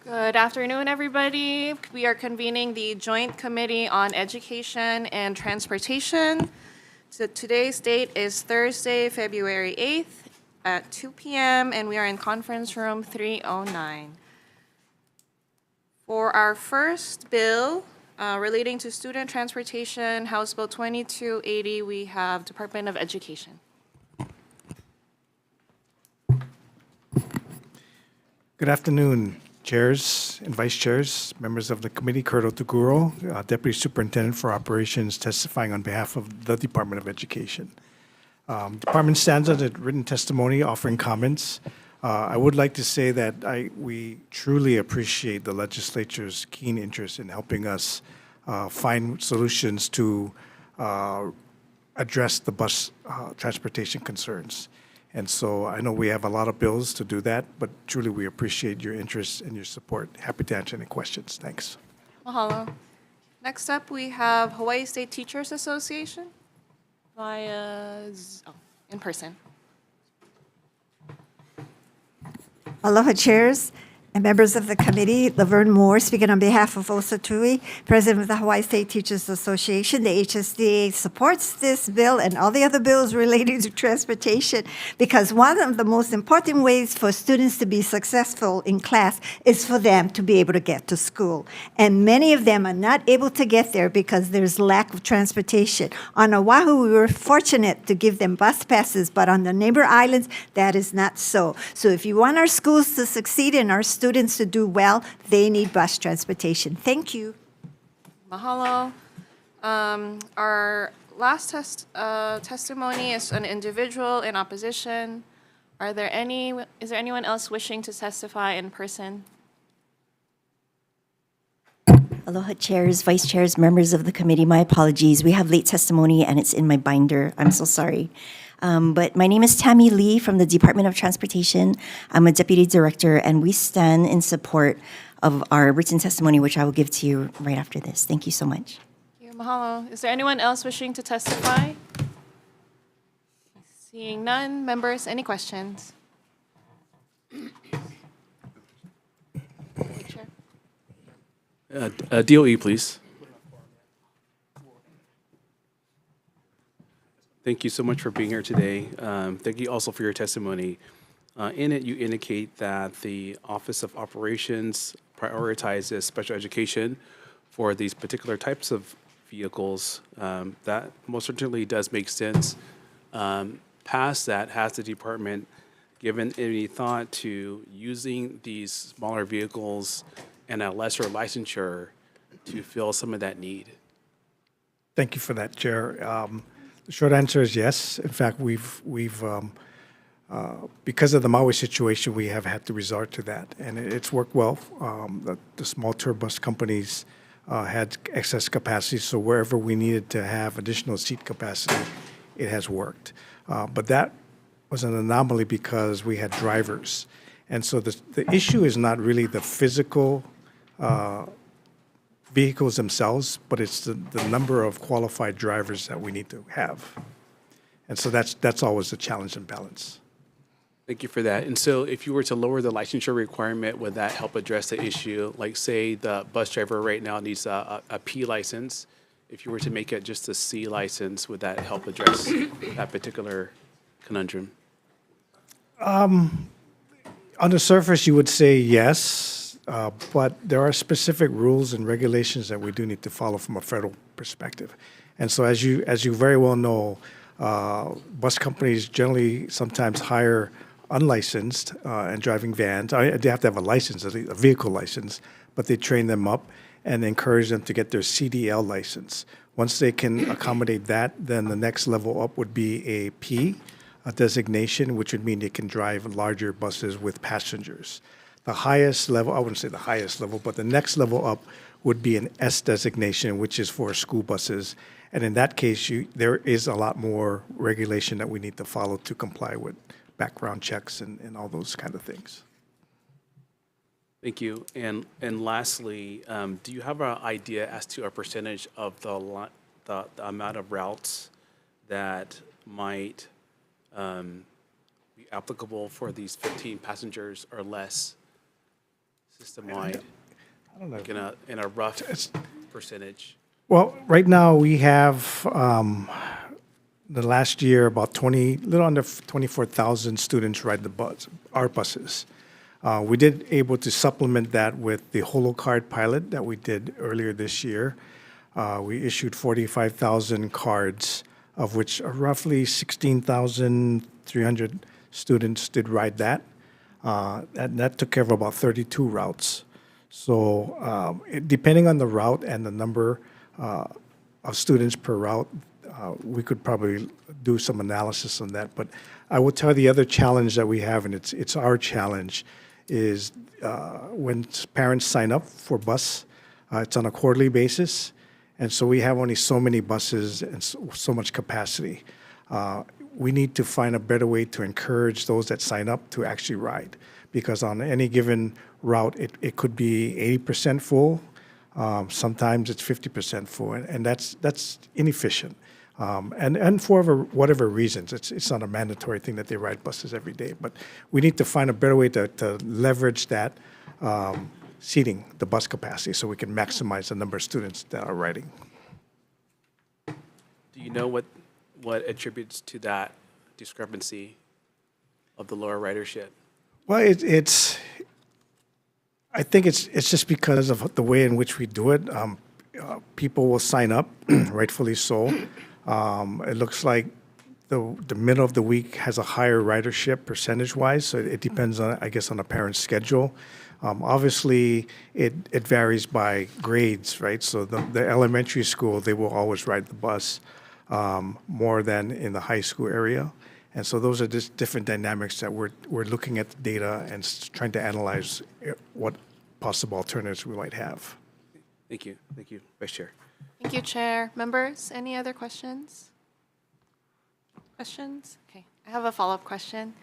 Good afternoon, everybody. We are convening the Joint Committee on Education and Transportation. So today's date is Thursday, February 8th at 2 p.m., and we are in conference room 309. For our first bill relating to student transportation, House Bill 2280, we have Department of Education. Good afternoon, chairs and vice chairs, members of the committee. Kurt Otaguro, Deputy Superintendent for Operations, testifying on behalf of the Department of Education. Department stands on a written testimony offering comments. I would like to say that we truly appreciate the legislature's keen interest in helping us find solutions to address the bus transportation concerns. And so I know we have a lot of bills to do that, but truly we appreciate your interest and your support. Happy to answer any questions. Thanks. Mahalo. Next up, we have Hawaii State Teachers Association in person. Aloha chairs and members of the committee. Laverne Moore speaking on behalf of Osa Tui, President of the Hawaii State Teachers Association. The HST supports this bill and all the other bills relating to transportation because one of the most important ways for students to be successful in class is for them to be able to get to school. And many of them are not able to get there because there's lack of transportation. On Oahu, we were fortunate to give them bus passes, but on the neighbor islands, that is not so. So if you want our schools to succeed and our students to do well, they need bus transportation. Thank you. Mahalo. Our last testimony is an individual in opposition. Is there anyone else wishing to testify in person? Aloha chairs, vice chairs, members of the committee. My apologies. We have late testimony and it's in my binder. I'm so sorry. But my name is Tammy Lee from the Department of Transportation. I'm a deputy director, and we stand in support of our written testimony, which I will give to you right after this. Thank you so much. Thank you. Mahalo. Is there anyone else wishing to testify? Seeing none. Members, any questions? Chair. DOE, please. Thank you so much for being here today. Thank you also for your testimony. In it, you indicate that the Office of Operations prioritizes special education for these particular types of vehicles. That most certainly does make sense. Past that, has the department given any thought to using these smaller vehicles and a lesser licensure to fill some of that need? Thank you for that, Chair. The short answer is yes. In fact, we've because of the Maui situation, we have had to resort to that, and it's worked well. The small tour bus companies had excess capacity, so wherever we needed to have additional seat capacity, it has worked. But that was an anomaly because we had drivers, and so the issue is not really the physical vehicles themselves, but it's the number of qualified drivers that we need to have. And so that's always a challenge and balance. Thank you for that. And so if you were to lower the licensure requirement, would that help address the issue? Like, say the bus driver right now needs a P license. If you were to make it just a C license, would that help address that particular conundrum? On the surface, you would say yes. But there are specific rules and regulations that we do need to follow from a federal perspective. And so as you very well know, bus companies generally sometimes hire unlicensed and driving vans. They have to have a license, a vehicle license, but they train them up and encourage them to get their CDL license. Once they can accommodate that, then the next level up would be a P, a designation, which would mean they can drive larger buses with passengers. The highest level, I wouldn't say the highest level, but the next level up would be an S designation, which is for school buses. And in that case, there is a lot more regulation that we need to follow to comply with background checks and all those kind of things. Thank you. And lastly, do you have an idea as to a percentage of the amount of routes that might be applicable for these 15 passengers or less? system-wide? I don't know. Like in a rough percentage? Well, right now, we have, the last year, about little under 24,000 students ride the bus, our buses. We did able to supplement that with the HoloCard pilot that we did earlier this year. We issued 45,000 cards, of which roughly 16,300 students did ride that. That took care of about 32 routes. So depending on the route and the number of students per route, we could probably do some analysis on that. But I will tell you the other challenge that we have, and it's our challenge, is when parents sign up for bus, it's on a quarterly basis. And so we have only so many buses and so much capacity. We need to find a better way to encourage those that sign up to actually ride. Because on any given route, it could be 80% full. Sometimes it's 50% full, and that's inefficient. And for whatever reasons, it's not a mandatory thing that they ride buses every day. But we need to find a better way to leverage that seating, the bus capacity, so we can maximize the number of students that are riding. Do you know what attributes to that discrepancy of the lower ridership? Well, I think it's just because of the way in which we do it. People will sign up, rightfully so. It looks like the middle of the week has a higher ridership percentage-wise, so it depends on, I guess, on a parent's schedule. Obviously, it varies by grades, right? So the elementary school, they will always ride the bus more than in the high school area. And so those are just different dynamics that we're looking at the data and trying to analyze what possible alternatives we might have. Thank you. Thank you, Vice Chair. Thank you, Chair. Members, any other questions? Questions? Okay, I have a follow-up question.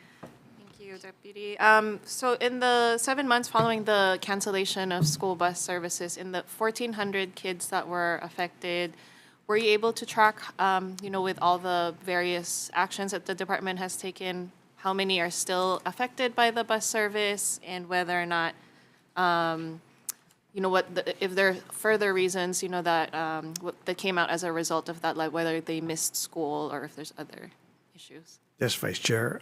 Thank you, Deputy. So in the 7 months following the cancellation of school bus services, in the 1,400 kids that were affected, were you able to track, with all the various actions that the department has taken, how many are still affected by the bus service, and whether or not, if there are further reasons, that came out as a result of that, like whether they missed school or if there's other issues? Yes, Vice Chair.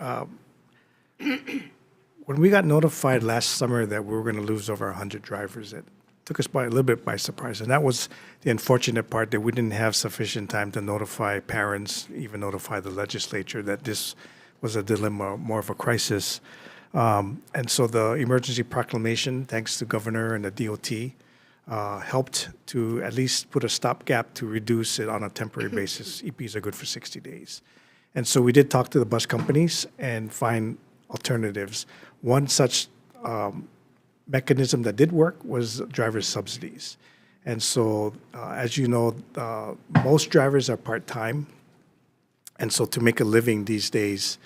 When we got notified last summer that we were going to lose over 100 drivers, it took us a little bit by surprise. And that was the unfortunate part, that we didn't have sufficient time to notify parents, even notify the legislature that this was a dilemma, more of a crisis. And so the emergency proclamation, thanks to Governor and the DOT, helped to at least put a stopgap to reduce it on a temporary basis. EPs are good for 60 days. And so we did talk to the bus companies and find alternatives. One such mechanism that did work was driver subsidies. And so, as you know, most drivers are part-time. And so to make a living these days,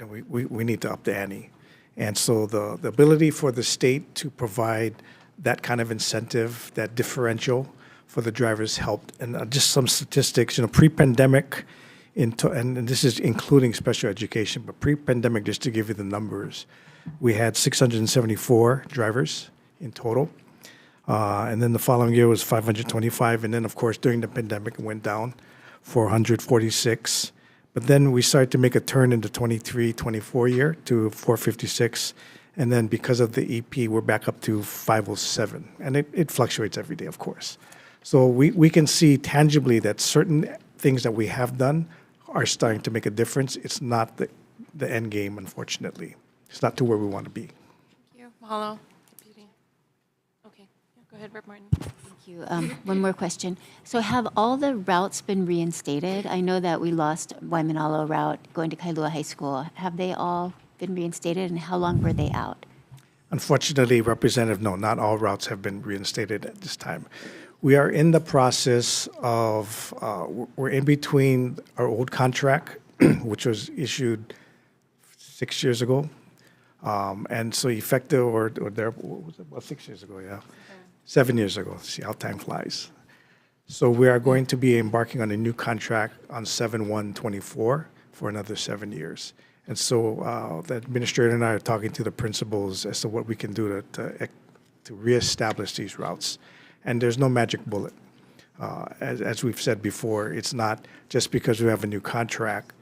we need to up the ante. And so the ability for the state to provide that kind of incentive, that differential for the drivers helped. And just some statistics, pre-pandemic, and this is including special education, but pre-pandemic, just to give you the numbers, we had 674 drivers in total. And then the following year was 525. And then, of course, during the pandemic, it went down 446. But then we started to make a turn in the 23-24 year to 456. And then because of the EP, we're back up to 507. And it fluctuates every day, of course. So we can see tangibly that certain things that we have done are starting to make a difference. It's not the end game, unfortunately. It's not to where we want to be. Thank you. Mahalo. Deputy. Okay. Yeah, go ahead, Rep. Martin. Thank you. One more question. So have all the routes been reinstated? I know that we lost Waimanalo route going to Kailua High School. Have they all been reinstated, and how long were they out? Unfortunately, Representative, no, not all routes have been reinstated at this time. We are in the process of, we're in between our old contract, which was issued 6 years ago. And so effective, or there, what was it, about 6 years ago, yeah. 7 years ago. See how time flies. So we are going to be embarking on a new contract on 7/1/24 for another 7 years. And so the administrator and I are talking to the principals as to what we can do to reestablish these routes. And there's no magic bullet. As we've said before, it's not just because we have a new contract,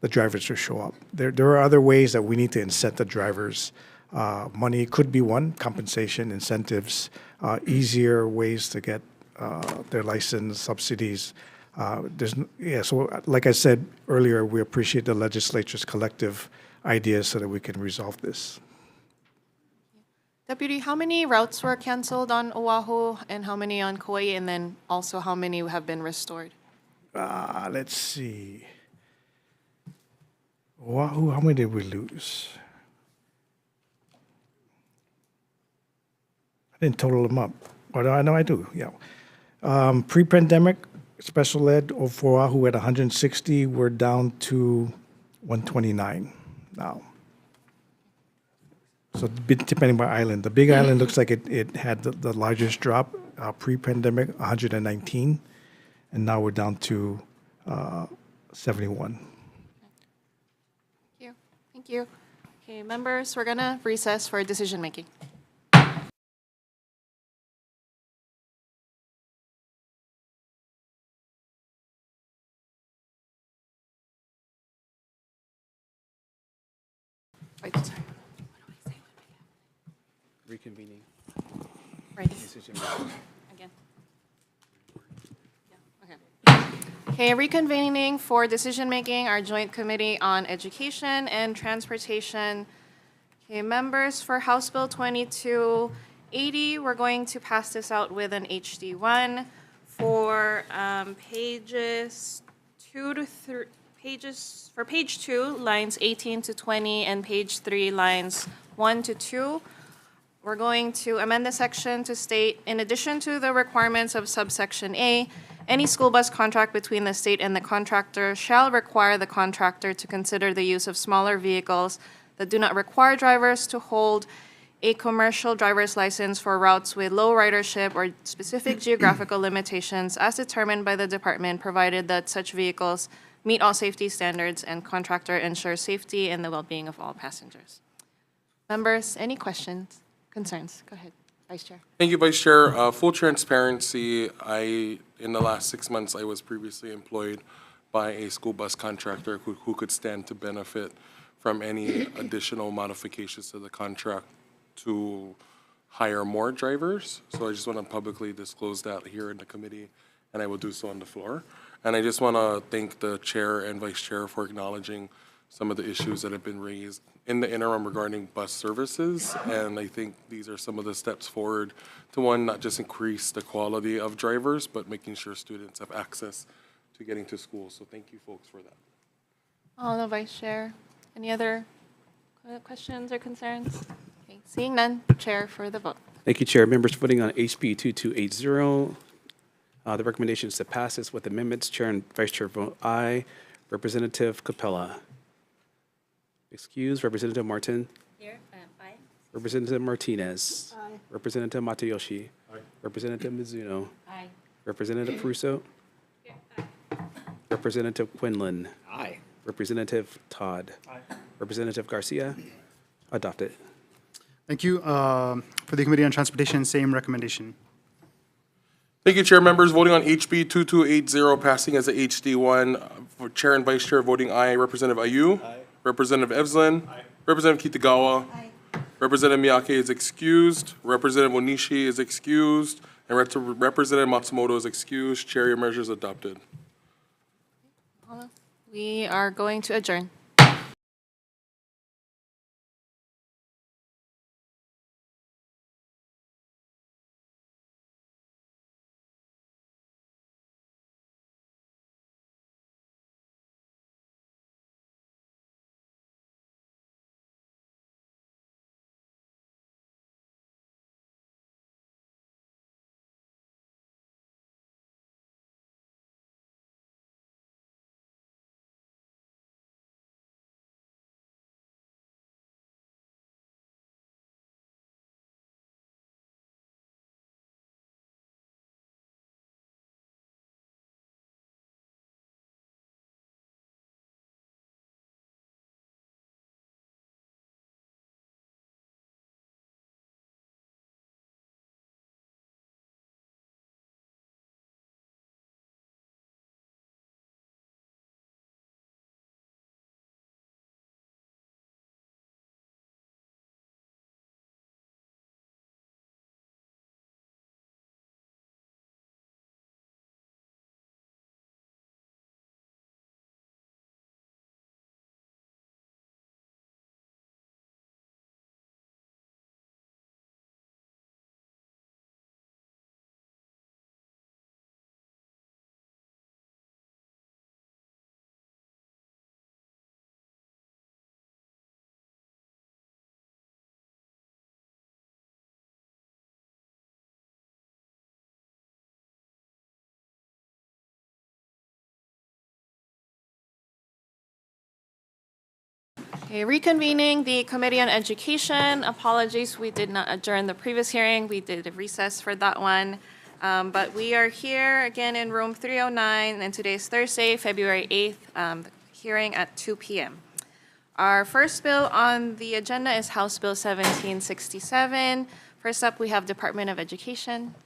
the drivers will show up. There are other ways that we need to incent the drivers. Money could be one, compensation, incentives, easier ways to get their license, subsidies. So like I said earlier, we appreciate the legislature's collective ideas so that we can resolve this. Deputy, how many routes were canceled on Oahu and how many on Kauai? And then also how many have been restored? Let's see. Oahu, how many did we lose? I didn't total them up. But I know I do, yeah. Pre-pandemic, special ed for Oahu at 160, we're down to 129 now. So depending by island. The Big Island looks like it had the largest drop, pre-pandemic, 119, and now we're down to 71. Thank you. Thank you. Okay, members, we're gonna recess for decision making. Wait, sorry. Reconvening. Right. Decision making. Again. Yeah, okay. Okay, reconvening for decision-making, our joint committee on education and transportation. Okay, members, for House Bill 2280, we're going to pass this out with an HD1 for pages 2 to 3, for page 2, lines 18 to 20, and page 3, lines 1 to 2. We're going to amend the section to state, in addition to the requirements of subsection A, any school bus contract between the state and the contractor shall require the contractor to consider the use of smaller vehicles that do not require drivers to hold a commercial driver's license for routes with low ridership or specific geographical limitations as determined by the department, provided that such vehicles meet all safety standards and contractor ensures safety and the well-being of all passengers. Members, any questions? Concerns? Go ahead, Vice Chair. Thank you, Vice Chair. Full transparency, in the last 6 months, I was previously employed by a school bus contractor who could stand to benefit from any additional modifications to the contract to hire more drivers. So I just want to publicly disclose that here in the committee, and I will do so on the floor. And I just want to thank the Chair and Vice Chair for acknowledging some of the issues that have been raised in the interim regarding bus services. And I think these are some of the steps forward to, one, not just increase the quality of drivers, but making sure students have access to getting to school. So thank you, folks, for that. All the Vice Chair. Any other questions or concerns? Okay, seeing none, Chair for the vote. Thank you, Chair. Members voting on HB 2280. The recommendation is to pass this with amendments. Chair and Vice Chair vote aye. Representative Capella. Excuse. Representative Martin. Here, aye. Representative Martinez. Aye. Representative Matayoshi. Aye. Representative Mizuno. Aye. Representative Pruso. Representative Quinlan. Aye. Representative Todd. Aye. Representative Garcia. Adopted. Thank you. For the Committee on Transportation, same recommendation. Thank you, Chair. Members voting on HB 2280, passing as a HD1. For Chair and Vice Chair voting aye. Representative Ayu. Aye. Representative Evslin. Aye. Representative Kitagawa. Aye. Representative Miyake is excused. Representative Onishi is excused. And Representative Matsumoto is excused. Chair, your measure is adopted. We are going to adjourn. Okay, reconvening the Committee on Education. Apologies, we did not adjourn the previous hearing. We did a recess for that one. But we are here again in room 309, and today is Thursday, February 8th, hearing at 2 p.m. Our first bill on the agenda is House Bill 1767. First up, we have Department of Education.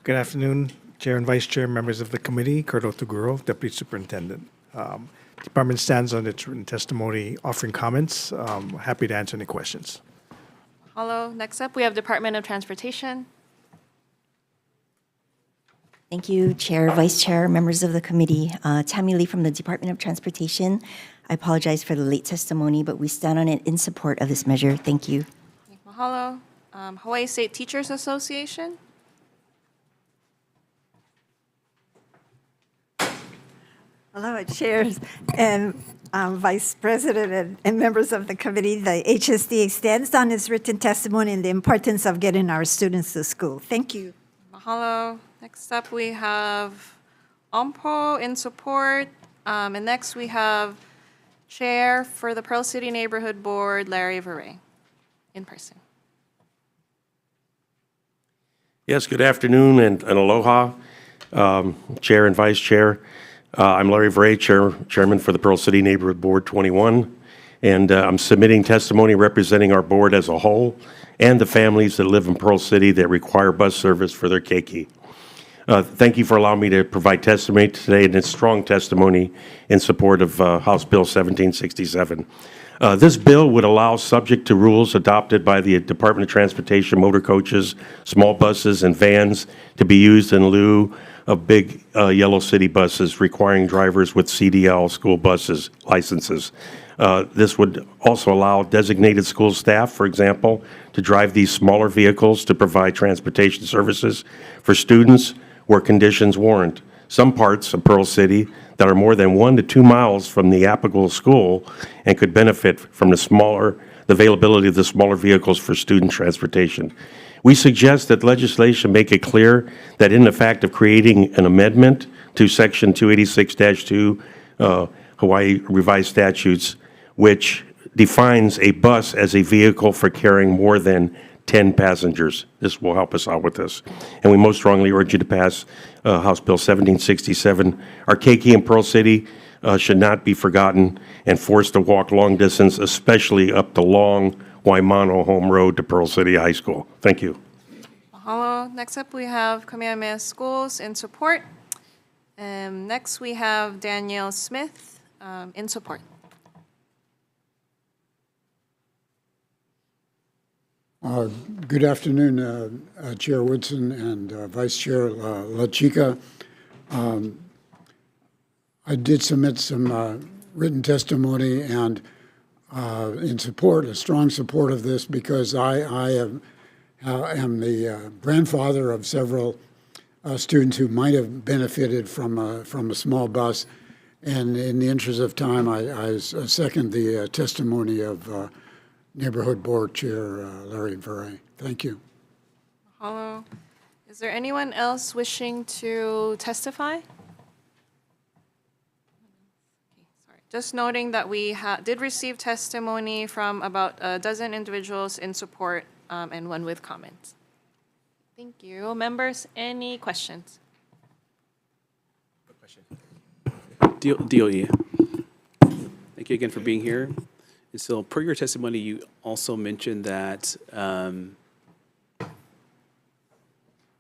Good afternoon, Chair and Vice Chair, members of the committee. Kurt Otoguro, Deputy Superintendent. Department stands on its written testimony offering comments. Happy to answer any questions. Hello. Next up, we have Department of Transportation. Thank you, Chair, Vice Chair, members of the committee. Tammy Lee from the Department of Transportation. I apologize for the late testimony, but we stand on it in support of this measure. Thank you. Mahalo. Hawaii State Teachers Association. Hello, chairs and vice president and members of the committee. The HST extends on its written testimony and the importance of getting our students to school. Thank you. Mahalo. Next up, we have OMPO in support. And next, we have Chair for the Pearl City Neighborhood Board, Larry Veray, in person. Yes, good afternoon and aloha, Chair and Vice Chair. I'm Larry Veray, Chairman for the Pearl City Neighborhood Board 21, and I'm submitting testimony representing our board as a whole and the families that live in Pearl City that require bus service for their keiki. Thank you for allowing me to provide testimony today, and it's strong testimony in support of House Bill 1767. This bill would allow, subject to rules adopted by the Department of Transportation, motor coaches, small buses, and vans to be used in lieu of big yellow city buses requiring drivers with CDL school buses licenses. This would also allow designated school staff, for example, to drive these smaller vehicles to provide transportation services for students where conditions warrant. Some parts of Pearl City that are more than 1 to 2 miles from the applicable school and could benefit from the availability of the smaller vehicles for student transportation. We suggest that legislation make it clear that in the fact of creating an amendment to Section 286-2 Hawaii Revised Statutes, which defines a bus as a vehicle for carrying more than 10 passengers. This will help us out with this. And we most strongly urge you to pass House Bill 1767. Our keiki in Pearl City should not be forgotten and forced to walk long distance, especially up the long Waimano Home Road to Pearl City High School. Thank you. Mahalo. Next up, we have Kamehameha Schools in support. Next, we have Danielle Smith in support. Good afternoon, Chair Woodson and Vice Chair La Chica. I did submit some written testimony and in support, a strong support of this, because I am the grandfather of several students who might have benefited from a small bus. And in the interest of time, I second the testimony of Neighborhood Board Chair Larry Veray. Thank you. Mahalo. Is there anyone else wishing to testify? Just noting that we did receive testimony from about a dozen individuals in support and one with comments. Thank you. Members, any questions? DOE. Thank you again for being here. And so per your testimony, you also mentioned that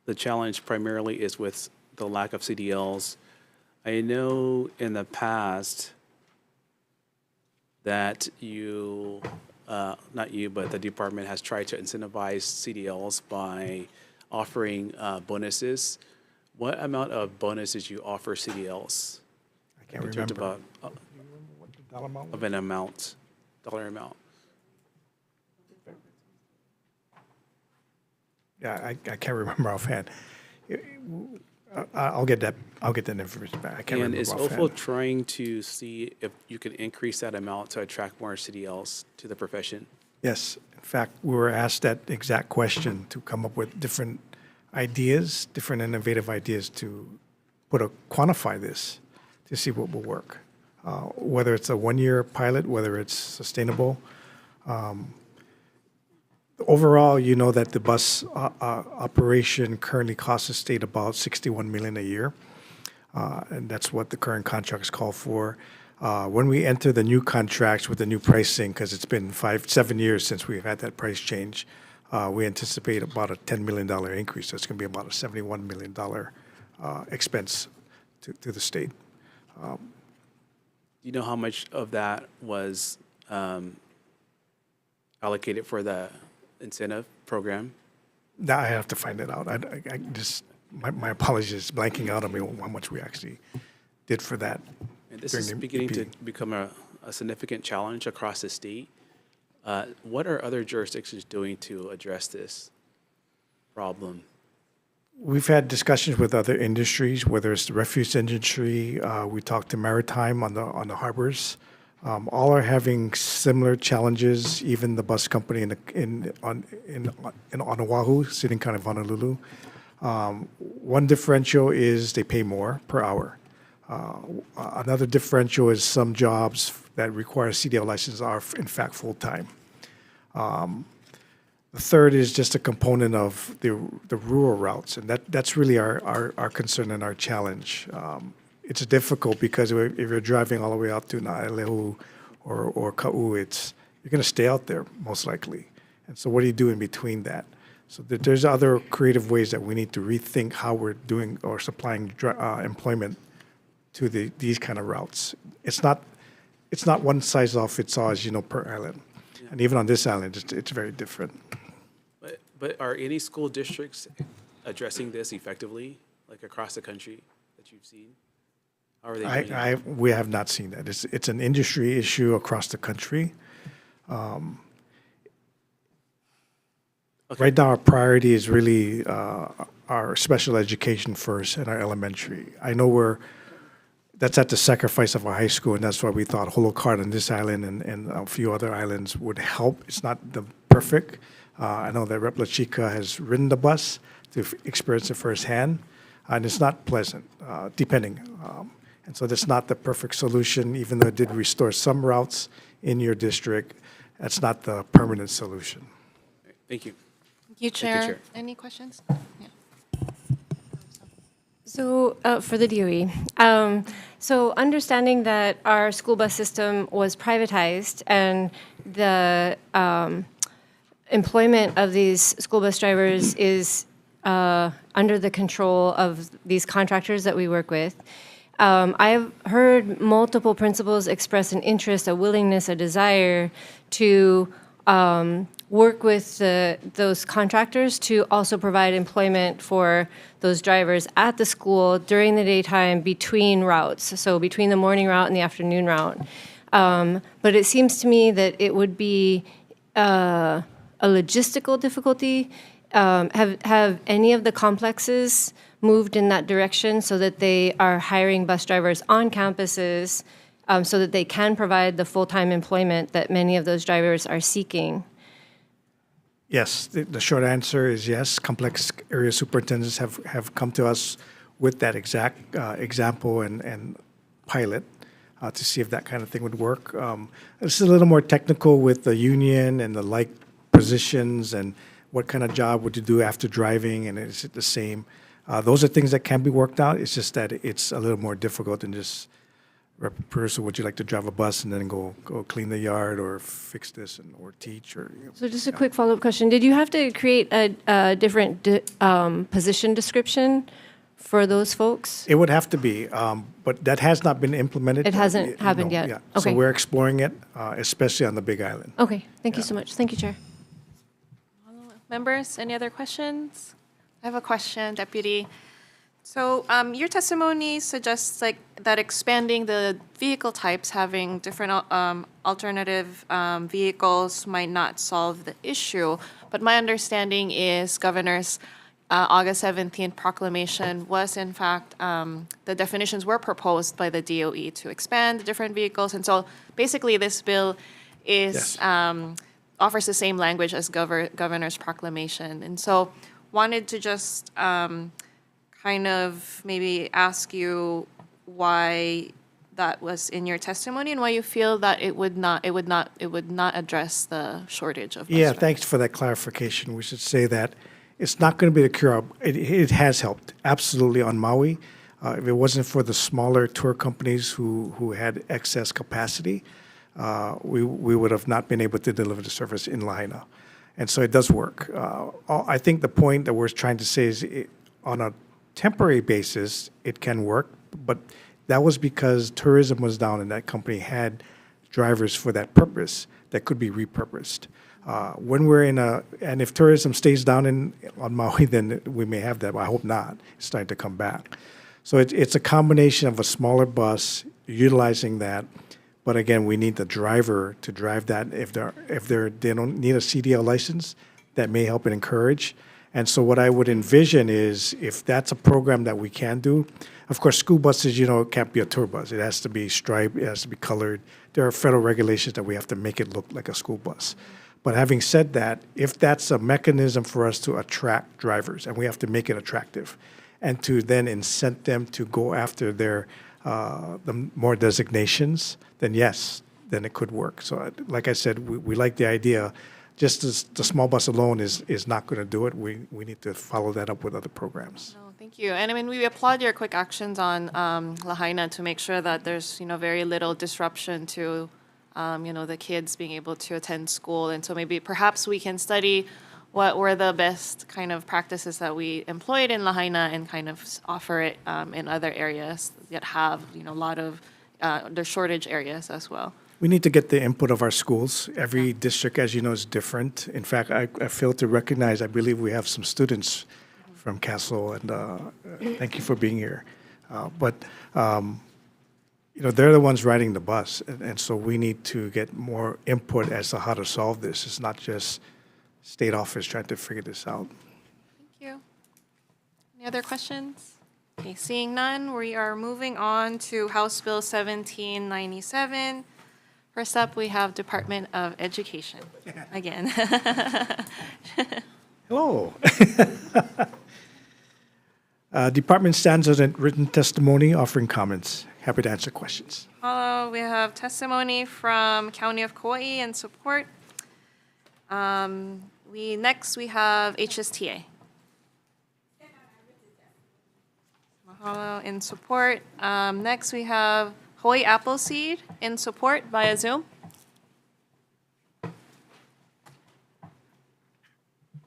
the challenge primarily is with the lack of CDLs. I know in the past that you, not you, but the department has tried to incentivize CDLs by offering bonuses. What amount of bonuses you offer CDLs? I can't in terms remember. Of an amount, dollar amount? Yeah, I can't remember offhand. I'll get that information back. I can't And remember is offhand. OFO trying to see if you can increase that amount to attract more CDLs to the profession? Yes. In fact, we were asked that exact question to come up with different ideas, different innovative ideas to quantify this, to see what will work. whether it's a one-year pilot, whether it's sustainable. Overall, you know that the bus operation currently costs the state about $61 million a year, and that's what the current contracts call for. When we enter the new contracts with the new pricing, because it's been 7 years since we've had that price change, we anticipate about a $10 million increase. So it's going to be about a $71 million expense to the state. Do you know how much of that was allocated for the incentive program? Now I have to find it out. I just, my apologies, blanking out on me how much we actually did for that. And this during is the beginning to meeting. become a significant challenge across the state. What are other jurisdictions doing to address this problem? We've had discussions with other industries, whether it's the refuse industry. We talked to maritime on the harbors. All are having similar challenges. Even the bus company in Oahu, sitting kind of Honolulu. One differential is they pay more per hour. Another differential is some jobs that require a CDL license are in fact full-time. The third is just a component of the rural routes, and that's really our concern and our challenge. It's difficult because if you're driving all the way out to Naʻelehou or Ka'u, you're going to stay out there most likely. And so what do you do in between that? So there's other creative ways that we need to rethink how we're doing or supplying employment to these kind of routes. It's not one size all fits all, as you know, per island. And even on this island, it's very different. But are any school districts addressing this effectively, like across the country that you've seen? How are they doing it? We have not seen that. It's an industry issue across the country. Right now, our priority is really our special education first and our elementary. I know that's at the sacrifice of our high school, and that's why we thought Holocard on this island and a few other islands would help. It's not the perfect. I know that Rep. La Chica has ridden the bus to experience it firsthand, and it's not pleasant, depending. And so that's not the perfect solution, even though it did restore some routes in your district. That's not the permanent solution. Thank you. Thank you, Chair. Chair. Any questions? Yeah. So for the DOE, so understanding that our school bus system was privatized and the employment of these school bus drivers is under the control of these contractors that we work with. I've heard multiple principals express an interest, a willingness, a desire to work with those contractors to also provide employment for those drivers at the school during the daytime between routes, so between the morning route and the afternoon route. But it seems to me that it would be a logistical difficulty. Have any of the complexes moved in that direction so that they are hiring bus drivers on campuses so that they can provide the full-time employment that many of those drivers are seeking? Yes, the short answer is yes. Complex area superintendents have come to us with that exact example and pilot to see if that kind of thing would work. It's a little more technical with the union and the like positions and what kind of job would you do after driving, and is it the same? Those are things that can be worked out. It's just that it's a little more difficult than just, Professor, would you like to drive a bus and then go clean the yard or fix this or teach or? So just a quick follow-up question. Did you have to create a different position description for those folks? It would have to be, but that has not been implemented. It hasn't happened yet? Yeah. Okay. So we're exploring it, especially on the Big Island. Okay, thank you so much. Thank you, Chair. Members, any other questions? I have a question, Deputy. So your testimony suggests that expanding the vehicle types, having different alternative vehicles might not solve the issue. But my understanding is Governor's August 17th proclamation was in fact, the definitions were proposed by the DOE to expand the different vehicles. And so basically this bill is offers the same language as Governor's proclamation. And so wanted to just kind of maybe ask you why that was in your testimony and why you feel that it would not address the shortage of bus Yeah, drivers. thanks for that clarification. We should say that it's not going to be the cure. It has helped, absolutely, on Maui. If it wasn't for the smaller tour companies who had excess capacity, we would have not been able to deliver the service in Lahaina. And so it does work. I think the point that we're trying to say is on a temporary basis, it can work, but that was because tourism was down and that company had drivers for that purpose that could be repurposed. When we're and if tourism stays down on Maui, then we may have that, but I hope not. It's starting to come back. So it's a combination of a smaller bus, utilizing that, but again, we need the driver to drive that. If they don't need a CDL license, that may help and encourage. And so what I would envision is if that's a program that we can do, of course, school buses, it can't be a tour bus. It has to be striped, it has to be colored. There are federal regulations that we have to make it look like a school bus. But having said that, if that's a mechanism for us to attract drivers, and we have to make it attractive, and to then incent them to go after the more designations, then yes, then it could work. So like I said, we like the idea. Just as the small bus alone is not going to do it, we need to follow that up with other programs. No, thank you. And I mean, we applaud your quick actions on Lahaina to make sure that there's, very little disruption to, the kids being able to attend school. And so maybe perhaps we can study what were the best kind of practices that we employed in Lahaina and kind of offer it in other areas that have, a lot of the shortage areas as well. We need to get the input of our schools. Every district, as you know, is different. In fact, I failed to recognize, I believe we have some students from Castle, and thank you for being here. But they're the ones riding the bus, and so we need to get more input as to how to solve this. It's not just state office trying to figure this out. Thank you. Any other questions? Okay, seeing none, we are moving on to House Bill 1797. First up, we have Department of Education. Again. Hello. Department stands as a written testimony offering comments. Happy to answer questions. Hello, we have testimony from County of Kauai in support. Next we have HSTA. Mahalo in support. Next we have Hawaii Appleseed in support via Zoom.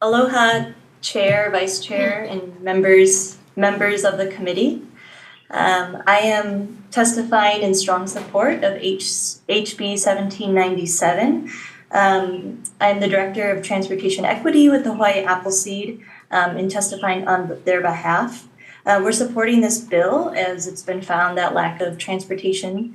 Aloha, Chair, Vice Chair, and members of the committee. I am testifying in strong support of HB 1797. I'm the Director of Transportation Equity with the Hawaii Appleseed and testifying on their behalf. We're supporting this bill as it's been found that lack of transportation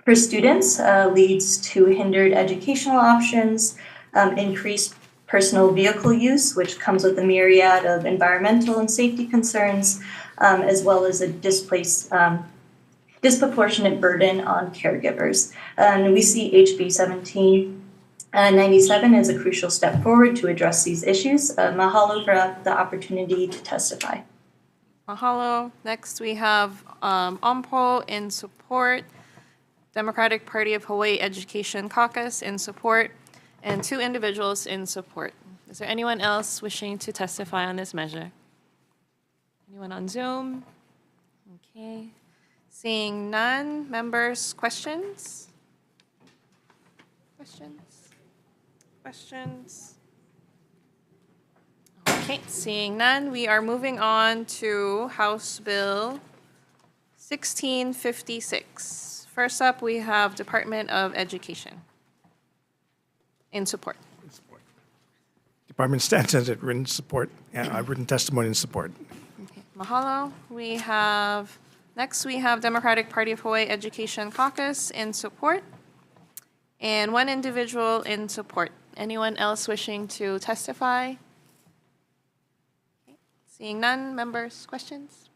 for students leads to hindered educational options, increased personal vehicle use, which comes with a myriad of environmental and safety concerns, as well as a disproportionate burden on caregivers. And we see HB 1797 as a crucial step forward to address these issues. Mahalo for the opportunity to testify. Mahalo. Next we have OMPO in support, Democratic Party of Hawaii Education Caucus in support, and 2 individuals in support. Is there anyone else wishing to testify on this measure? Anyone on Zoom? Okay. Seeing none, members, questions? Questions? Okay, seeing none, we are moving on to House Bill 1656. First up, we have Department of Education. In support. Department stands as a written support, written testimony in support. Okay, mahalo. Next we have Democratic Party of Hawaii Education Caucus in support, and 1 individual in support. Anyone else wishing to testify? Okay. Seeing none, members, questions?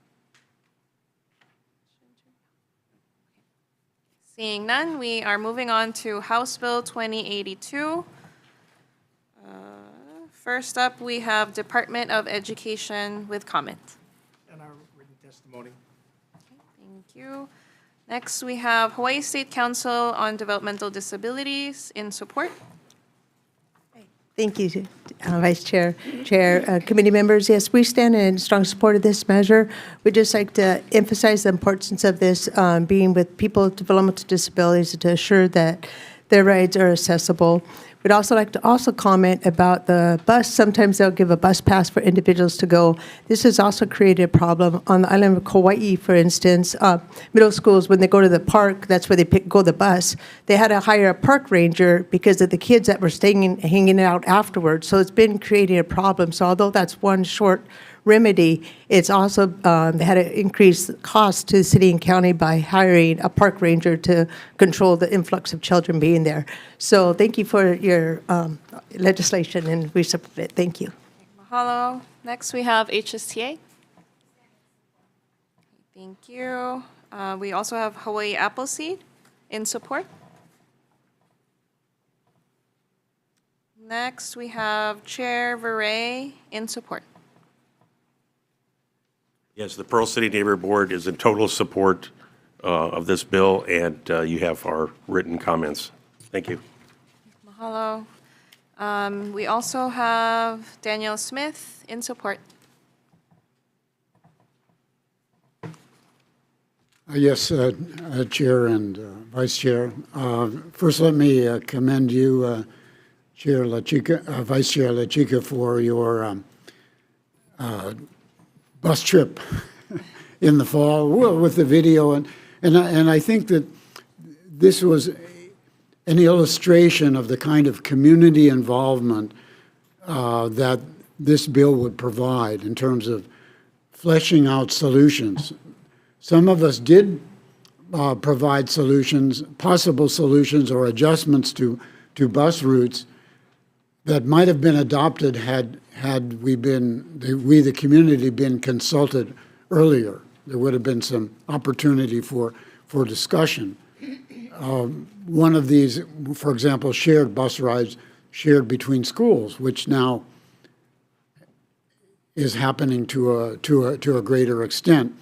Seeing none, we are moving on to House Bill 2082. First up, we have Department of Education with comment. And our written testimony. Okay, thank you. Next, we have Hawaii State Council on Developmental Disabilities in support. Thank you, Vice Chair, committee members. Yes, we stand in strong support of this measure. We'd just like to emphasize the importance of this being with people with developmental disabilities to assure that their rides are accessible. We'd also like to comment about the bus. Sometimes they'll give a bus pass for individuals to go. This has also created a problem on the island of Kauai, for instance. Middle schools, when they go to the park, that's where they go the bus. They had to hire a park ranger because of the kids that were hanging out afterwards. So it's been creating a problem. So although that's one short remedy, it's also they had to increase the cost to the city and county by hiring a park ranger to control the influx of children being there. So thank you for your legislation, and we support it. Thank you. Mahalo. Next, we have HSTA. Thank you. We also have Hawaii Appleseed in support. Next, we have Chair Veray in support. Yes, the Pearl City Neighborhood Board is in total support of this bill, and you have our written comments. Thank you. Mahalo. We also have Danielle Smith in support. Yes, Chair and Vice Chair. First, let me commend you, Chair LaChica, Vice Chair LaChica, for your bus trip in the fall with the video, and I think that this was an illustration of the kind of community involvement that this bill would provide in terms of fleshing out solutions. Some of us did provide solutions, possible solutions or adjustments to bus routes that might have been adopted had we the community been consulted earlier. There would have been some opportunity for discussion. One of these, for example, shared bus rides shared between schools, which now is happening to a greater extent.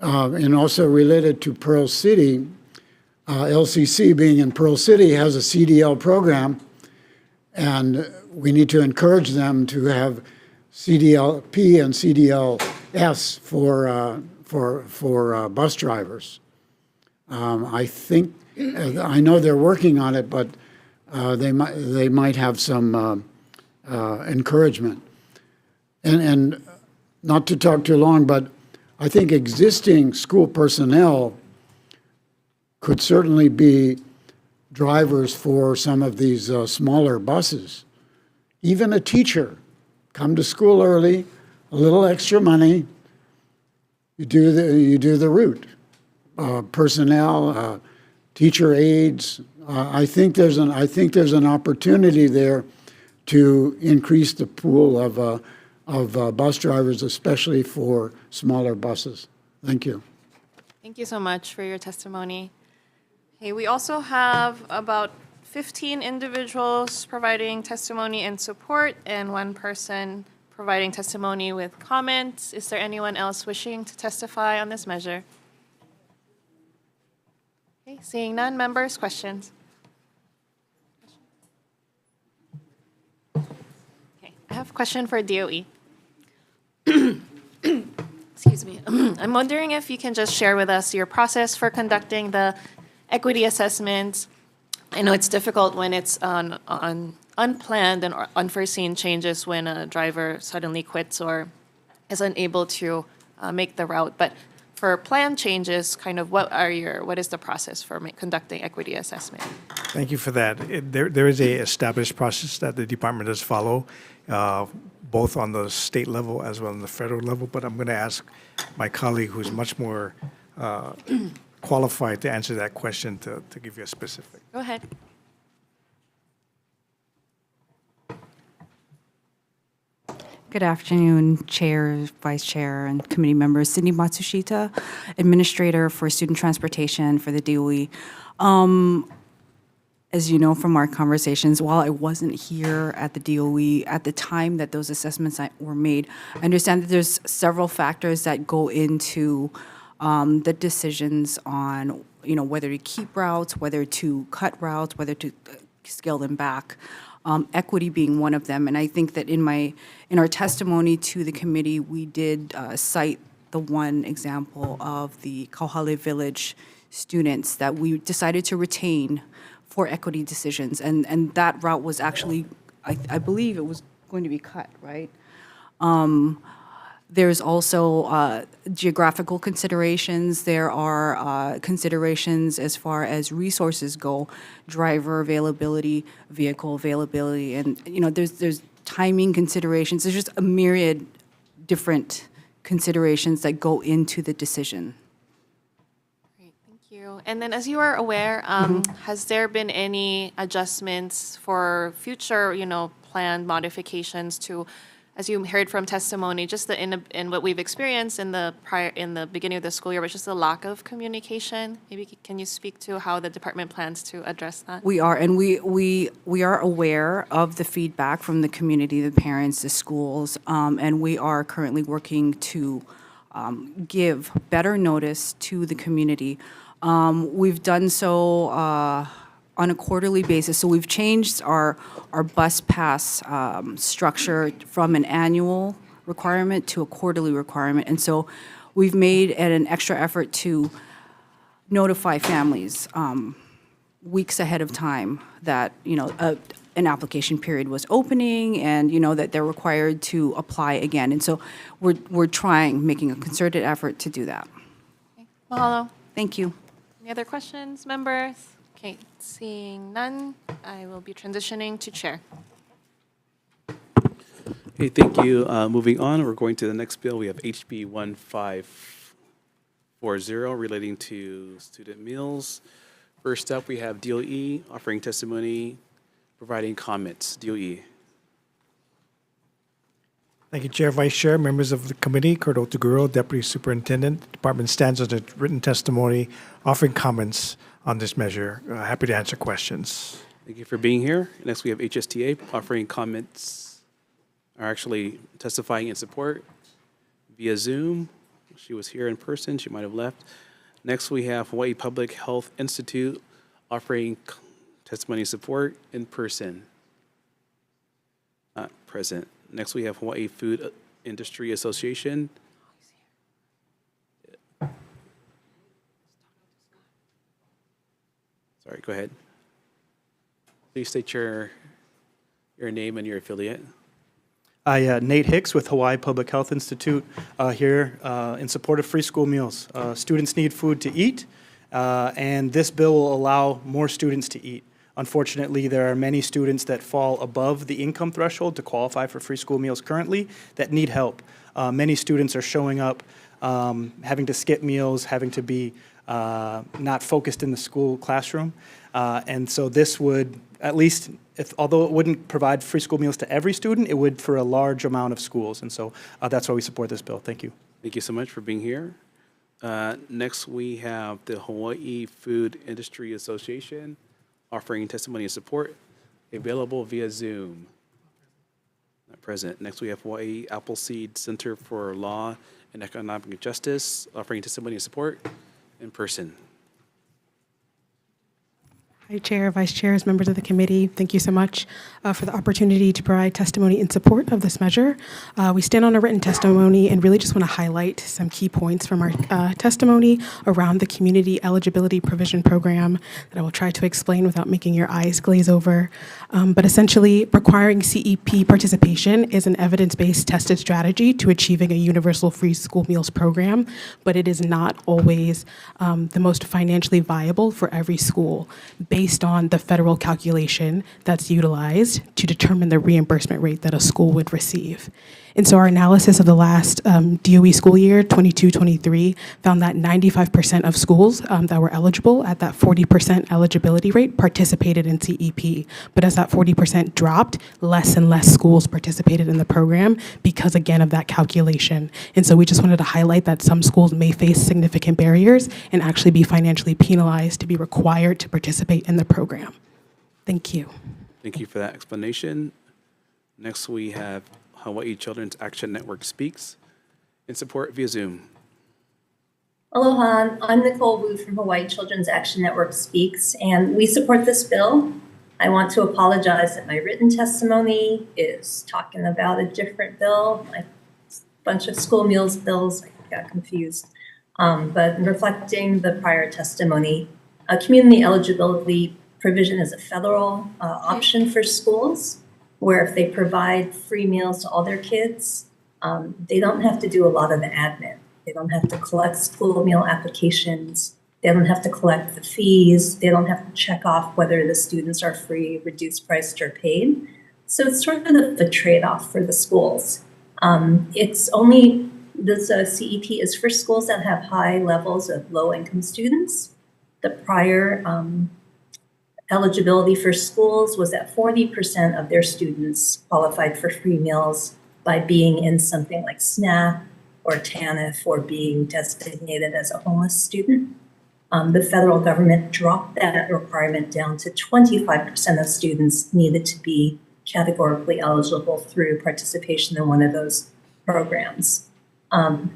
And also related to Pearl City, LCC being in Pearl City has a CDL program, and we need to encourage them to have CDLP and CDLS for bus drivers. I know they're working on it, but they might have some encouragement. And not to talk too long, but I think existing school personnel could certainly be drivers for some of these smaller buses. Even a teacher, come to school early, a little extra money, you do the route. Personnel, teacher aides. I think there's an opportunity there to increase the pool of bus drivers, especially for smaller buses. Thank you. Thank you so much for your testimony. Okay, we also have about 15 individuals providing testimony and support, and one person providing testimony with comments. Is there anyone else wishing to testify on this measure? Okay, seeing none, members, questions? Okay, I have a question for DOE. Excuse me. I'm wondering if you can just share with us your process for conducting the equity assessments. I know it's difficult when it's on unplanned and unforeseen changes when a driver suddenly quits or is unable to make the route. But for planned changes, kind of what is the process for conducting equity assessment? Thank you for that. There is a established process that the department does follow, both on the state level as well as on the federal level. But I'm going to ask my colleague, who's much more qualified to answer that question, to give you a specific. Go ahead. Good afternoon, Chair, Vice Chair, and committee members. Sydney Matsushita, Administrator for Student Transportation for the DOE. As you know from our conversations, while I wasn't here at the DOE at the time that those assessments were made, I understand that there's several factors that go into the decisions on, whether to keep routes, whether to cut routes, whether to scale them back, equity being one of them. And I think that in our testimony to the committee, we did cite the one example of the Kauhale Village students that we decided to retain for equity decisions. And that route was actually, I believe it was going to be cut, right? There's also geographical considerations. There are considerations as far as resources go, driver availability, vehicle availability, and there's timing considerations. There's just a myriad different considerations that go into the decision. Great, thank you. And then, as you are aware, has there been any adjustments for future, planned modifications to, as you heard from testimony, just in what we've experienced in the beginning of the school year, but just the lack of communication? Maybe can you speak to how the department plans to address that? We are, and we are aware of the feedback from the community, the parents, the schools, and we are currently working to give better notice to the community. We've done so on a quarterly basis. So we've changed our bus pass structure from an annual requirement to a quarterly requirement. And so we've made an extra effort to notify families weeks ahead of time that, an application period was opening and, that they're required to apply again. And so we're making a concerted effort to do that. Okay. Mahalo. Thank you. Any other questions, members? Okay, seeing none, I will be transitioning to chair. Okay, thank you. Moving on, we're going to the next bill. We have HB 1540 relating to student meals. First up, we have DOE offering testimony, providing comments. DOE. Thank you, Chair, Vice Chair, members of the committee. Kurt Otaguro, Deputy Superintendent. The department stands on the written testimony, offering comments on this measure. Happy to answer questions. Thank you for being here. Next, we have HSTA offering comments, or actually testifying in support via Zoom. She was here in person. She might have left. Next, we have Hawaii Public Health Institute offering testimony support in person. Not present. Next, we have Hawaii Food Industry Association. Sorry, go ahead. Please state your name and your affiliate. Nate Hicks with Hawaii Public Health Institute here in support of free school meals. Students need food to eat, and this bill will allow more students to eat. Unfortunately, there are many students that fall above the income threshold to qualify for free school meals currently that need help. Many students are showing up having to skip meals, having to be not focused in the school classroom. And so this would, at least, although it wouldn't provide free school meals to every student, it would for a large amount of schools. And so that's why we support this bill. Thank you. Thank you so much for being here. Next, we have the Hawaii Food Industry Association offering testimony and support, available via Zoom. Not present. Next, we have Hawaii Appleseed Center for Law and Economic Justice offering testimony and support in person. Hi, Chair, Vice Chairs, members of the committee. Thank you so much for the opportunity to provide testimony in support of this measure. We stand on a written testimony and really just want to highlight some key points from our testimony around the Community Eligibility Provision Program that I will try to explain without making your eyes glaze over. But essentially, requiring CEP participation is an evidence-based tested strategy to achieving a universal free school meals program, but it is not always the most financially viable for every school, based on the federal calculation that's utilized to determine the reimbursement rate that a school would receive. And so our analysis of the last DOE school year, 22-23, found that 95% of schools that were eligible at that 40% eligibility rate participated in CEP. But as that 40% dropped, less and less schools participated in the program because, again, of that calculation. And so we just wanted to highlight that some schools may face significant barriers and actually be financially penalized to be required to participate in the program. Thank you. Thank you for that explanation. Next, we have Hawaii Children's Action Network Speaks in support via Zoom. Aloha, I'm Nicole Wu from Hawaii Children's Action Network Speaks, and we support this bill. I want to apologize that my written testimony is talking about a different bill, a bunch of school meals bills, I got confused. But reflecting the prior testimony, community eligibility provision is a federal option for schools, where if they provide free meals to all their kids, they don't have to do a lot of the admin. They don't have to collect school meal applications. They don't have to collect the fees. They don't have to check off whether the students are free, reduced priced, or paid. So it's sort of the trade-off for the schools. It's only, this CEP is for schools that have high levels of low-income students. The prior eligibility for schools was that 40% of their students qualified for free meals by being in something like SNAP or TANF or being designated as a homeless student. The federal government dropped that requirement down to 25% of students needed to be categorically eligible through participation in one of those programs.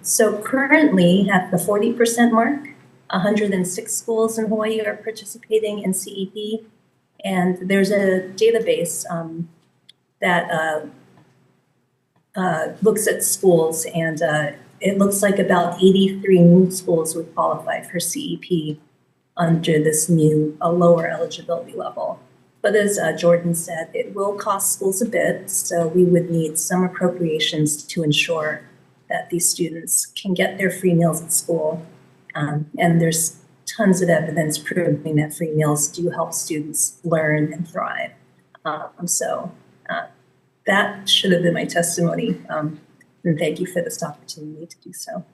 So currently at the 40% mark, 106 schools in Hawaii are participating in CEP, and there's a database that looks at schools, and it looks like about 83 new schools would qualify for CEP under this new lower eligibility level. But as Jordan said, it will cost schools a bit, so we would need some appropriations to ensure that these students can get their free meals at school. And there's tons of evidence proving that free meals do help students learn and thrive. That should have been my testimony. And thank you for this opportunity to do so.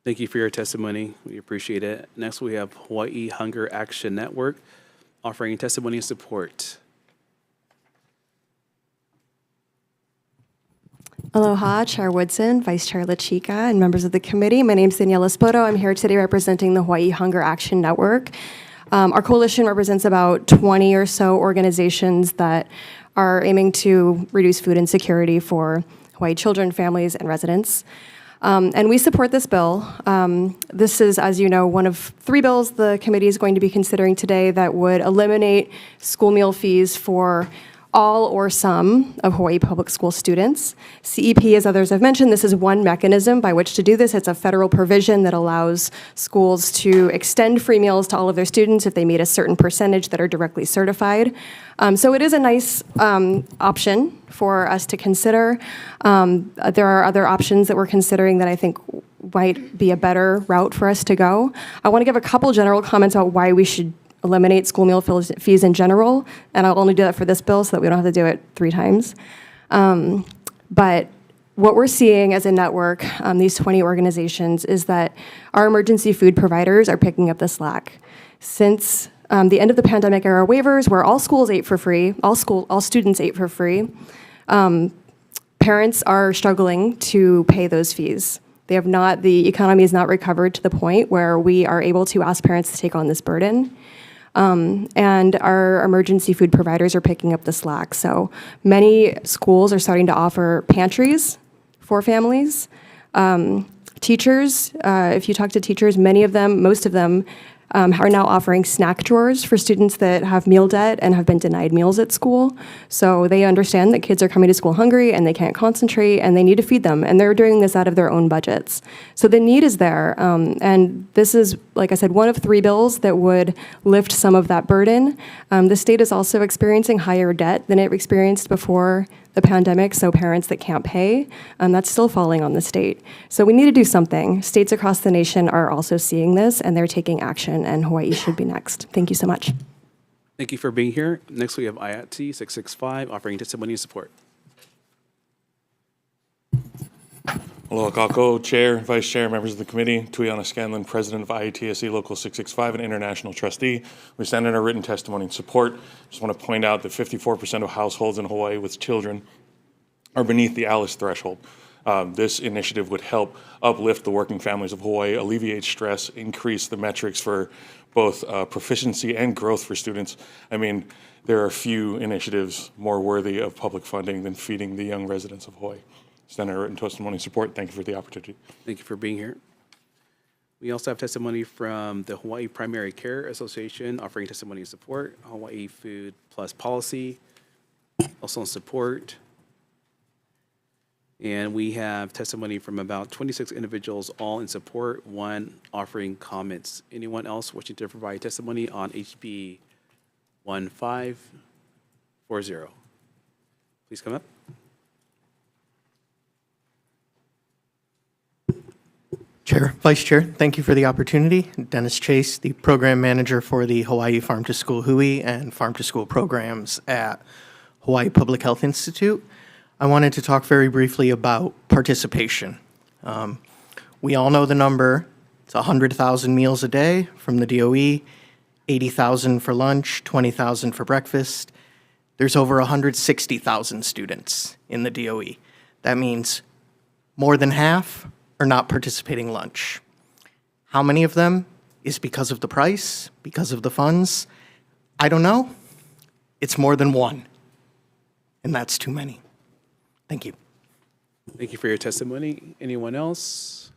Thank you for your testimony. We appreciate it. Next, we have Hawaii Hunger Action Network offering testimony and support. Aloha, Chair Woodson, Vice Chair LaChica, and members of the committee. My name is Daniela Spoto. I'm here today representing the Hawaii Hunger Action Network. Our coalition represents about 20 or so organizations that are aiming to reduce food insecurity for Hawaii children, families, and residents. And we support this bill. This is, as you know, one of 3 bills the committee is going to be considering today that would eliminate school meal fees for all or some of Hawaii public school students. CEP, as others have mentioned, this is one mechanism by which to do this. It's a federal provision that allows schools to extend free meals to all of their students if they meet a certain percentage that are directly certified. So it is a nice option for us to consider. There are other options that we're considering that I think might be a better route for us to go. I want to give a couple general comments about why we should eliminate school meal fees in general, and I'll only do that for this bill so that we don't have to do it 3 times. But what we're seeing as a network, these 20 organizations, is that our emergency food providers are picking up the slack. Since the end of the pandemic era waivers, where all schools ate for free, all students ate for free, parents are struggling to pay those fees. The economy has not recovered to the point where we are able to ask parents to take on this burden. And our emergency food providers are picking up the slack. So many schools are starting to offer pantries for families. Teachers, if you talk to teachers, most of them are now offering snack drawers for students that have meal debt and have been denied meals at school. So they understand that kids are coming to school hungry and they can't concentrate and they need to feed them. And they're doing this out of their own budgets. So the need is there. And this is, like I said, one of 3 bills that would lift some of that burden. The state is also experiencing higher debt than it experienced before the pandemic, so parents that can't pay, that's still falling on the state. So we need to do something. States across the nation are also seeing this, and they're taking action, and Hawaii should be next. Thank you so much. Thank you for being here. Next, we have IATSE 665 offering testimony and support. Aloha kako, Chair, Vice Chair, members of the committee. Tuiana Scanlon, President of IATSE Local 665 and International Trustee. We stand in our written testimony and support. Just want to point out that 54% of households in Hawaii with children are beneath the ALICE threshold. This initiative would help uplift the working families of Hawaii, alleviate stress, increase the metrics for both proficiency and growth for students. I mean, there are few initiatives more worthy of public funding than feeding the young residents of Hawaii. Stand in our written testimony and support. Thank you for the opportunity. Thank you for being here. We also have testimony from the Hawaii Primary Care Association offering testimony and support, Hawaii Food Plus Policy, also in support. And we have testimony from about 26 individuals, all in support, one offering comments. Anyone else wishing to provide testimony on HB 1540? Please come up. Chair, Vice Chair, thank you for the opportunity. Dennis Chase, the Program Manager for the Hawaii Farm to School Hui and Farm to School programs at Hawaii Public Health Institute. I wanted to talk very briefly about participation. We all know the number. It's 100,000 meals a day from the DOE, 80,000 for lunch, 20,000 for breakfast. There's over 160,000 students in the DOE. That means more than half are not participating lunch. How many of them is because of the price, because of the funds? I don't know. It's more than one, and that's too many. Thank you. Thank you for your testimony. Anyone else?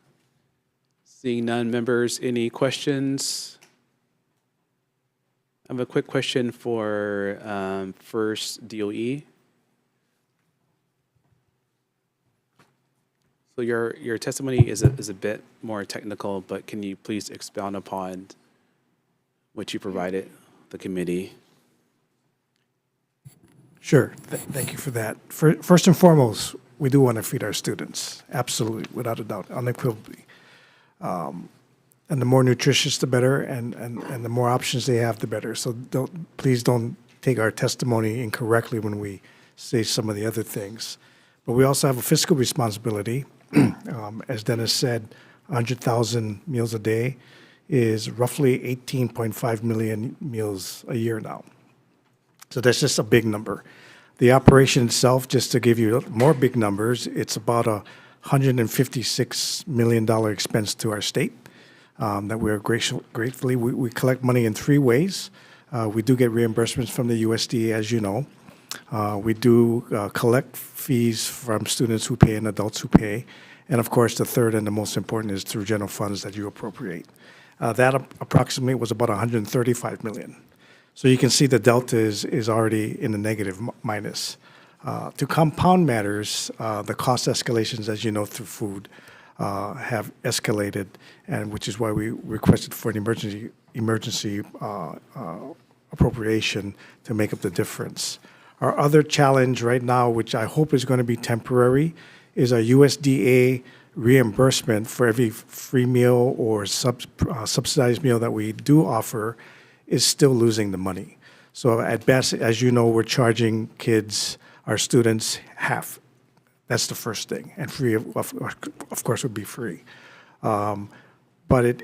Seeing none, members, any questions? I have a quick question for first DOE. So your testimony is a bit more technical, but can you please expound upon what you provided the committee? Sure. Thank you for that. First and foremost, we do want to feed our students, absolutely, without a doubt, unequivocally. And the more nutritious, the better, and the more options they have, the better. So please don't take our testimony incorrectly when we say some of the other things. But we also have a fiscal responsibility. As Dennis said, 100,000 meals a day is roughly 18.5 million meals a year now. So that's just a big number. The operation itself, just to give you more big numbers, it's about a $156 million expense to our state that we are gratefully. We collect money in three ways. We do get reimbursements from the USDA, as you know. We do collect fees from students who pay and adults who pay. And of course, the third and the most important is through general funds that you appropriate. That approximately was about $135 million. So you can see the delta is already in the negative minus. To compound matters, the cost escalations, as you know, through food have escalated, and which is why we requested for an emergency appropriation to make up the difference. Our other challenge right now, which I hope is going to be temporary, is a USDA reimbursement for every free meal or subsidized meal that we do offer is still losing the money. So at best, as you know, we're charging kids, our students, half. That's the first thing. And free, of course, would be free. But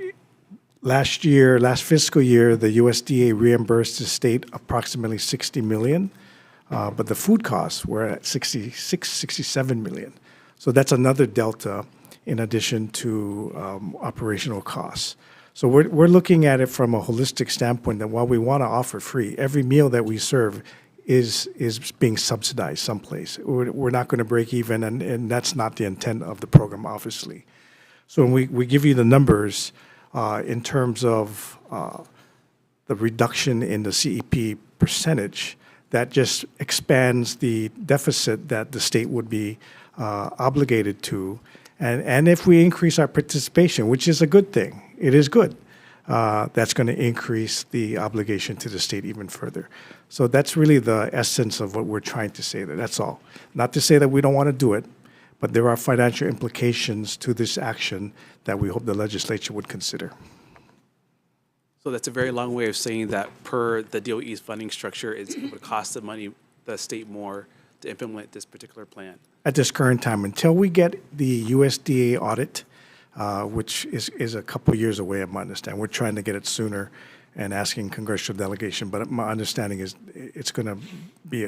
last fiscal year, the USDA reimbursed the state approximately $60 million. But the food costs were at $67 million. So that's another delta in addition to operational costs. So we're looking at it from a holistic standpoint that while we want to offer free, every meal that we serve is being subsidized someplace. We're not going to break even, and that's not the intent of the program, obviously. So when we give you the numbers in terms of the reduction in the CEP percentage, that just expands the deficit that the state would be obligated to. And if we increase our participation, which is a good thing, it is good, that's going to increase the obligation to the state even further. So that's really the essence of what we're trying to say there. That's all. Not to say that we don't want to do it, but there are financial implications to this action that we hope the legislature would consider. So that's a very long way of saying that per the DOE's funding structure, it would cost the state more to implement this particular plan. At this current time, until we get the USDA audit, which is a couple years away, I understand. We're trying to get it sooner and asking congressional delegation, but my understanding is it's going to be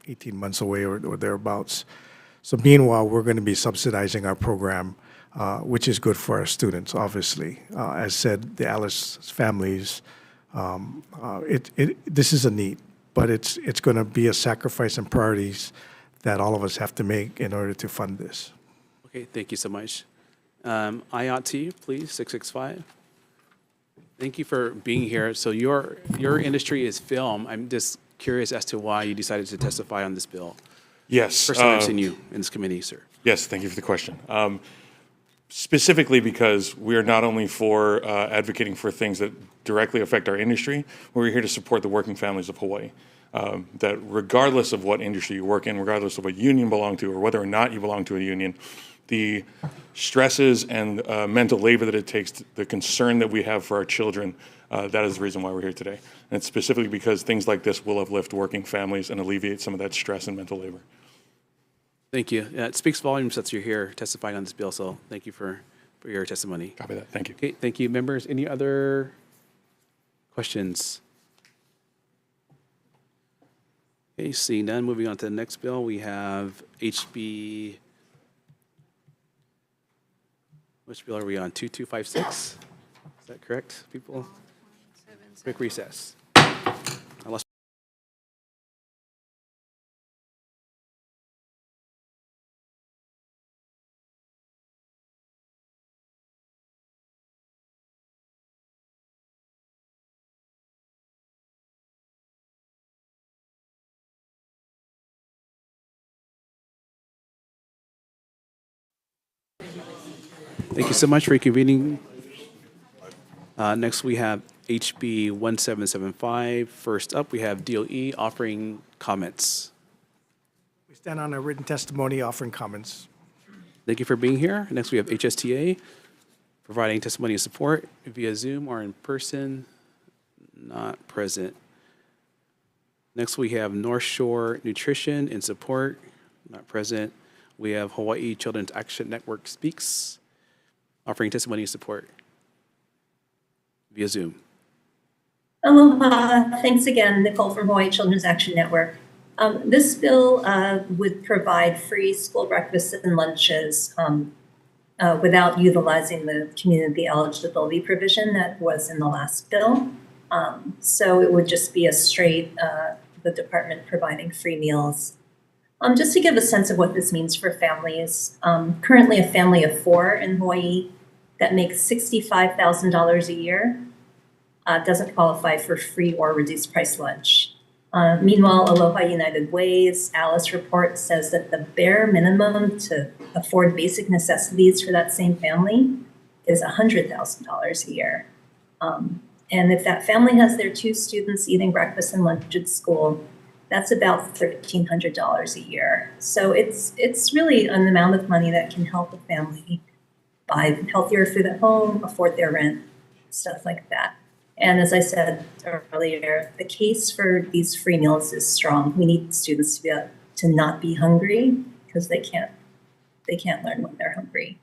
18 months away or thereabouts. So meanwhile, we're going to be subsidizing our program, which is good for our students, obviously. As said, the Alice families, this is a need, but it's going to be a sacrifice and priorities that all of us have to make in order to fund this. Okay, thank you so much. IOT, please, 665. Thank you for being here. So your industry is film. I'm just curious as to why you decided to testify on this bill. Yes. First time I've seen you in this committee, sir. Yes, thank you for the question. Specifically because we are not only for advocating for things that directly affect our industry, but we're here to support the working families of Hawaii. That regardless of what industry you work in, regardless of what union you belong to, or whether or not you belong to a union, the stresses and mental labor that it takes, the concern that we have for our children, that is the reason why we're here today. And it's specifically because things like this will uplift working families and alleviate some of that stress and mental labor. Thank you. It speaks volumes that you're here testifying on this bill, so thank you for your testimony. Copy that. Thank you. Okay, thank you. Members, any other questions? Okay, seeing none, moving on to the next bill, we have HB, which bill are we on? 2256? Is that correct, people? Quick recess. I lost. Thank you so much for convening. Next, we have HB 1775. First up, we have DOE offering comments. We stand on a written testimony offering comments. Thank you for being here. Next, we have HSTA providing testimony and support via Zoom or in person. Not present. Next, we have North Shore Nutrition and Support. Not present. We have Hawaii Children's Action Network Speaks, offering testimony and support via Zoom. Aloha. Thanks again, Nicole from Hawaii Children's Action Network. This bill would provide free school breakfasts and lunches without utilizing the community eligibility provision that was in the last bill. So it would just be a straight, the department providing free meals. Just to give a sense of what this means for families, currently a family of 4 in Hawaii that makes $65,000 a year doesn't qualify for free or reduced price lunch. Meanwhile, Aloha United Way's Alice report says that the bare minimum to afford basic necessities for that same family is $100,000 a year. And if that family has their 2 students eating breakfast and lunch at school, that's about $1,300 a year. So it's really an amount of money that can help a family buy healthier food at home, afford their rent, stuff like that. And as I said earlier, the case for these free meals is strong. We need students to not be hungry because they can't learn when they're hungry.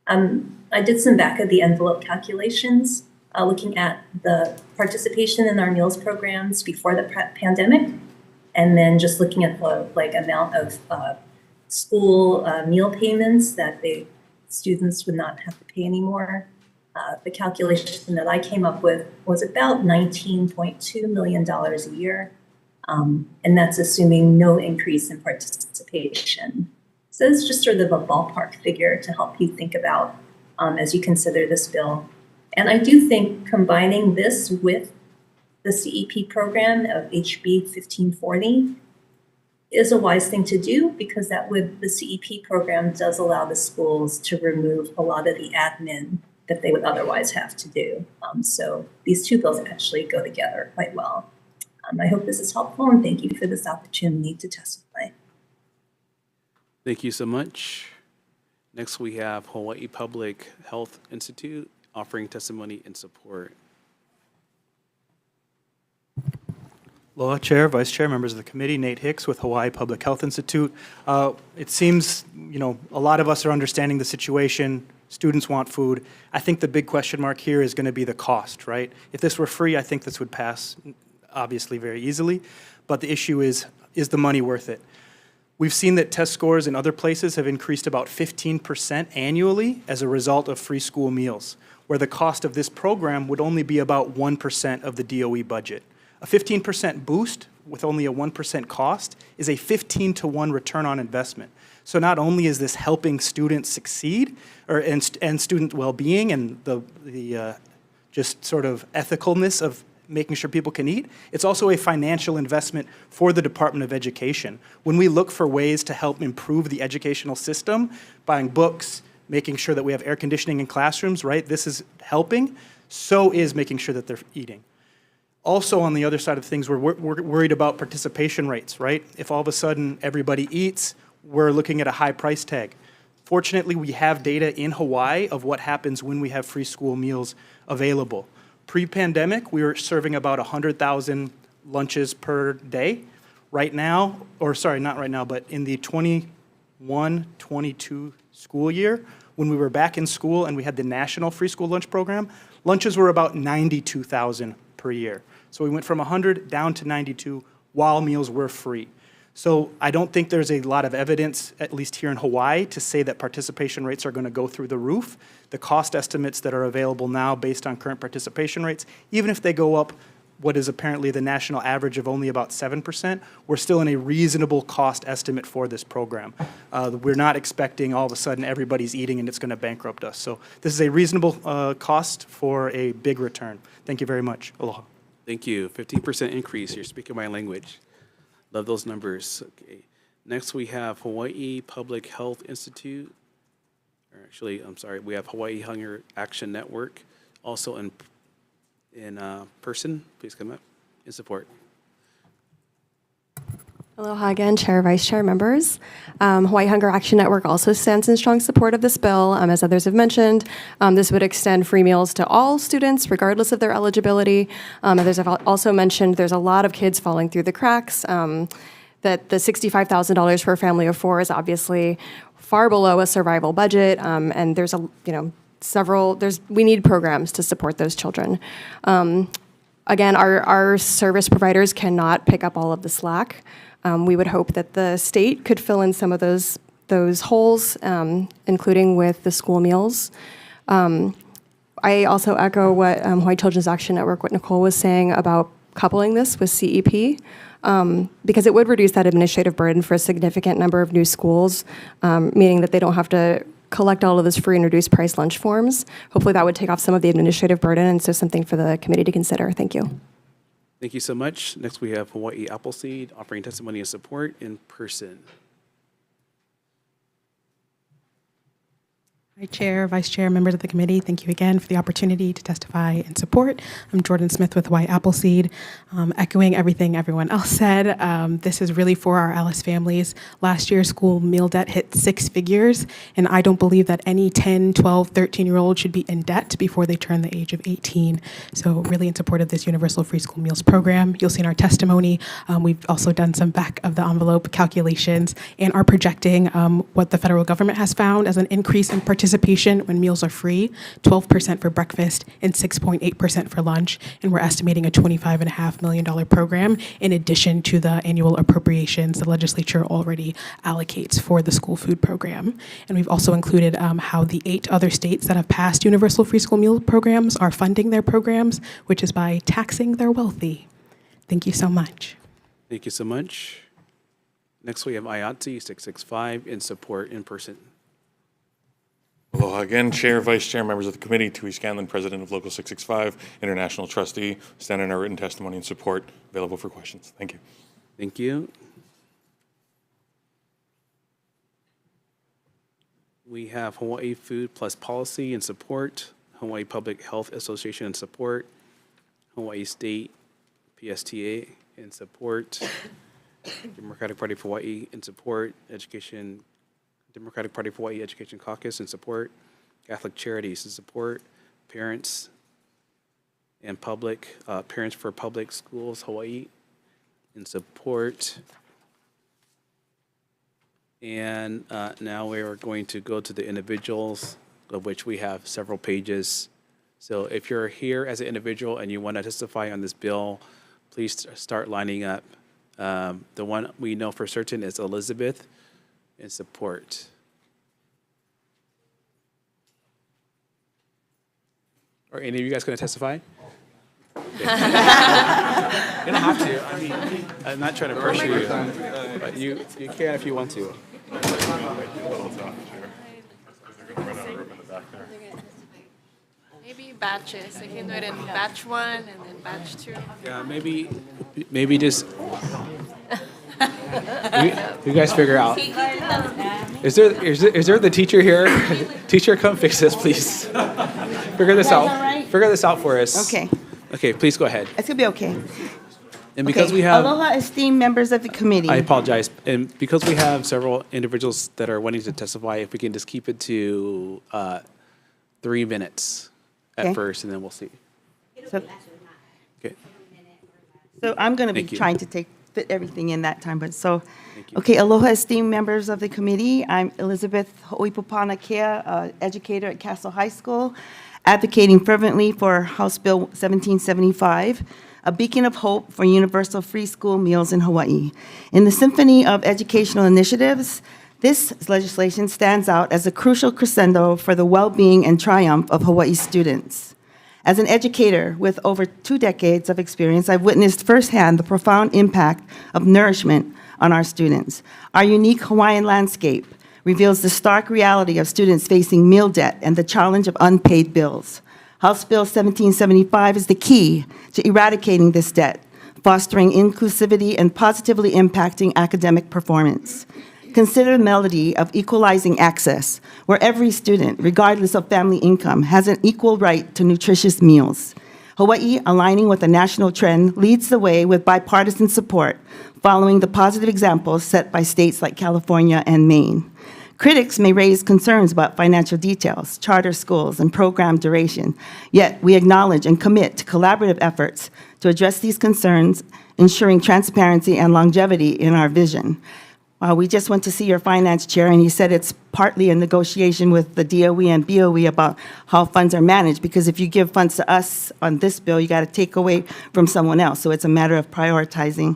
I did some back of the envelope calculations looking at the participation in our meals programs before the pandemic, and then just looking at the amount of school meal payments that students would not have to pay anymore. The calculation that I came up with was about $19.2 million a year, and that's assuming no increase in participation. So it's just sort of a ballpark figure to help you think about as you consider this bill. And I do think combining this with the CEP program of HB 1540 is a wise thing to do, because the CEP program does allow the schools to remove a lot of the admin that they would otherwise have to do. So these 2 bills actually go together quite well. I hope this is helpful, and thank you for this opportunity to testify. Thank you so much. Next, we have Hawaii Public Health Institute offering testimony and support. Aloha, Chair, Vice Chair, members of the committee. Nate Hicks with Hawaii Public Health Institute. It seems, a lot of us are understanding the situation. Students want food. I think the big question mark here is going to be the cost, right? If this were free, I think this would pass, obviously, very easily. But the issue is the money worth it? We've seen that test scores in other places have increased about 15% annually as a result of free school meals, where the cost of this program would only be about 1% of the DOE budget. A 15% boost with only a 1% cost is a 15-to-1 return on investment. So not only is this helping students succeed and student well-being and the just sort of ethicalness of making sure people can eat, it's also a financial investment for the Department of Education. When we look for ways to help improve the educational system, buying books, making sure that we have air conditioning in classrooms, right? This is helping. So is making sure that they're eating. Also, on the other side of things, we're worried about participation rates, right? If all of a sudden everybody eats, we're looking at a high price tag. Fortunately, we have data in Hawaii of what happens when we have free school meals available. Pre-pandemic, we were serving about 100,000 lunches per day. Right now, or sorry, not right now, but in the 21-22 school year, when we were back in school and we had the National Free School Lunch Program, lunches were about 92,000 per year. So we went from 100 down to 92 while meals were free. So I don't think there's a lot of evidence, at least here in Hawaii, to say that participation rates are going to go through the roof. The cost estimates that are available now based on current participation rates, even if they go up what is apparently the national average of only about 7%, we're still in a reasonable cost estimate for this program. We're not expecting all of a sudden everybody's eating and it's going to bankrupt us. So this is a reasonable cost for a big return. Thank you very much. Aloha. Thank you. 15% increase. You're speaking my language. Love those numbers. Okay. Next, we have Hawaii Public Health Institute. Or actually, I'm sorry, we have Hawaii Hunger Action Network, also in person. Please come up in support. Aloha again, Chair, Vice Chair, members. Hawaii Hunger Action Network also stands in strong support of this bill. As others have mentioned, this would extend free meals to all students, regardless of their eligibility. Others have also mentioned there's a lot of kids falling through the cracks, that the $65,000 for a family of four is obviously far below a survival budget, and there's we need programs to support those children. Again, our service providers cannot pick up all of the slack. We would hope that the state could fill in some of those holes, including with the school meals. I also echo what Hawaii Children's Action Network, what Nicole was saying about coupling this with CEP, because it would reduce that administrative burden for a significant number of new schools, meaning that they don't have to collect all of those free and reduced price lunch forms. Hopefully that would take off some of the administrative burden, and so something for the committee to consider. Thank you. Thank you so much. Next, we have Hawaii Appleseed offering testimony and support in person. Hi, Chair, Vice Chair, members of the committee. Thank you again for the opportunity to testify in support. I'm Jordan Smith with Hawaii Appleseed. Echoing everything everyone else said, this is really for our Alice families. Last year, school meal debt hit 6 figures, and I don't believe that any 10, 12, 13-year-old should be in debt before they turn the age of 18. So really in support of this Universal Free School Meals program. You'll see in our testimony, we've also done some back of the envelope calculations and are projecting what the federal government has found as an increase in participation when meals are free, 12% for breakfast and 6.8% for lunch. And we're estimating a $25.5 million program in addition to the annual appropriations the legislature already allocates for the school food program. And we've also included how the 8 other states that have passed universal free school meal programs are funding their programs, which is by taxing their wealthy. Thank you so much. Thank you so much. Next, we have IATSE 665 in support in person. Aloha again, Chair, Vice Chair, members of the committee. Tui Scanlon, President of Local 665, International Trustee. Stand in our written testimony and support. Available for questions. Thank you. Thank you. We have Hawaii Food Plus Policy in support, Hawaii Public Health Association in support, Hawaii State PSTA in support, Democratic Party of Hawaii in support, Democratic Party of Hawaii Education Caucus in support, Catholic Charities in support, Parents and Public, Parents for Public Schools Hawaii in support. And now we are going to go to the individuals, of which we have several pages. So if you're here as an individual and you want to testify on this bill, please start lining up. The one we know for certain is Elizabeth in support. Are any of you guys going to testify? You don't have to. I mean, I'm not trying to pressure you, but you can if you want to. Maybe batches. They can do it in batch 1 and then batch 2. Yeah, maybe just you guys figure out. Is there the teacher here? Teacher, come fix this, please. Figure this out. Figure this out for us. Okay. Okay, please go ahead. It's gonna be okay. And because Okay. we have, Aloha, esteemed members of the committee. I apologize. And because we have several individuals that are wanting to testify, if we can just keep it to 3 minutes at Okay. first, and then we'll see. So, Okay. so I'm gonna be Thank you. trying to fit everything in that time, but so, okay, aloha, esteemed members of the committee. I'm Elizabeth Ho'ipopana Kea, educator at Castle High School, advocating fervently for House Bill 1775, a beacon of hope for universal free school meals in Hawaii. In the symphony of educational initiatives, this legislation stands out as a crucial crescendo for the well-being and triumph of Hawaii students. As an educator with over 2 decades of experience, I've witnessed firsthand the profound impact of nourishment on our students. Our unique Hawaiian landscape reveals the stark reality of students facing meal debt and the challenge of unpaid bills. House Bill 1775 is the key to eradicating this debt, fostering inclusivity and positively impacting academic performance. Consider the melody of equalizing access, where every student, regardless of family income, has an equal right to nutritious meals. Hawaii, aligning with a national trend, leads the way with bipartisan support, following the positive examples set by states like California and Maine. Critics may raise concerns about financial details, charter schools, and program duration, yet we acknowledge and commit to collaborative efforts to address these concerns, ensuring transparency and longevity in our vision. We just went to see your finance chair, and he said it's partly a negotiation with the DOE and BOE about how funds are managed, because if you give funds to us on this bill, you got to take away from someone else, so it's a matter of prioritizing.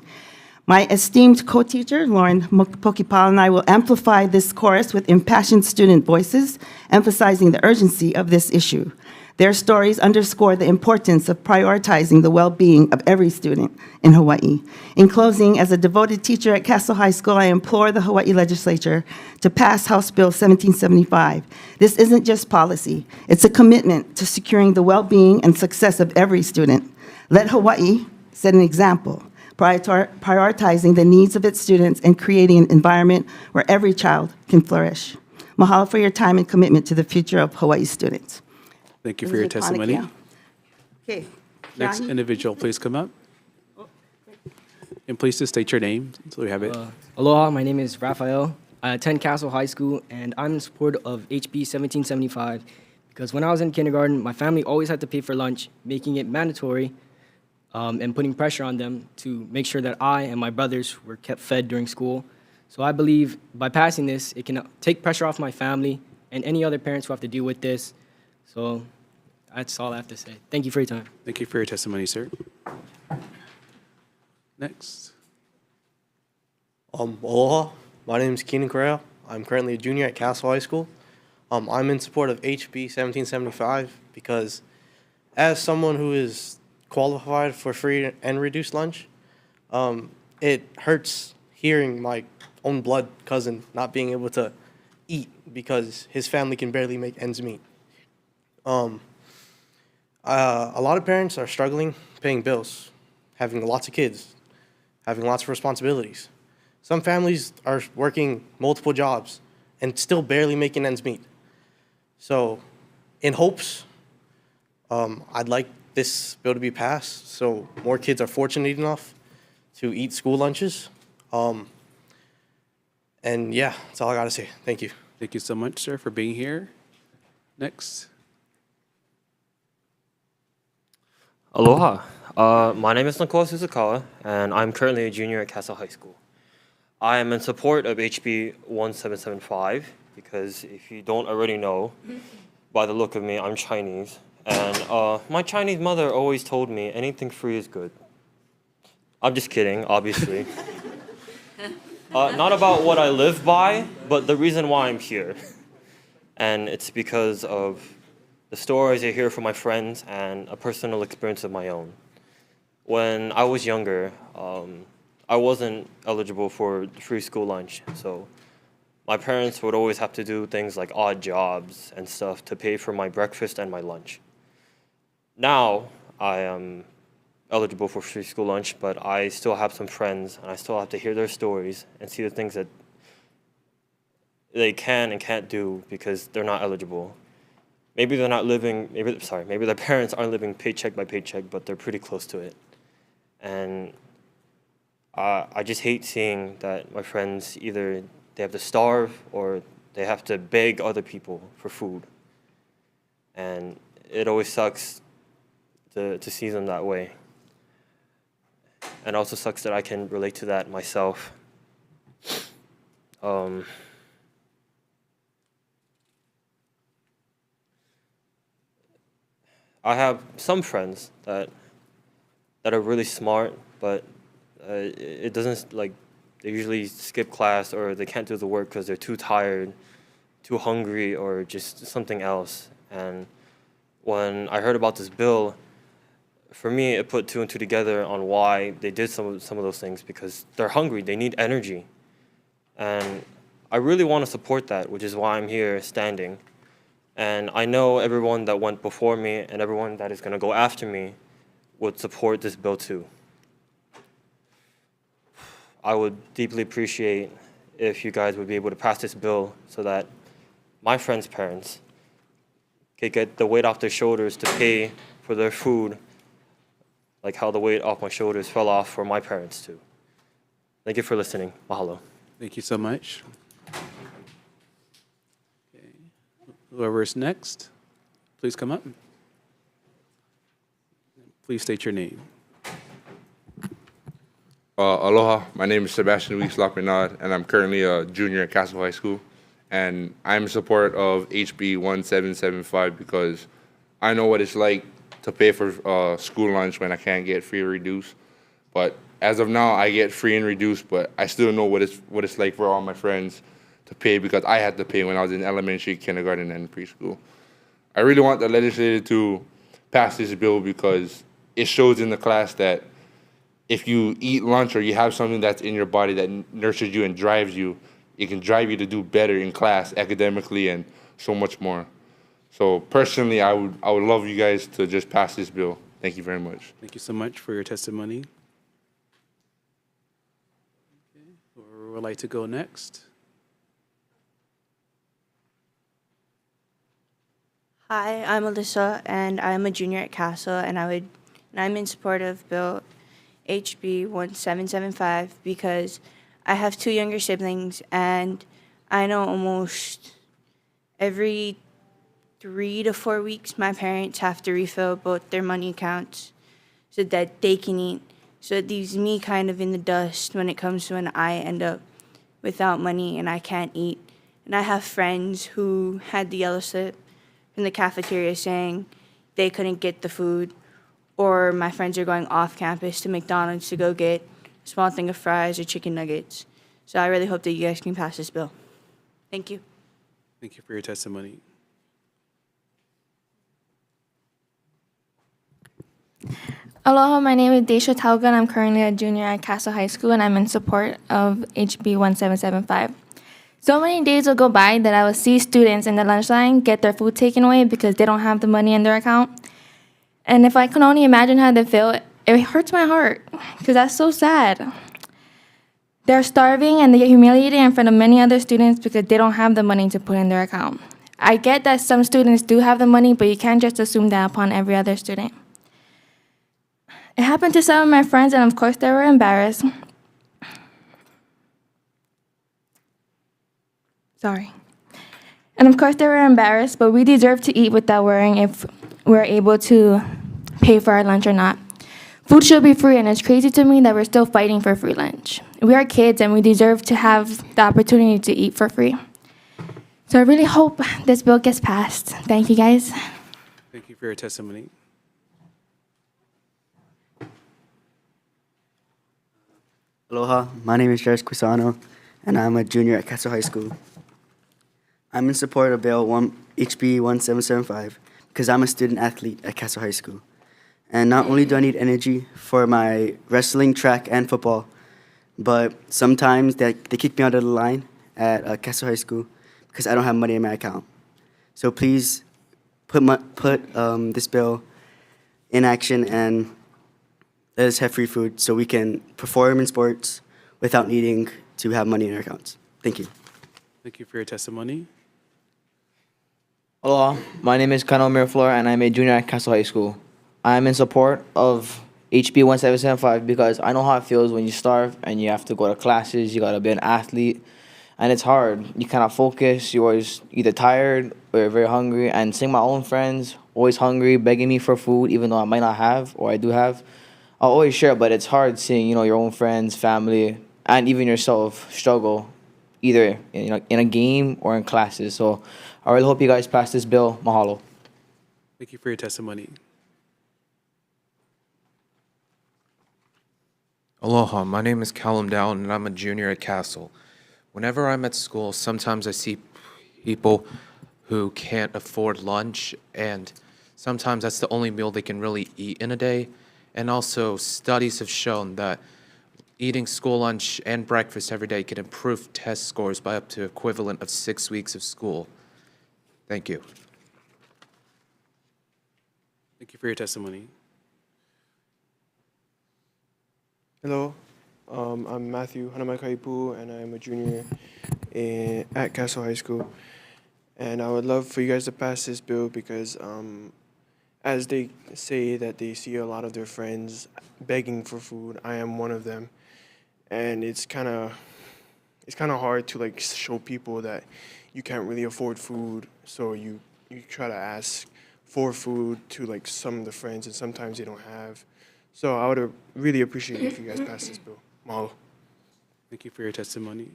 My esteemed co-teacher, Lauren Pokipal, and I will amplify this chorus with impassioned student voices, emphasizing the urgency of this issue. Their stories underscore the importance of prioritizing the well-being of every student in Hawaii. In closing, as a devoted teacher at Castle High School, I implore the Hawaii legislature to pass House Bill 1775. This isn't just policy, it's a commitment to securing the well-being and success of every student. Let Hawaii set an example, prioritizing the needs of its students and creating an environment where every child can flourish. Mahalo for your time and commitment to the future of Hawaii students. Thank you for your testimony. Okay. Next individual, please come up. And please just state your name, so we have it. Aloha, my name is Raphael. I attend Castle High School, and I'm in support of HB 1775 because when I was in kindergarten, my family always had to pay for lunch, making it mandatory and putting pressure on them to make sure that I and my brothers were kept fed during school. So I believe by passing this, it can take pressure off my family and any other parents who have to deal with this. So that's all I have to say. Thank you for your time. Thank you for your testimony, sir. Next. Aloha, my name is Keenan Correa. I'm currently a junior at Castle High School. I'm in support of HB 1775 because as someone who is qualified for free and reduced lunch, it hurts hearing my own blood cousin not being able to eat because his family can barely make ends meet. A lot of parents are struggling paying bills, having lots of kids, having lots of responsibilities. Some families are working multiple jobs and still barely making ends meet. So in hopes, I'd like this bill to be passed so more kids are fortunate enough to eat school lunches. And yeah, that's all I got to say. Thank you. Thank you so much, sir, for being here. Next. Aloha. My name is Nakoa Suzukawa, and I'm currently a junior at Castle High School. I am in support of HB 1775 because if you don't already know, by the look of me, I'm Chinese. And my Chinese mother always told me anything free is good. I'm just kidding, obviously. Not about what I live by, but the reason why I'm here. And it's because of the stories I hear from my friends and a personal experience of my own. when I was younger, I wasn't eligible for free school lunch, so my parents would always have to do things like odd jobs and stuff to pay for my breakfast and my lunch. Now I am eligible for free school lunch, but I still have some friends and I still have to hear their stories and see the things that they can and can't do because they're not eligible. Maybe they're not living, maybe their parents aren't living paycheck by paycheck, but they're pretty close to it. And I just hate seeing that my friends either they have to starve or they have to beg other people for food. And it always sucks to see them that way. And also sucks that I can relate to that myself. I have some friends that are really smart, but it doesn't, like, they usually skip class or they can't do the work because they're too tired, too hungry, or just something else. And when I heard about this bill, for me, it put two and two together on why they did some of those things, because they're hungry, they need energy. And I really want to support that, which is why I'm here standing. And I know everyone that went before me and everyone that is going to go after me would support this bill too. I would deeply appreciate if you guys would be able to pass this bill so that my friends' parents could get the weight off their shoulders to pay for their food, like how the weight off my shoulders fell off for my parents too. Thank you for listening. Mahalo. Thank you so much. Okay. Whoever is next, please come up. Please state your name. Aloha, my name is Sebastian Weeks Lapinad, and I'm currently a junior at Castle High School. And I'm in support of HB 1775 because I know what it's like to pay for school lunch when I can't get free or reduced. But as of now, I get free and reduced, but I still know what it's like for all my friends to pay because I had to pay when I was in elementary, kindergarten, and preschool. I really want the legislature to pass this bill because it shows in the class that if you eat lunch or you have something that's in your body that nurtures you and drives you, it can drive you to do better in class academically and so much more. So personally, I would love you guys to just pass this bill. Thank you very much. Thank you so much for your testimony. Okay. Whoever would like to go next? Hi, I'm Alyssa, and I'm a junior at CASA, and I'm in support of Bill HB 1775 because I have two younger siblings, and I know almost every 3 to 4 weeks my parents have to refill both their money accounts so that they can eat. So it leaves me kind of in the dust when it comes to when I end up without money and I can't eat. And I have friends who had the yellow slip in the cafeteria saying they couldn't get the food, or my friends are going off campus to McDonald's to go get a small thing of fries or chicken nuggets. So I really hope that you guys can pass this bill. Thank you. Thank you for your testimony. Aloha, my name is Daisha Tauga, and I'm currently a junior at Castle High School, and I'm in support of HB 1775. So many days will go by that I will see students in the lunch line get their food taken away because they don't have the money in their account. And if I can only imagine how they feel, it hurts my heart because that's so sad. They're starving and they get humiliated in front of many other students because they don't have the money to put in their account. I get that some students do have the money, but you can't just assume that upon every other student. It happened to some of my friends, and of course they were embarrassed. Sorry. And of course they were embarrassed, but we deserve to eat without worrying if we're able to pay for our lunch or not. Food should be free, and it's crazy to me that we're still fighting for free lunch. We are kids, and we deserve to have the opportunity to eat for free. So I really hope this bill gets passed. Thank you, guys. Thank you for your testimony. Aloha, my name is Jairus Quisano, and I'm a junior at Castle High School. I'm in support of Bill HB 1775 because I'm a student athlete at Castle High School. And not only do I need energy for my wrestling, track, and football, but sometimes they kick me out of the line at Castle High School because I don't have money in my account. So please put this bill in action and let us have free food so we can perform in sports without needing to have money in our accounts. Thank you. Thank you for your testimony. Aloha, my name is Kano Miraflor and I'm a junior at Castle High School. I am in support of HB 1775 because I know how it feels when you starve and you have to go to classes, you gotta be an athlete, and it's hard. You cannot focus, you're always either tired or you're very hungry, and seeing my own friends always hungry, begging me for food even though I might not have or I do have, I'll always share, but it's hard seeing, your own friends, family, and even yourself struggle either in a game or in classes. So I really hope you guys pass this bill. Mahalo. Thank you for your testimony. Aloha, my name is Callum Dowd and I'm a junior at Castle. Whenever I'm at school, sometimes I see people who can't afford lunch, and sometimes that's the only meal they can really eat in a day. And also, studies have shown that eating school lunch and breakfast every day can improve test scores by up to equivalent of 6 weeks of school. Thank you. Thank you for your testimony. Hello, I'm Matthew Hanamakaipu, and I'm a junior at Castle High School. And I would love for you guys to pass this bill because as they say that they see a lot of their friends begging for food, I am one of them. And it's kind of hard to show people that you can't really afford food, so you try to ask for food to some of the friends, and sometimes they don't have. So I would really appreciate it if you guys pass this bill. Mahalo. Thank you for your testimony.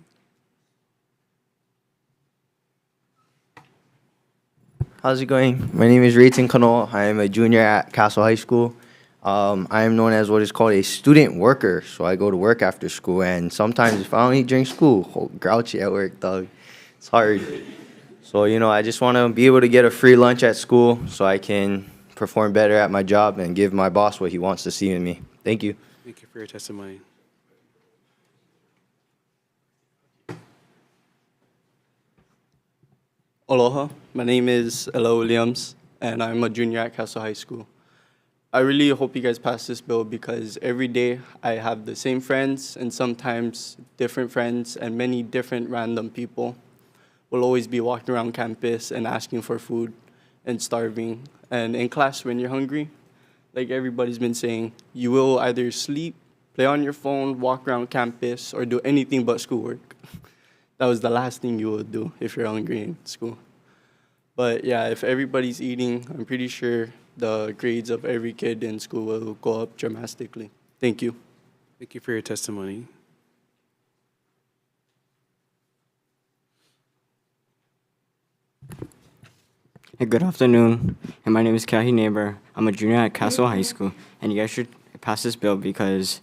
How's it going? My name is Rayton Kano. I am a junior at Castle High School. I am known as what is called a student worker. So I go to work after school, and sometimes if I don't eat during school, grouchy at work, dog. It's hard. So, I just want to be able to get a free lunch at school so I can perform better at my job and give my boss what he wants to see in me. Thank you. Thank you for your testimony. Aloha, my name is Ella Williams, and I'm a junior at Castle High School. I really hope you guys pass this bill because every day I have the same friends and sometimes different friends, and many different random people will always be walking around campus and asking for food and starving. And in class, when you're hungry, like everybody's been saying, you will either sleep, play on your phone, walk around campus, or do anything but schoolwork. That was the last thing you would do if you're hungry in school. But yeah, if everybody's eating, I'm pretty sure the grades of every kid in school will go up dramatically. Thank you. Thank you for your testimony. Hey, good afternoon. And my name is Kahi Neighbor. I'm a junior at Castle High School. And you guys should pass this bill because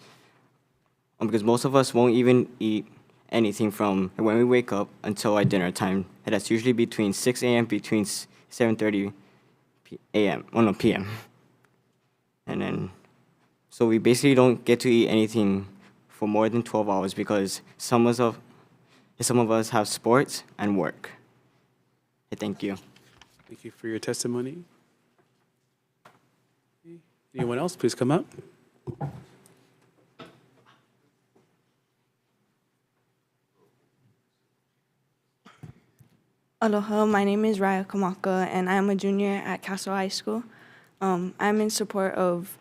most of us won't even eat anything from when we wake up until at dinner time. And that's usually between 6 a.m. between 7:30 a.m. Oh no, p.m. And then, so we basically don't get to eat anything for more than 12 hours because some of us have sports and work. Thank you. Thank you for your testimony. Anyone else, please come up. Aloha, my name is Raya Kamaka, and I'm a junior at Castle High School. I'm in support of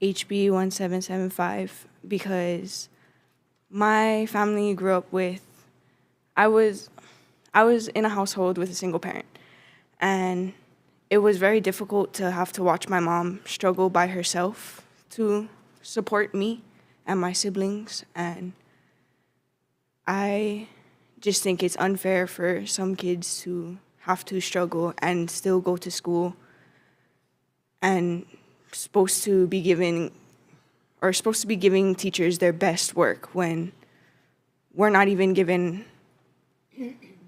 HB 1775 because my family grew up with, I was in a household with a single parent, and it was very difficult to have to watch my mom struggle by herself to support me and my siblings, and I just think it's unfair for some kids to have to struggle and still go to school and supposed to be giving teachers their best work when we're not even given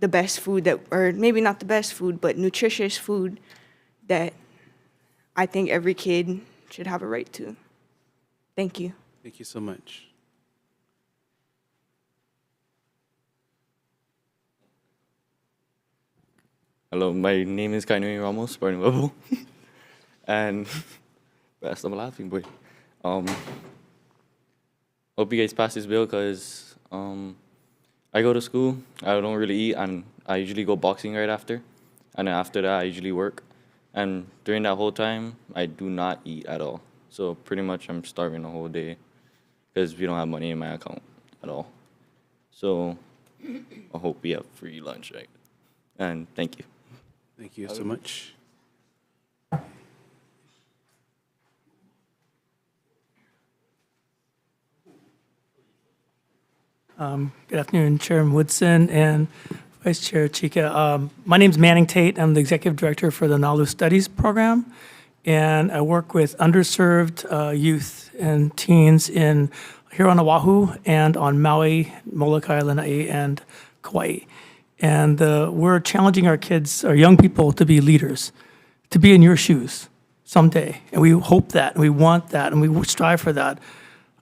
the best food or maybe not the best food, but nutritious food that I think every kid should have a right to. Thank you. Thank you so much. Hello, my name is Kainui Ramos, born in Webo. And best, I'm laughing, boy. Hope you guys pass this bill because I go to school, I don't really eat, and I usually go boxing right after. And then after that, I usually work. And during that whole time, I do not eat at all. So pretty much I'm starving the whole day because we don't have money in my account at all. So I hope we have free lunch, right? And thank you. Thank you so much. Good afternoon, Chairman Woodson and Vice Chair Chika. My name is Manning Tate. I'm the Executive Director for the Nalu Studies Program, and I work with underserved youth and teens here on Oahu and on Maui, Molokai, Lanai, and Kauai. And we're challenging our kids, our young people, to be leaders, to be in your shoes someday. And we hope that, and we want that, and we strive for that.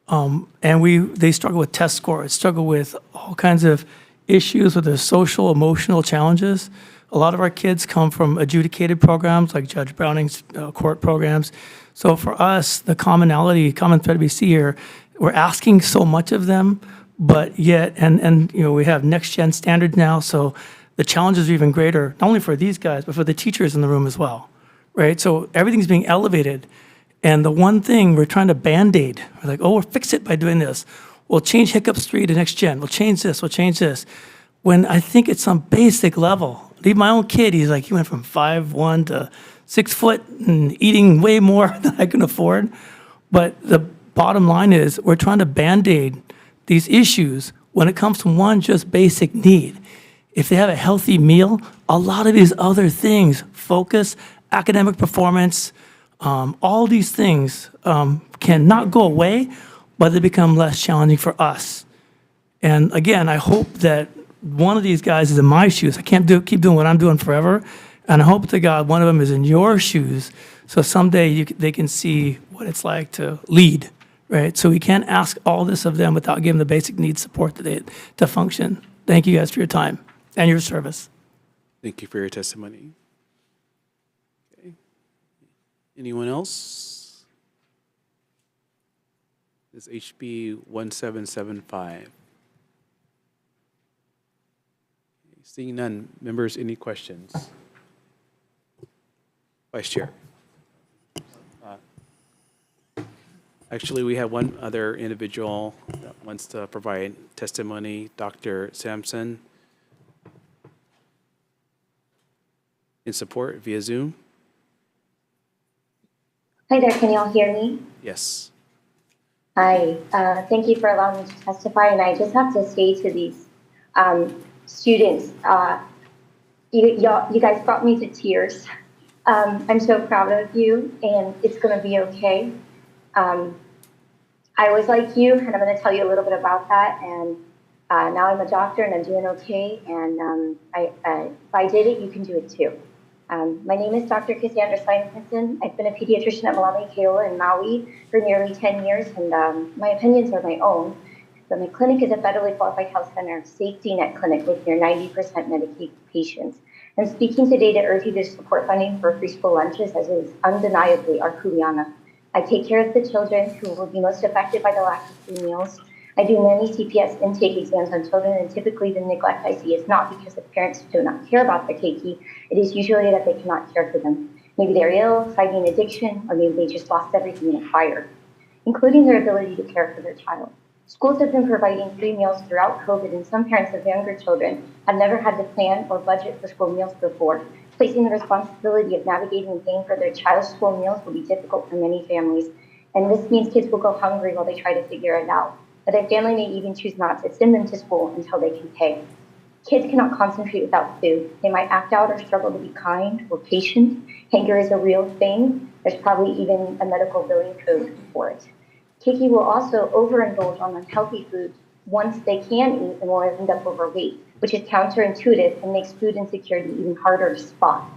They struggle with test scores, struggle with all kinds of issues with their social, emotional challenges. A lot of our kids come from adjudicated programs like Judge Browning's court programs. So for us, the common thread we see here, we're asking so much of them, but yet, and we have next gen standards now, so the challenges are even greater, not only for these guys, but for the teachers in the room as well, right? So everything's being elevated. And the one thing we're trying to Band-Aid, we're like, oh, we'll fix it by doing this. We'll change hiccups 3 to next gen. We'll change this, we'll change this. When I think at some basic level, leave my own kid, he went from 5'1" to 6 foot and eating way more than I can afford. But the bottom line is we're trying to Band-Aid these issues when it comes to one just basic need. If they have a healthy meal, a lot of these other things, focus, academic performance, all these things can not go away, but they become less challenging for us. And again, I hope that one of these guys is in my shoes. I can't keep doing what I'm doing forever. And I hope to God one of them is in your shoes, so someday they can see what it's like to lead, right? So we can't ask all this of them without giving the basic needs support to function. Thank you guys for your time and your service. Thank you for your testimony. Anyone else? This is HB 1775. Seeing none, members, any questions? Vice Chair. Actually, we have one other individual that wants to provide testimony, Dr. Sampson, in support via Zoom. Hi there, can you all hear me? Yes. Hi, thank you for allowing me to testify. And I just have to say to these students, you guys brought me to tears. I'm so proud of you, and it's gonna be okay. I was like you, and I'm gonna tell you a little bit about that. And now I'm a doctor, and I'm doing okay. And if I did it, you can do it too. My name is Dr. Cassandra Simonson. I've been a pediatrician at Malami Keola in Maui for nearly 10 years, and my opinions are my own. But my clinic is a federally qualified health center, safety net clinic with near 90% Medicaid patients. I'm speaking today to urge you to support funding for free school lunches, as it is undeniably our kuleana. I take care of the children who will be most affected by the lack of free meals. I do many CPS intake exams on children, and typically the neglect I see is not because the parents do not care about their keiki. It is usually that they cannot care for them. Maybe they're ill, fighting addiction, or maybe they just lost everything in a fire, including their ability to care for their child. Schools have been providing free meals throughout COVID, and some parents of younger children have never had to plan or budget for school meals before. Placing the responsibility of navigating and paying for their child's school meals will be difficult for many families, and this means kids will go hungry while they try to figure it out. But their family may even choose not to send them to school until they can pay. Kids cannot concentrate without food. They might act out or struggle to be kind or patient. Hunger is a real thing. There's probably even a medical billing code for it. Keiki will also overindulge on unhealthy food once they can eat and will end up overweight, which is counterintuitive and makes food insecurity even harder to spot.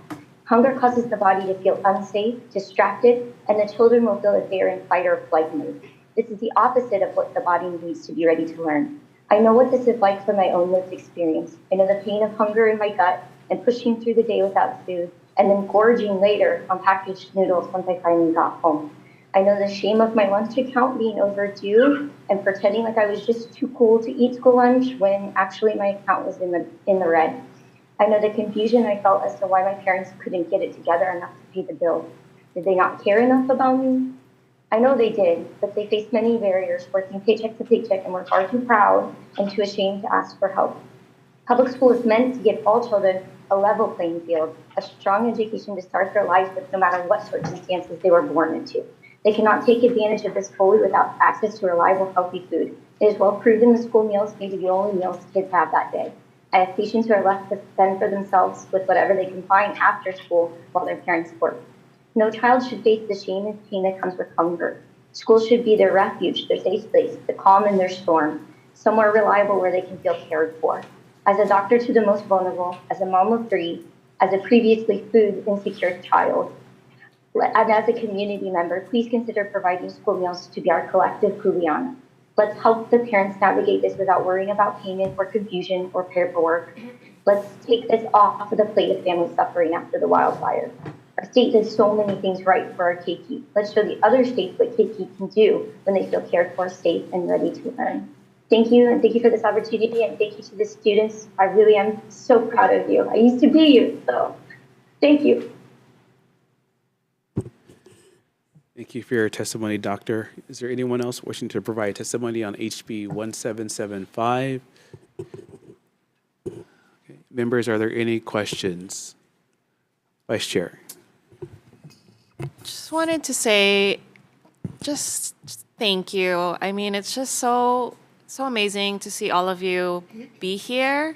Hunger causes the body to feel unsafe, distracted, and the children will feel that they are in fight or flight mode. This is the opposite of what the body needs to be ready to learn. I know what this is like from my own lived experience. I know the pain of hunger in my gut and pushing through the day without food, and then gorging later on packaged noodles once I finally got home. I know the shame of my lunch account being overdue and pretending like I was just too cool to eat school lunch when actually my account was in the red. I know the confusion I felt as to why my parents couldn't get it together enough to pay the bill. Did they not care enough about me? I know they did, but they faced many barriers, working paycheck to paycheck, and were far too proud and too ashamed to ask for help. Public school is meant to give all children a level playing field, a strong education to start their lives with no matter what circumstances they were born into. They cannot take advantage of this fully without access to reliable, healthy food. It is well proven the school meals may be the only meals kids have that day. I have patients who are left to fend for themselves with whatever they can find after school while their parents work. No child should face the shame and pain that comes with hunger. School should be their refuge, their safe place, the calm in their storm, somewhere reliable where they can feel cared for. As a doctor to the most vulnerable, as a mom of 3, as a previously food insecure child, and as a community member, please consider providing school meals to be our collective kuleana. Let's help the parents navigate this without worrying about payment or confusion or paperwork. Let's take this off of the plate of family suffering after the wildfire. Our state does so many things right for our keiki. Let's show the other states what keiki can do when they feel cared for, safe, and ready to learn. Thank you, and thank you for this opportunity, and thank you to the students. I really am so proud of you. I used to be you, so thank you. Thank you for your testimony, Doctor. Is there anyone else wishing to provide testimony on HB 1775? Okay. Members, are there any questions? Vice Chair. Just wanted to say, just thank you. I mean, it's just so amazing to see all of you be here,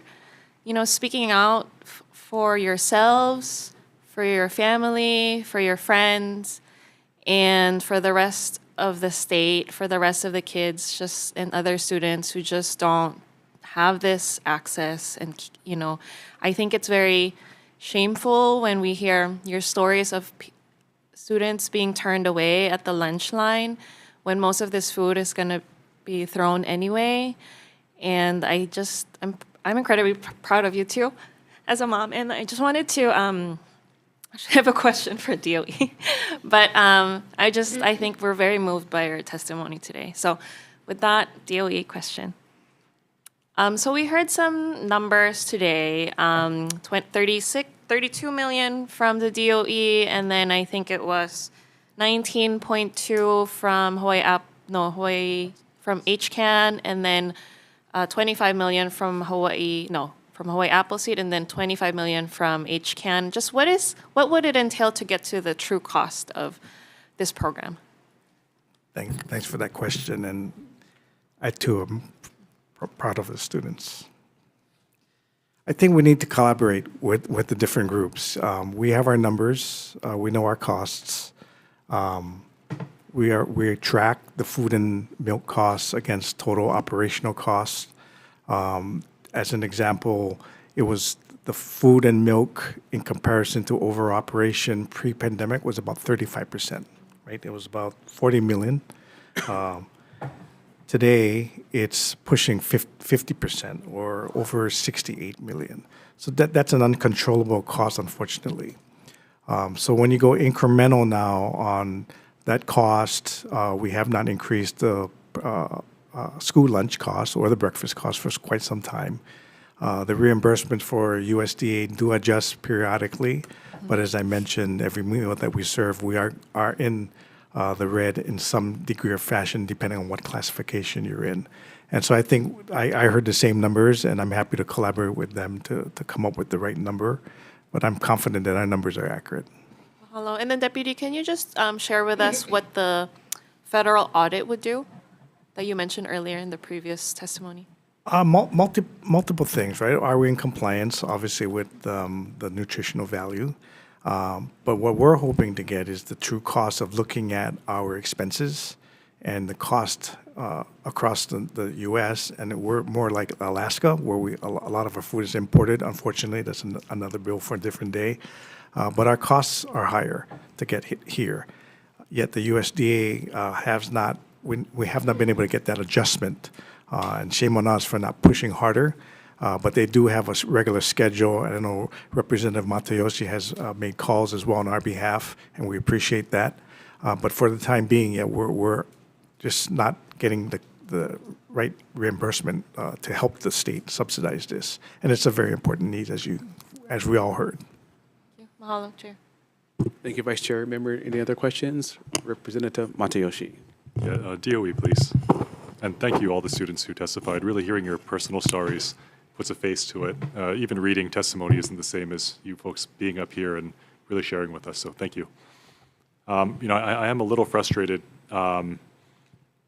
you know, speaking out for yourselves, for your family, for your friends, and for the rest of the state, for the rest of the kids, just and other students who just don't have this access. And, you know, I think it's very shameful when we hear your stories of students being turned away at the lunch line when most of this food is going to be thrown anyway. And I'm incredibly proud of you too as a mom. And I just wanted to I have a question for DOE, but I think we're very moved by your testimony today. So with that, DOE question. So we heard some numbers today, 32 million from the DOE, and then I think it was 19.2 from from HCAN, and then 25 million from Hawaii Appleseed, and then 25 million from HCAN. Just what would it entail to get to the true cost of this program? Thanks for that question, and I too am proud of the students. I think we need to collaborate with the different groups. We have our numbers. We know our costs. We track the food and milk costs against total operational costs. As an example, it was the food and milk in comparison to overall operation pre-pandemic was about 35%, right? It was about 40 million. Today, it's pushing 50% or over 68 million. So that's an uncontrollable cost, unfortunately. So when you go incremental now on that cost, we have not increased the school lunch cost or the breakfast cost for quite some time. The reimbursements for USDA do adjust periodically, but as I mentioned, every meal that we serve, we are in the red in some degree or fashion, depending on what classification you're in. And so I think I heard the same numbers, and I'm happy to collaborate with them to come up with the right number, but I'm confident that our numbers are accurate. Hello, and then Deputy, can you just share with us what the federal audit would do that you mentioned earlier in the previous testimony? Multiple things, right? Are we in compliance, obviously, with the nutritional value? But what we're hoping to get is the true cost of looking at our expenses and the cost across the U.S., and we're more like Alaska, where a lot of our food is imported. Unfortunately, that's another bill for a different day. But our costs are higher to get here. Yet the USDA we have not been able to get that adjustment. And shame on us for not pushing harder. But they do have a regular schedule. I know Representative Matayoshi has made calls as well on our behalf, and we appreciate that. But for the time being, yeah, we're just not getting the right reimbursement to help the state subsidize this. And it's a very important need, as we all heard. Mahalo, Chair. Thank you, Vice Chair. Member, any other questions? Representative Matayoshi. Yeah, DOE, please. And thank you, all the students who testified. Really hearing your personal stories puts a face to it. Even reading testimony isn't the same as you folks being up here and really sharing with us, so thank you. I am a little frustrated. The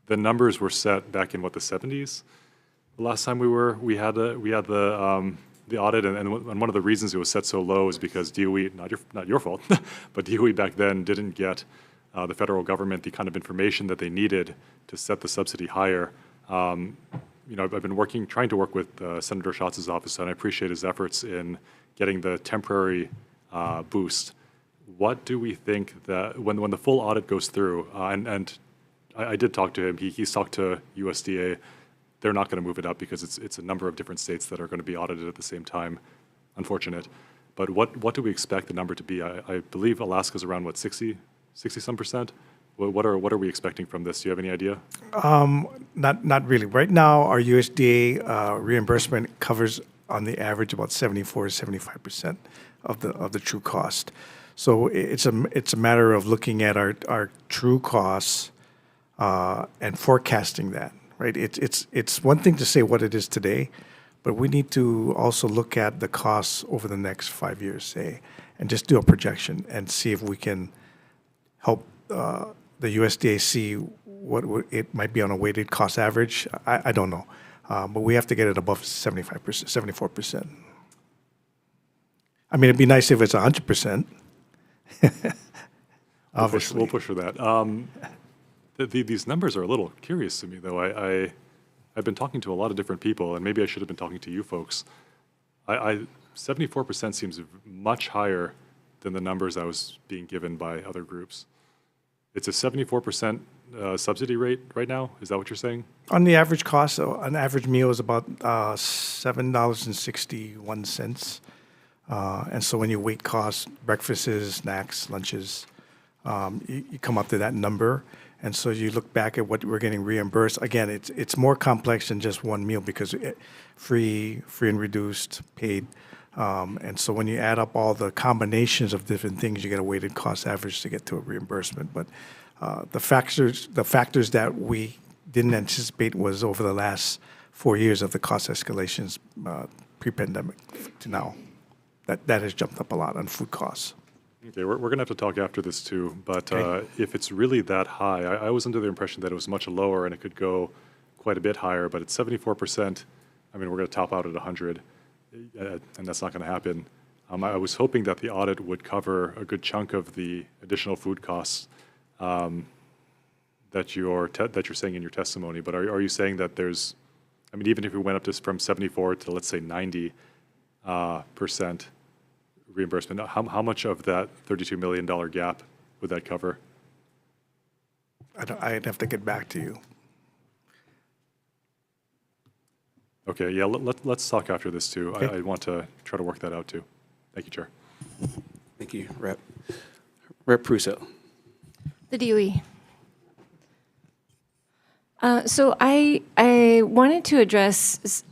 numbers were set back in, the 70s? The last time we had the audit, and one of the reasons it was set so low is because DOE, not your fault, but DOE back then didn't get the federal government the kind of information that they needed to set the subsidy higher. I've been trying to work with Senator Schatz's office, and I appreciate his efforts in getting the temporary boost. What do we think that when the full audit goes through, and I did talk to him, he's talked to USDA, they're not going to move it up because it's a number of different states that are going to be audited at the same time. Unfortunate. But what do we expect the number to be? I believe Alaska's around, 60-some%? What are we expecting from this? Do you have any idea? Not really. Right now, our USDA reimbursement covers on the average about 74-75% of the true cost. So it's a matter of looking at our true costs and forecasting that. Right? It's one thing to say what it is today, but we need to also look at the costs over the next 5 years, say, and just do a projection and see if we can help the USDA see what it might be on a weighted cost average. I don't know, but we have to get it above 75%, 74%. I mean, it'd be nice if it's 100%. Obviously, we'll push for that. These numbers are a little curious to me, though. I've been talking to a lot of different people, and maybe I should have been talking to you folks. 74% seems much higher than the numbers I was being given by other groups. It's a 74% subsidy rate right now? Is that what you're saying? On the average cost, so an average meal is about $7.61. And so when you weight costs, breakfasts, snacks, lunches, you come up to that number. And so you look back at what we're getting reimbursed. Again, it's more complex than just one meal because free and reduced, paid. And so when you add up all the combinations of different things, you get a weighted cost average to get to a reimbursement. But the factors that we didn't anticipate was over the last 4 years of the cost escalations pre-pandemic to now. That has jumped up a lot on food costs. Okay, we're going to have to talk after this too, but if it's really that high, I was under the impression that it was much lower and it could go quite a bit higher, but at 74%, I mean, we're going to top out at 100, and that's not going to happen. I was hoping that the audit would cover a good chunk of the additional food costs that you're saying in your testimony, but are you saying that there's, I mean, even if we went up to from 74 to, let's say, 90%, reimbursement, how much of that $32 million gap would that cover? I'd have to get back to you. Okay, yeah, let's talk after this too. Okay. I want to try to work that out too. Thank you, Chair. Thank you, Rep. Rep. Pruso. The DOE. So I wanted to address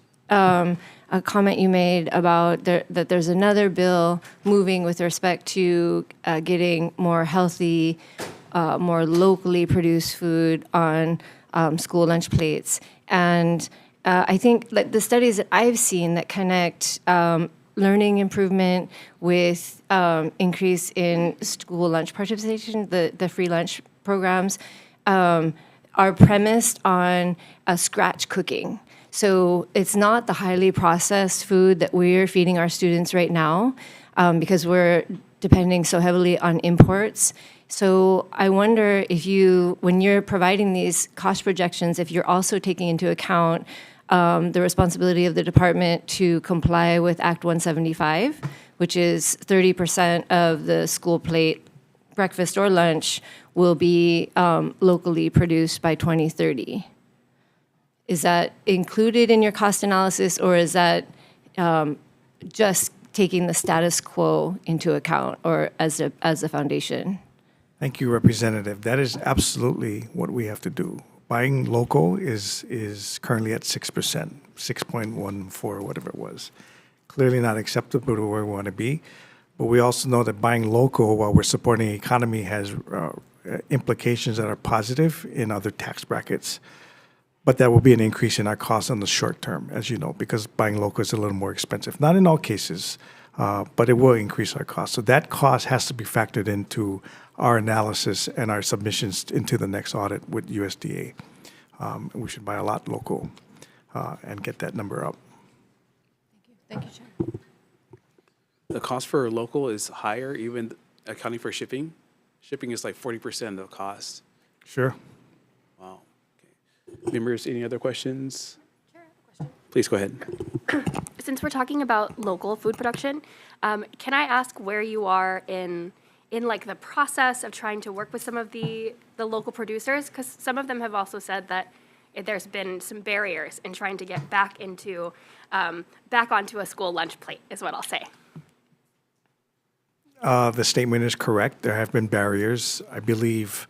a comment you made about that there's another bill moving with respect to getting more healthy, more locally produced food on school lunch plates. And I think like the studies that I've seen that connect learning improvement with increase in school lunch participation, the free lunch programs, are premised on scratch cooking. So it's not the highly processed food that we're feeding our students right now, because we're depending so heavily on imports. So I wonder if you, when you're providing these cost projections, if you're also taking into account the responsibility of the department to comply with Act 175, which is 30% of the school plate, breakfast or lunch, will be locally produced by 2030. Is that included in your cost analysis, or is that just taking the status quo into account, or as a foundation? Thank you, Representative. That is absolutely what we have to do. Buying local is currently at 6%, 6.14, whatever it was. Clearly not acceptable to where we want to be. But we also know that buying local while we're supporting the economy has implications that are positive in other tax brackets. But that will be an increase in our costs on the short term, as you know, because buying local is a little more expensive. Not in all cases, but it will increase our costs. So that cost has to be factored into our analysis and our submissions into the next audit with USDA. We should buy a lot local and get that number up. Thank you, Chair. The cost for local is higher, even accounting for shipping. Shipping is like 40% of the cost. Sure. Wow. Okay. Members, any other questions? Please go ahead. Since we're talking about local food production, can I ask where you are in like the process of trying to work with some of the local producers? Because some of them have also said that there's been some barriers in trying to get back onto a school lunch plate, is what I'll say. The statement is correct. There have been barriers. I believe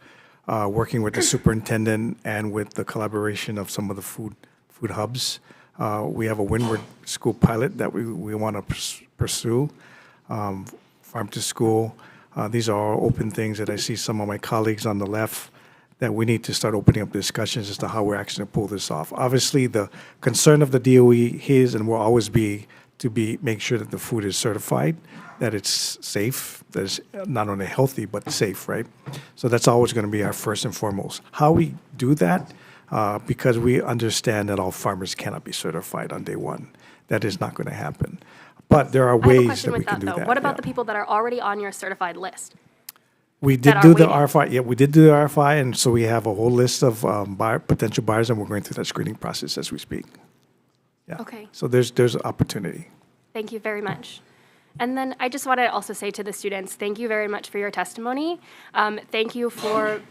working with the superintendent and with the collaboration of some of the food hubs, we have a Windward School pilot that we want to pursue, farm to school. These are all open things that I see some of my colleagues on the left that we need to start opening up discussions as to how we're actually going to pull this off. Obviously, the concern of the DOE is and will always be to make sure that the food is certified, that it's safe, that it's not only healthy but safe, right? So that's always going to be our first and foremost. How we do that, because we understand that all farmers cannot be certified on day one. That is not going to happen. But there are ways that we can do that. What about the people that are already on your certified list? We did do the RFI. Yeah, we did do the RFI, and so we have a whole list of potential buyers, and we're going through that screening process as we speak. Yeah. Okay. So there's opportunity. Thank you very much. And then I just want to also say to the students, thank you very much for your testimony. Thank you for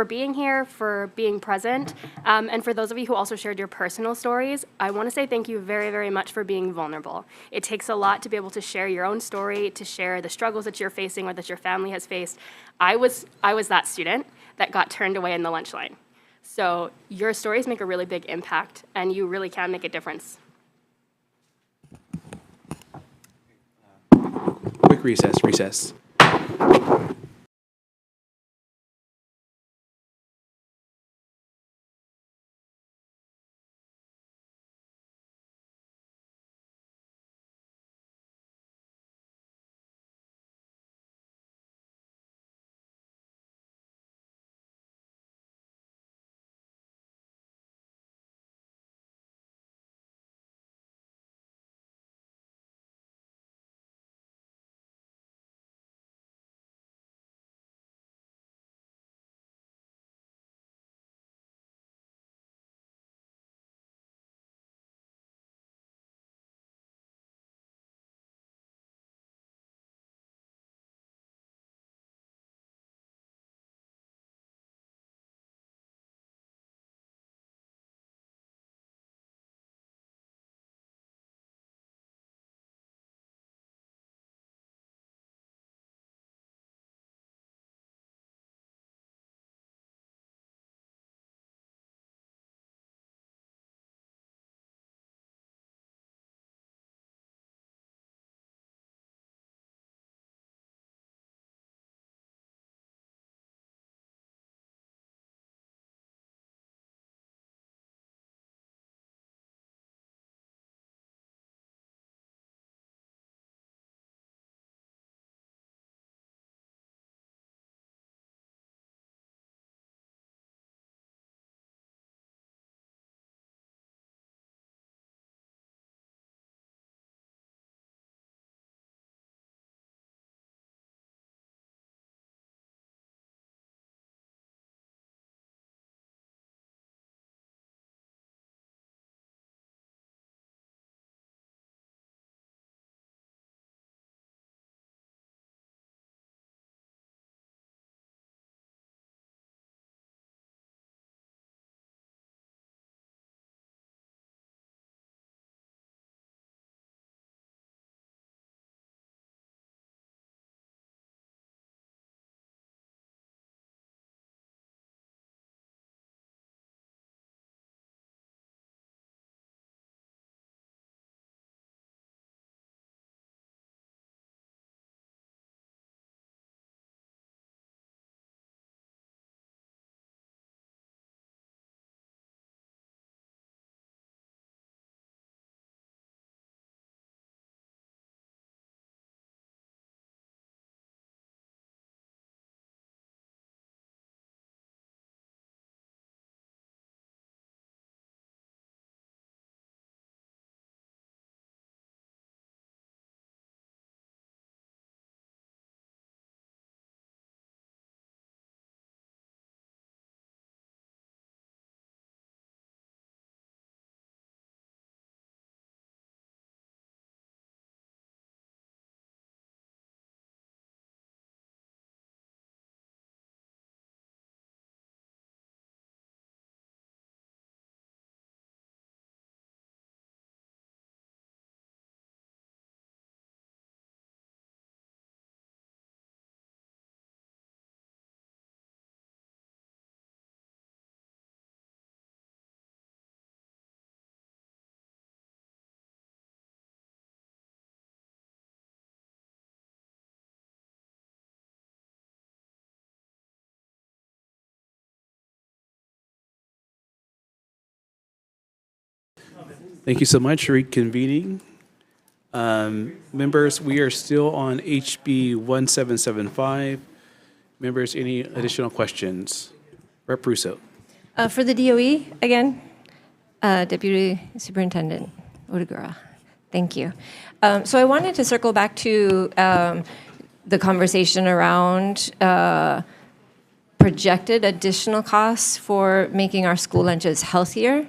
being here, for being present. And for those of you who also shared your personal stories, I want to say thank you very, very much for being vulnerable. It takes a lot to be able to share your own story, to share the struggles that you're facing or that your family has faced. I was that student that got turned away in the lunch line. So your stories make a really big impact, and you really can make a difference. Quick recess. Thank you so much for reconvening. Members, we are still on HB 1775. Members, any additional questions? Rep. Russo. For the DOE, again, Deputy Superintendent Odegura. Thank you. So I wanted to circle back to the conversation around projected additional costs for making our school lunches healthier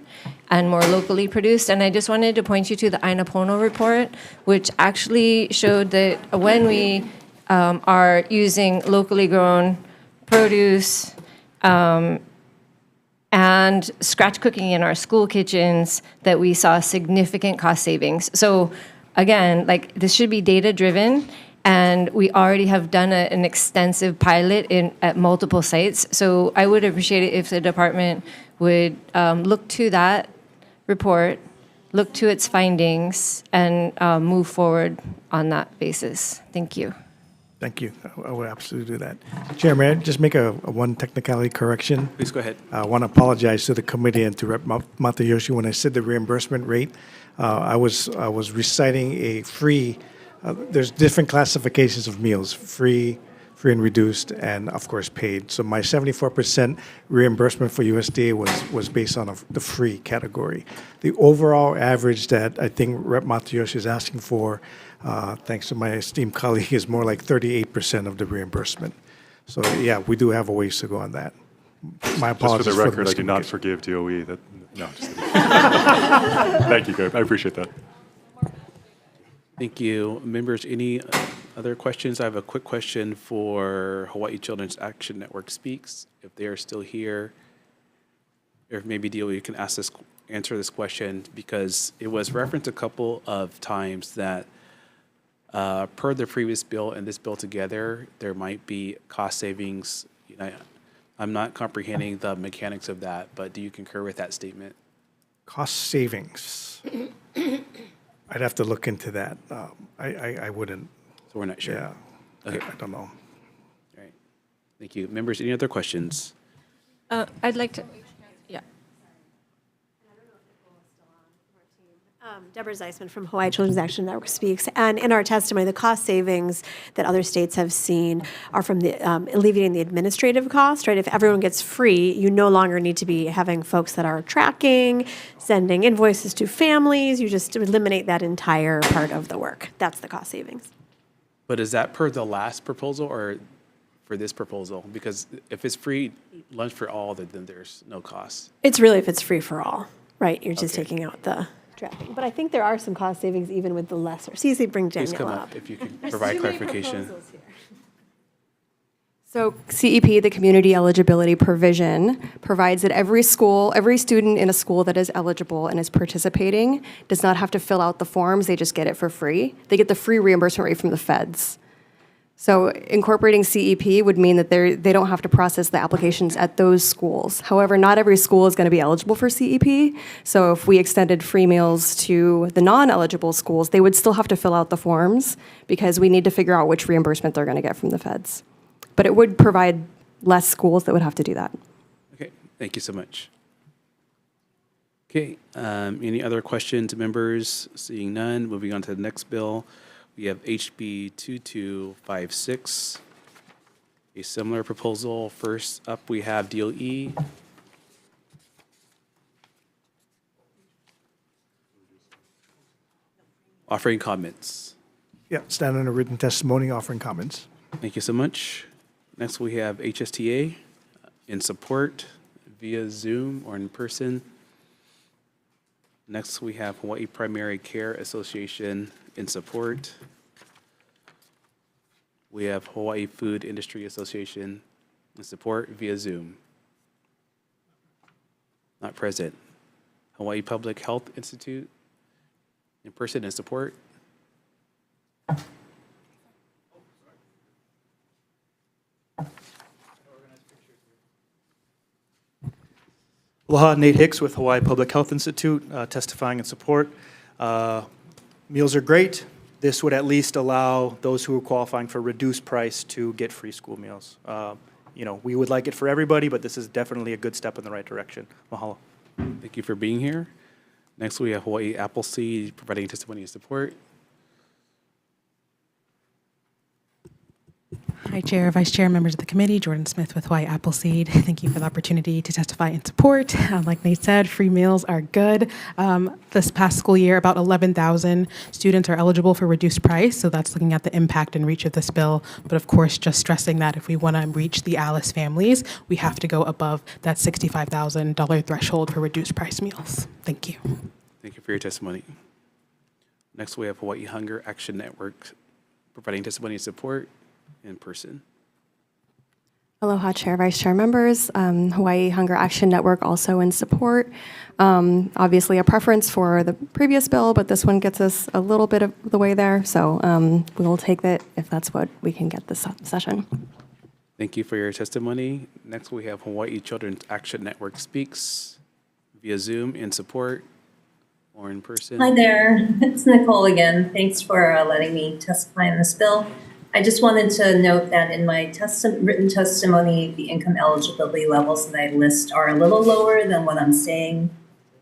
and more locally produced. And I just wanted to point you to the Ainapono report, which actually showed that when we are using locally grown produce and scratch cooking in our school kitchens, that we saw significant cost savings. So again, like, this should be data driven, and we already have done an extensive pilot at multiple sites. So I would appreciate it if the department would look to that report, look to its findings, and move forward on that basis. Thank you. Thank you. I would absolutely do that. Chair, may I just make a one technicality correction? Please go ahead. I want to apologize to the committee and to Rep. Matayoshi. When I said the reimbursement rate, I was reciting a free. There's different classifications of meals: free and reduced, and of course paid. So my 74% reimbursement for USDA was based on the free category. The overall average that I think Rep. Matayoshi is asking for, thanks to my esteemed colleague, is more like 38% of the reimbursement. So yeah, we do have a ways to go on that. My apologies. Just for the record, I do not forgive DOE. No, just kidding. Thank you, I appreciate that. Thank you. Members, any other questions? I have a quick question for Hawaii Children's Action Network Speaks, if they are still here. Or if maybe DOE can answer this question, because it was referenced a couple of times that per the previous bill and this bill together, there might be cost savings. I'm not comprehending the mechanics of that, but do you concur with that statement? Cost savings. I'd have to look into that. I wouldn't. So we're not sure. Yeah. Okay. I don't know. All right. Thank you. Members, any other questions? I'd like to, yeah. Deborah Zeisman from Hawaii Children's Action Network Speaks. And in our testimony, the cost savings that other states have seen are from the alleviating the administrative cost, right? If everyone gets free, you no longer need to be having folks that are tracking, sending invoices to families. You just eliminate that entire part of the work. That's the cost savings. But is that per the last proposal or for this proposal? Because if it's free lunch for all, then there's no cost. It's really if it's free for all, right? You're just taking out the tracking. But I think there are some cost savings even with the lesser. CC, bring Please Danielle come up. up if you can provide clarification. So CEP, the community eligibility provision, provides that every school, every student in a school that is eligible and is participating does not have to fill out the forms, they just get it for free. They get the free reimbursement rate from the feds. So incorporating CEP would mean that they don't have to process the applications at those schools. However, not every school is going to be eligible for CEP. So if we extended free meals to the non-eligible schools, they would still have to fill out the forms because we need to figure out which reimbursement they're going to get from the feds. But it would provide less schools that would have to do that. Okay, thank you so much. Okay, any other questions, members? Seeing none, moving on to the next bill. We have HB 2256, a similar proposal. First up, we have DOE. Offering comments. Yeah, stand on a written testimony, offering comments. Thank you so much. Next, we have HSTA in support via Zoom or in person. Next, we have Hawaii Primary Care Association in support. We have Hawaii Food Industry Association in support via Zoom. Not present. Hawaii Public Health Institute in person in support. Aloha, Nate Hicks with Hawaii Public Health Institute, testifying in support. Meals are great. This would at least allow those who are qualifying for reduced price to get free school meals. We would like it for everybody, but this is definitely a good step in the right direction. Mahalo. Thank you for being here. Next, we have Hawaii Appleseed providing testimony and support. Hi, Chair, Vice Chair, members of the committee. Jordan Smith with Hawaii Appleseed. Thank you for the opportunity to testify in support. Like Nate said, free meals are good. This past school year, about 11,000 students are eligible for reduced price, so that's looking at the impact and reach of this bill. But of course, just stressing that if we want to reach the Alice families, we have to go above that $65,000 threshold for reduced price meals. Thank you. Thank you for your testimony. Next, we have Hawaii Hunger Action Network providing testimony and support in person. Aloha, Chair, Vice Chair, members. Hawaii Hunger Action Network also in support. Obviously a preference for the previous bill, but this one gets us a little bit of the way there. So we'll take that if that's what we can get this session. Thank you for your testimony. Next, we have Hawaii Children's Action Network speaks via Zoom in support or in person. Hi there, it's Nicole again. Thanks for letting me testify in this bill. I just wanted to note that in my written testimony, the income eligibility levels that I list are a little lower than what I'm saying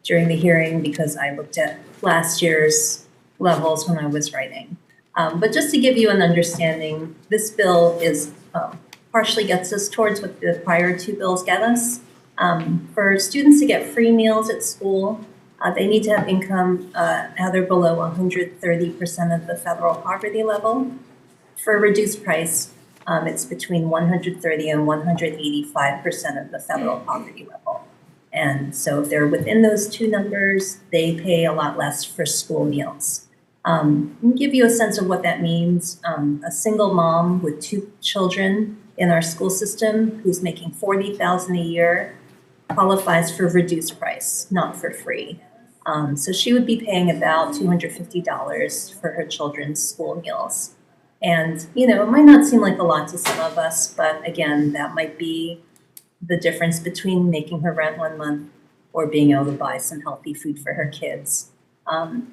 during the hearing because I looked at last year's levels when I was writing. But just to give you an understanding, this bill is partially gets us towards what the prior two bills get us. For students to get free meals at school, they need to have income at or below 130% of the federal poverty level. For reduced price, it's between 130 and 185% of the federal poverty level. And so if they're within those two numbers, they pay a lot less for school meals. Let me give you a sense of what that means. A single mom with two children in our school system who's making $40,000 a year qualifies for reduced price, not for free. So she would be paying about $250 for her children's school meals. And, you know, it might not seem like a lot to some of us, but again, that might be the difference between making her rent 1 month or being able to buy some healthy food for her kids.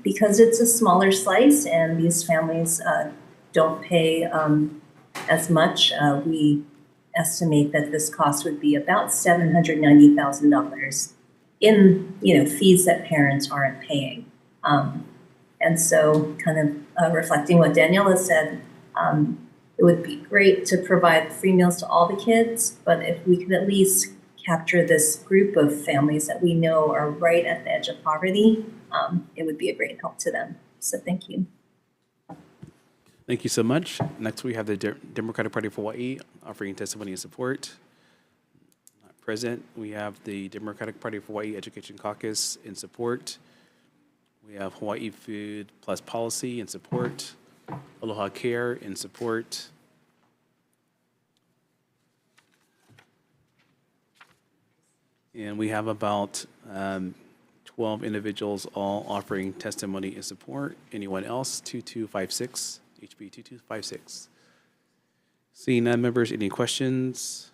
Because it's a smaller slice and these families don't pay as much, we estimate that this cost would be about $790,000 in, you know, fees that parents aren't paying. And so kind of reflecting what Daniela said, it would be great to provide free meals to all the kids, but if we could at least capture this group of families that we know are right at the edge of poverty, it would be a great help to them. So thank you. Thank you so much. Next, we have the Democratic Party of Hawaii offering testimony and support. Not present. We have the Democratic Party of Hawaii Education Caucus in support. We have Hawaii Food Plus Policy in support. Aloha Care in support. And we have about 12 individuals all offering testimony in support. Anyone else? 2256, HB 2256. Seeing none, members, any questions?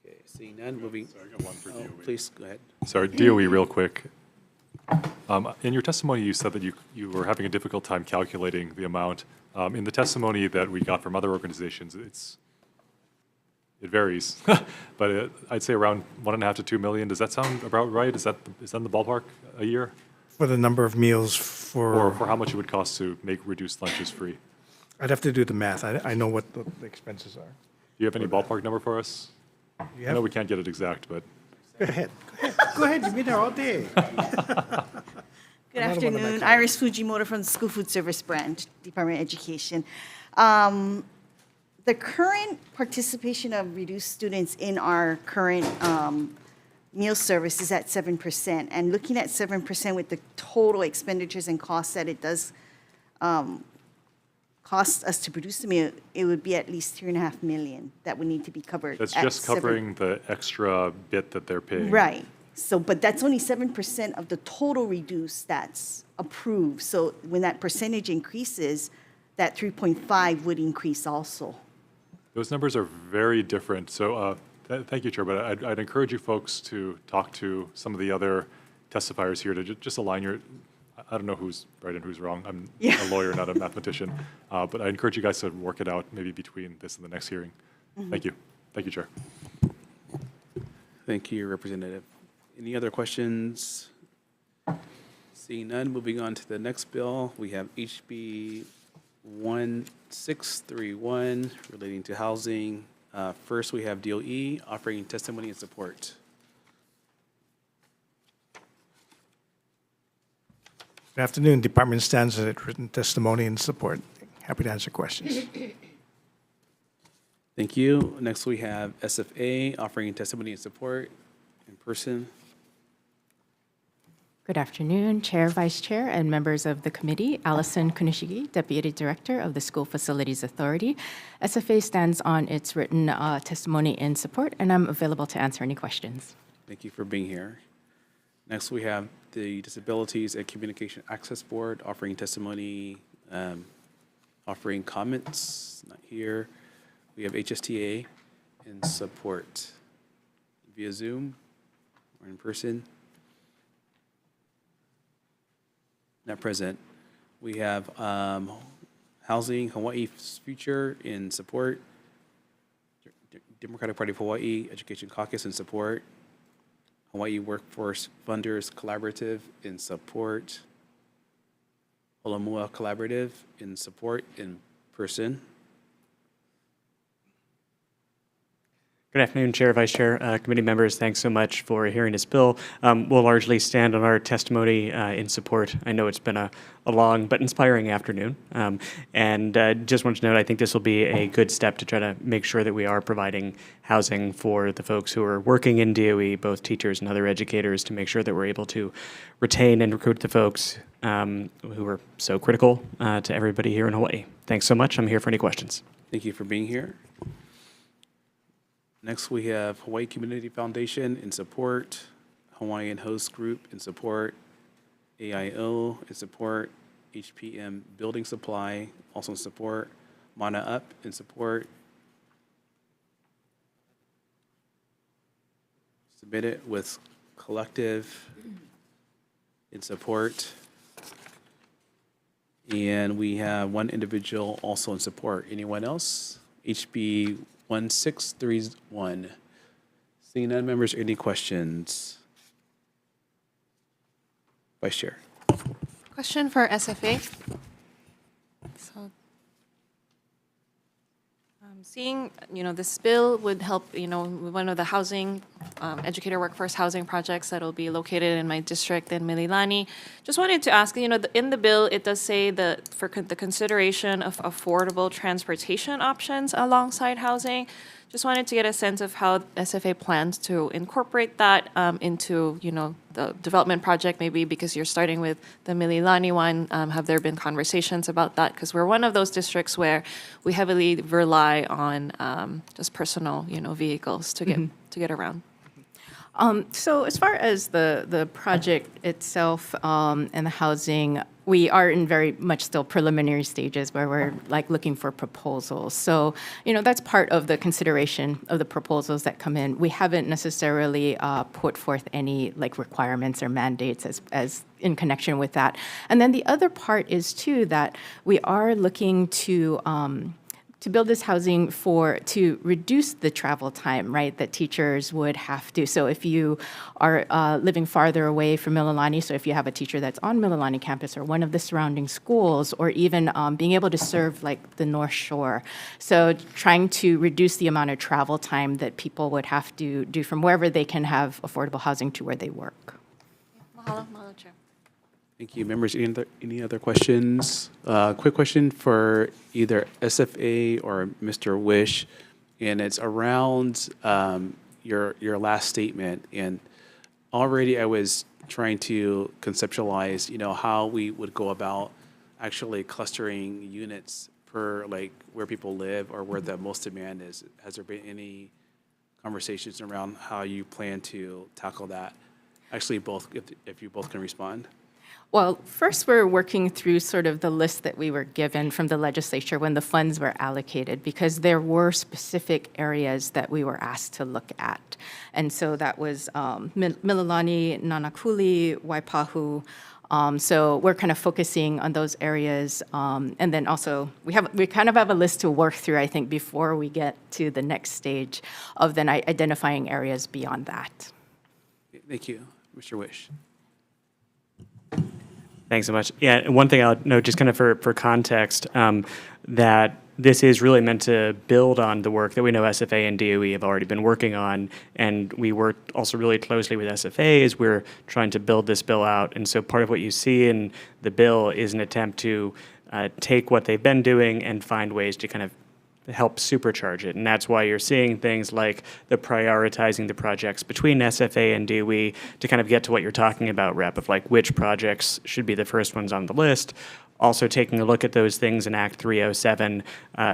Okay, seeing none, moving. Sorry, I got one for DOE. Please, go ahead. Sorry, DOE, real quick. In your testimony, you said that you were having a difficult time calculating the amount. In the testimony that we got from other organizations, it varies, but I'd say around 1.5 to 2 million. Does that sound about right? Is that in the ballpark a year? For the number of meals for... Or for how much it would cost to make reduced lunches free? I'd have to do the math. I know what the expenses are. Do you have any ballpark number for us? I know we can't get it exact, but... Go ahead. Go ahead. You've been there all day. Good afternoon. Iris Fujimoto from the School Food Service Branch, Department of Education. The current participation of reduced students in our current meal service is at 7%. And looking at 7% with the total expenditures and costs that it does cost us to produce the meal, it would be at least $2.5 million that would need to be covered. That's just covering the extra bit that they're paying. Right. So, but that's only 7% of the total reduced that's approved. So when that percentage increases, that 3.5 would increase also. Those numbers are very different. So thank you, Chair, but I'd encourage you folks to talk to some of the other testifiers here to just align your... I don't know who's right and who's wrong. I'm a lawyer, not a mathematician. But I encourage you guys to work it out maybe between this and the next hearing. Mm-hmm. Thank you. Thank you, Chair. Thank you, Representative. Any other questions? Seeing none, moving on to the next bill, we have HB 1631 relating to housing. First, we have DOE offering testimony and support. Good afternoon. Department stands at written testimony and support. Happy to answer questions. Thank you. Next, we have SFA offering testimony and support in person. Good afternoon, Chair, Vice Chair, and members of the committee. Allison Kunishigi, Deputy Director of the School Facilities Authority. SFA stands on its written testimony in support, and I'm available to answer any questions. Thank you for being here. Next, we have the Disabilities and Communication Access Board offering testimony, offering comments, not here. We have HSTA in support via Zoom or in person. Not present. We have Housing Hawaii's Future in support. Democratic Party of Hawaii Education Caucus in support. Hawaii Workforce Funders Collaborative in support. Olamua Collaborative in support in person. Good afternoon, Chair, Vice Chair, committee members. Thanks so much for hearing this bill. We'll largely stand on our testimony in support. I know it's been a long but inspiring afternoon. And just wanted to note, I think this will be a good step to try to make sure that we are providing housing for the folks who are working in DOE, both teachers and other educators, to make sure that we're able to retain and recruit the folks who are so critical to everybody here in Hawaii. Thanks so much. I'm here for any questions. Thank you for being here. Next, we have Hawaii Community Foundation in support, Hawaiian Host Group in support, AIO in support, HPM Building Supply also in support, Mana Up in support. Submitted with Collective in support. And we have one individual also in support. Anyone else? HB 1631. Seeing none, members, any questions? Vice Chair. Question for SFA. So, seeing, this bill would help, one of the housing, educator workforce housing projects that will be located in my district in Mililani. Just wanted to ask, in the bill, it does say that for the consideration of affordable transportation options alongside housing. Just wanted to get a sense of how SFA plans to incorporate that into, the development project, maybe because you're starting with the Mililani one. Have there been conversations about that? Because we're one of those districts where we heavily rely on just personal, vehicles to get around. So as far as the project itself and the housing, we are in very much still preliminary stages where we're looking for proposals. So, that's part of the consideration of the proposals that come in. We haven't necessarily put forth any requirements or mandates as in connection with that. And then the other part is too that we are looking to build this housing to reduce the travel time, right, that teachers would have to. So if you are living farther away from Mililani, so if you have a teacher that's on Mililani campus or one of the surrounding schools, or even being able to serve the North Shore. So trying to reduce the amount of travel time that people would have to do from wherever they can have affordable housing to where they work. Mahalo, Chair. Thank you. Members, any other questions? Quick question for either SFA or Mr. Wish, and it's around your last statement. And already I was trying to conceptualize, how we would go about actually clustering units per where people live or where the most demand is. Has there been any conversations around how you plan to tackle that? Actually, both, if you both can respond. Well, first we're working through sort of the list that we were given from the legislature when the funds were allocated, because there were specific areas that we were asked to look at. And so that was Mililani, Nanakuli, Waipahu. So we're kind of focusing on those areas. And then also we kind of have a list to work through, I think, before we get to the next stage of then identifying areas beyond that. Thank you. Mr. Wish. Thanks so much. Yeah, and one thing I'll note, just kind of for context, that this is really meant to build on the work that we know SFA and DOE have already been working on, and we work also really closely with SFA as we're trying to build this bill out. And so part of what you see in the bill is an attempt to take what they've been doing and find ways to kind of help supercharge it. And that's why you're seeing things like the prioritizing the projects between SFA and DOE to kind of get to what you're talking about, Rep, of like which projects should be the first ones on the list. Also taking a look at those things in Act 307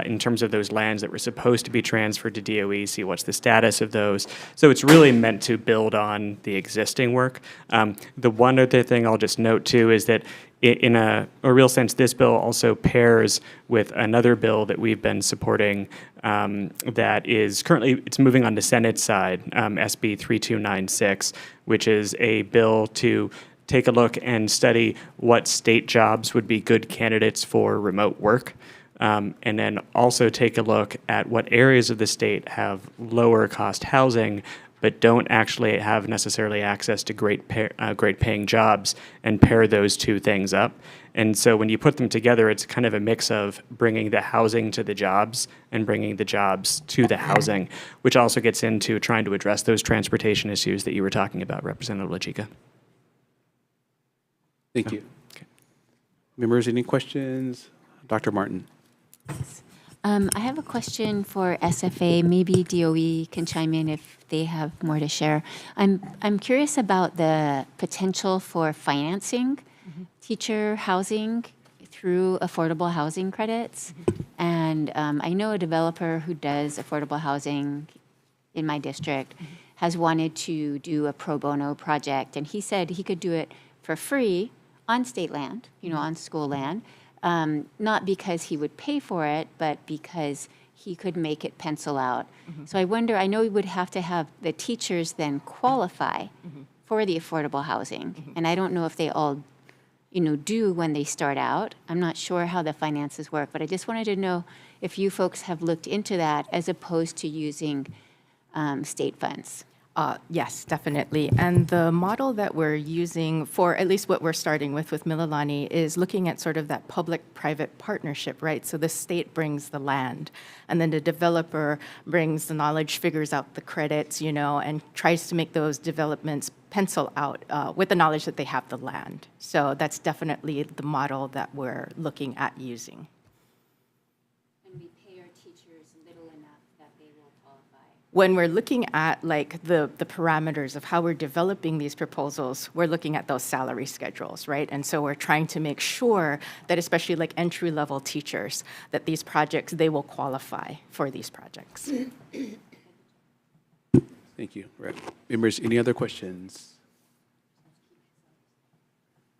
in terms of those lands that were supposed to be transferred to DOE, see what's the status of those. So it's really meant to build on the existing work. The one other thing I'll just note too is that in a real sense, this bill also pairs with another bill that we've been supporting that is currently, it's moving on the Senate side, SB 3296, which is a bill to take a look and study what state jobs would be good candidates for remote work. And then also take a look at what areas of the state have lower cost housing but don't actually have necessarily access to great paying jobs, and pair those two things up. And so when you put them together, it's kind of a mix of bringing the housing to the jobs and bringing the jobs to the housing, which also gets into trying to address those transportation issues that you were talking about, Representative LaChica. Thank you. Okay. Members, any questions? Dr. Martin. I have a question for SFA. Maybe DOE can chime in if they have more to share. I'm curious about the potential for financing teacher housing through affordable housing credits. And I know a developer who does affordable housing in my district has wanted to do a pro bono project, and he said he could do it for free on state land, on school land. Not because he would pay for it, but because he could make it pencil out. So I wonder, I know we would have to have the teachers then qualify for the affordable housing. And I don't know if they all, do when they start out. I'm not sure how the finances work, but I just wanted to know if you folks have looked into that as opposed to using state funds. Yes, definitely. And the model that we're using for at least what we're starting with Mililani is looking at sort of that public-private partnership, right? So the state brings the land, and then the developer brings the knowledge, figures out the credits, and tries to make those developments pencil out with the knowledge that they have the land. So that's definitely the model that we're looking at using. When we're looking at like the parameters of how we're developing these proposals, we're looking at those salary schedules, right? And so we're trying to make sure that especially like entry-level teachers, that these projects, they will qualify for these projects. Thank you. Right. Members, any other questions?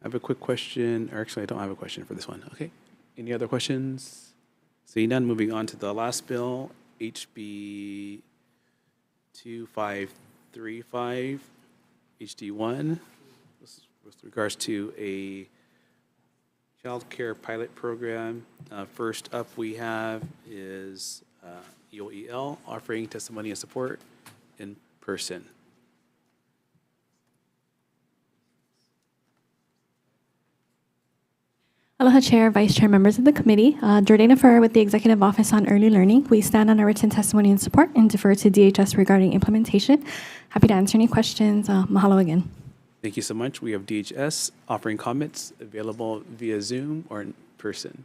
I have a quick question, or actually I don't have a question for this one. Okay. Any other questions? Seeing none, moving on to the last bill, HB 2535, HD1, with regards to a child care pilot program. First up we have is EOEL offering testimony and support in person. Aloha Chair, Vice Chair, members of the committee. Jordana Ferrer with the Executive Office on Early Learning. We stand on our written testimony and support and defer to DHS regarding implementation. Happy to answer any questions. Mahalo again. Thank you so much. We have DHS offering comments available via Zoom or in person.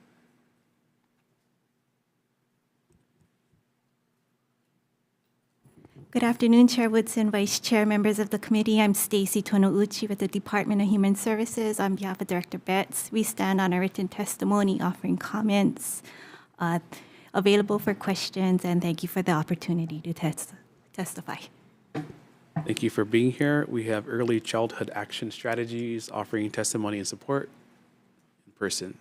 Good afternoon, Chair Woodson, Vice Chair, members of the committee. I'm Stacy Tonouchi with the Department of Human Services. On behalf of Director Betts, we stand on our written testimony offering comments available for questions, and thank you for the opportunity to testify. Thank you for being here. We have Early Childhood Action Strategies offering testimony and support in person.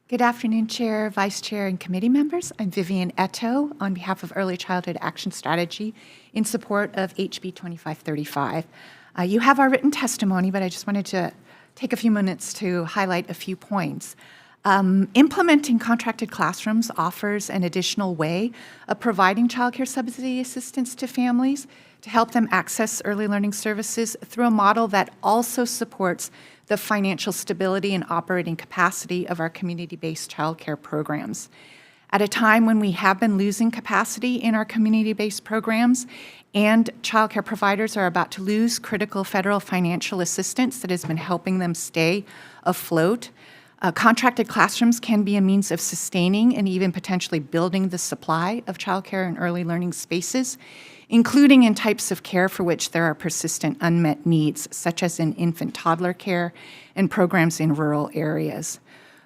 Good afternoon, Chair, Vice Chair, and committee members. I'm Vivian Eto on behalf of Early Childhood Action Strategy in support of HB 2535. You have our written testimony, but I just wanted to take a few minutes to highlight a few points. Implementing contracted classrooms offers an additional way of providing childcare subsidy assistance to families to help them access early learning services through a model that also supports the financial stability and operating capacity of our community-based childcare programs. At a time when we have been losing capacity in our community-based programs and childcare providers are about to lose critical federal financial assistance that has been helping them stay afloat, contracted classrooms can be a means of sustaining and even potentially building the supply of childcare and early learning spaces, including in types of care for which there are persistent unmet needs, such as in infant toddler care and programs in rural areas.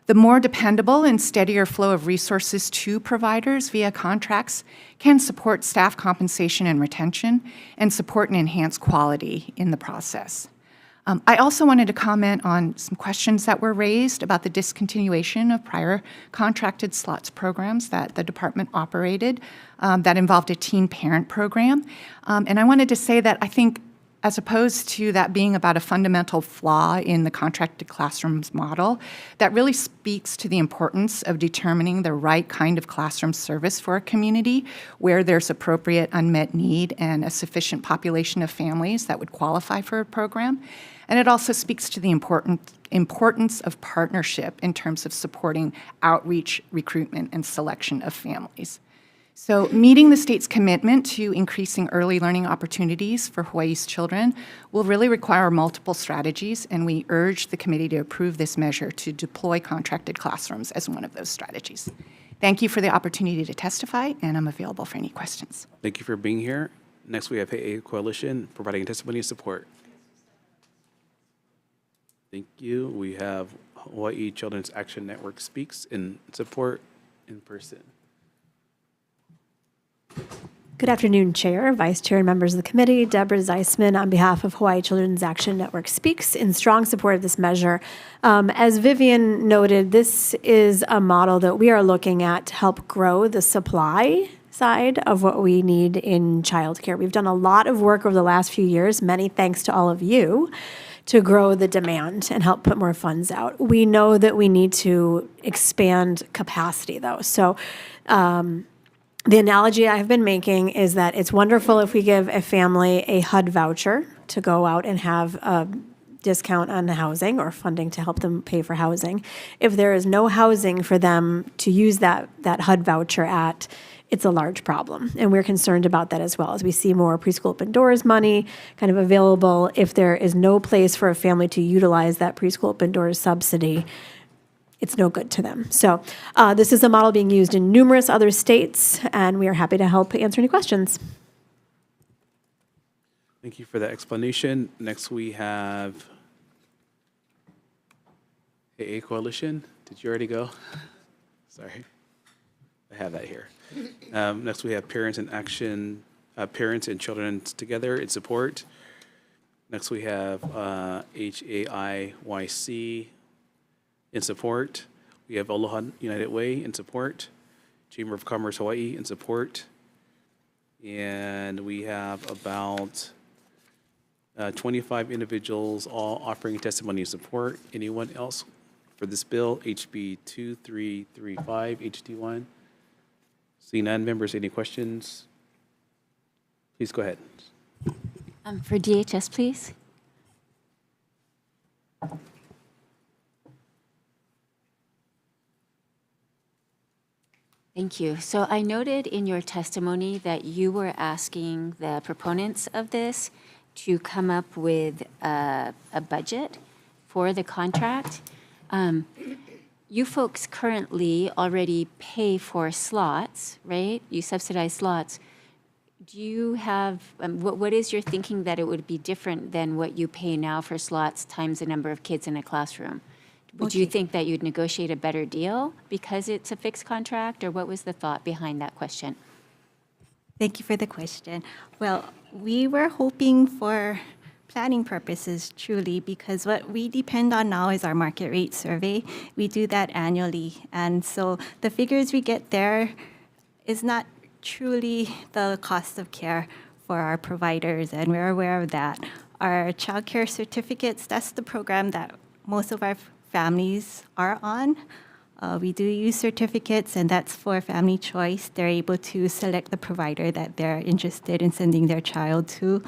The more dependable and steadier flow of resources to providers via contracts can support staff compensation and retention and support and enhance quality in the process. I also wanted to comment on some questions that were raised about the discontinuation of prior contracted slots programs that the department operated that involved a teen parent program. And I wanted to say that I think as opposed to that being about a fundamental flaw in the contracted classrooms model, that really speaks to the importance of determining the right kind of classroom service for a community where there's appropriate unmet need and a sufficient population of families that would qualify for a program. And it also speaks to the importance of partnership in terms of supporting outreach, recruitment, and selection of families. So meeting the state's commitment to increasing early learning opportunities for Hawaii's children will really require multiple strategies, and we urge the committee to approve this measure to deploy contracted classrooms as one of those strategies. Thank you for the opportunity to testify, and I'm available for any questions. Thank you for being here. Next, we have Hey Coalition providing testimony and support. Thank you. We have Hawaii Children's Action Network speaks in support in person. Good afternoon, Chair, Vice Chair, and members of the committee. Deborah Zeisman on behalf of Hawaii Children's Action Network speaks in strong support of this measure. As Vivian noted, this is a model that we are looking at to help grow the supply side of what we need in childcare. We've done a lot of work over the last few years, many thanks to all of you, to grow the demand and help put more funds out. We know that we need to expand capacity, though. So the analogy I have been making is that it's wonderful if we give a family a HUD voucher to go out and have a discount on housing or funding to help them pay for housing. If there is no housing for them to use that HUD voucher at, it's a large problem. And we're concerned about that as well, as we see more preschool open doors money kind of available. If there is no place for a family to utilize that preschool open doors subsidy, it's no good to them. So this is a model being used in numerous other states, and we are happy to help answer any questions. Thank you for that explanation. Next, we have AA Coalition. Did you already go? Sorry. I have that here. Next, we have Parents in Action, Parents and Children Together in support. Next, we have HAIYC in support. We have Aloha United Way in support. Chamber of Commerce Hawaii in support. And we have about 25 individuals all offering testimony in support. Anyone else for this bill, HB 2335, HD1? Seeing none, members, any questions? Please go ahead. For DHS, please. Thank you. So I noted in your testimony that you were asking the proponents of this to come up with a budget for the contract. You folks currently already pay for slots, right? You subsidize slots. Do you have, what is your thinking that it would be different than what you pay now for slots times the number of kids in a classroom? Would you think that you'd negotiate a better deal because it's a fixed contract, or what was the thought behind that question? Thank you for the question. Well, we were hoping for planning purposes, truly, because what we depend on now is our market rate survey. We do that annually. And so the figures we get there is not truly the cost of care for our providers, and we're aware of that. Our child care certificates, that's the program that most of our families are on. We do use certificates, and that's for family choice. They're able to select the provider that they're interested in sending their child to.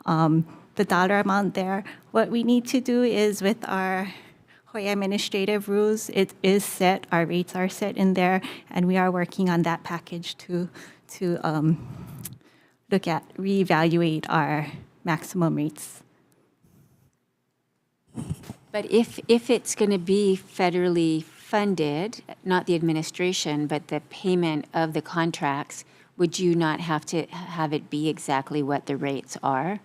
The dollar amount there, what we need to do is with our Hoya administrative rules, it is set, our rates are set in there, and we are working on that package to look at, reevaluate our maximum rates. But if it's going to be federally funded, not the administration, but the payment of the contracts, would you not have to have it be exactly what the rates are?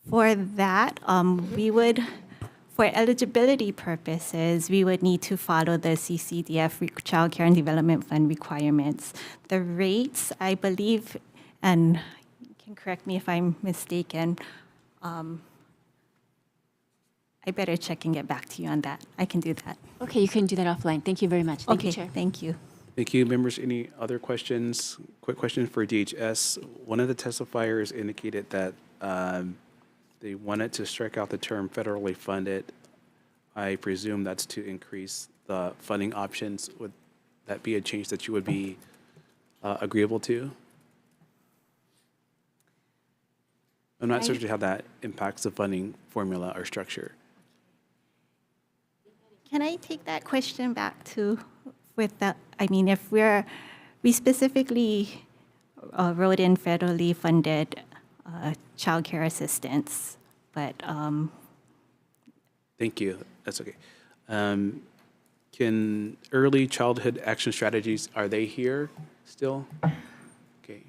For that, we would, for eligibility purposes, we would need to follow the CCDF Child Care and Development Fund requirements. The rates, I believe, and you can correct me if I'm mistaken, I better check and get back to you on that. I can do that. Okay, you can do that offline. Thank you very much. Thank you, Chair. Thank you. Thank you, members. Any other questions? Quick question for DHS. One of the testifiers indicated that they wanted to strike out the term federally funded. I presume that's to increase the funding options. Would that be a change that you would be agreeable to? I'm not certain how that impacts the funding formula or structure. Can I take that question back to, with the, I mean, if we specifically wrote in federally funded child care assistance, but. Thank you. That's okay. Can early childhood action strategies, are they here still? Okay.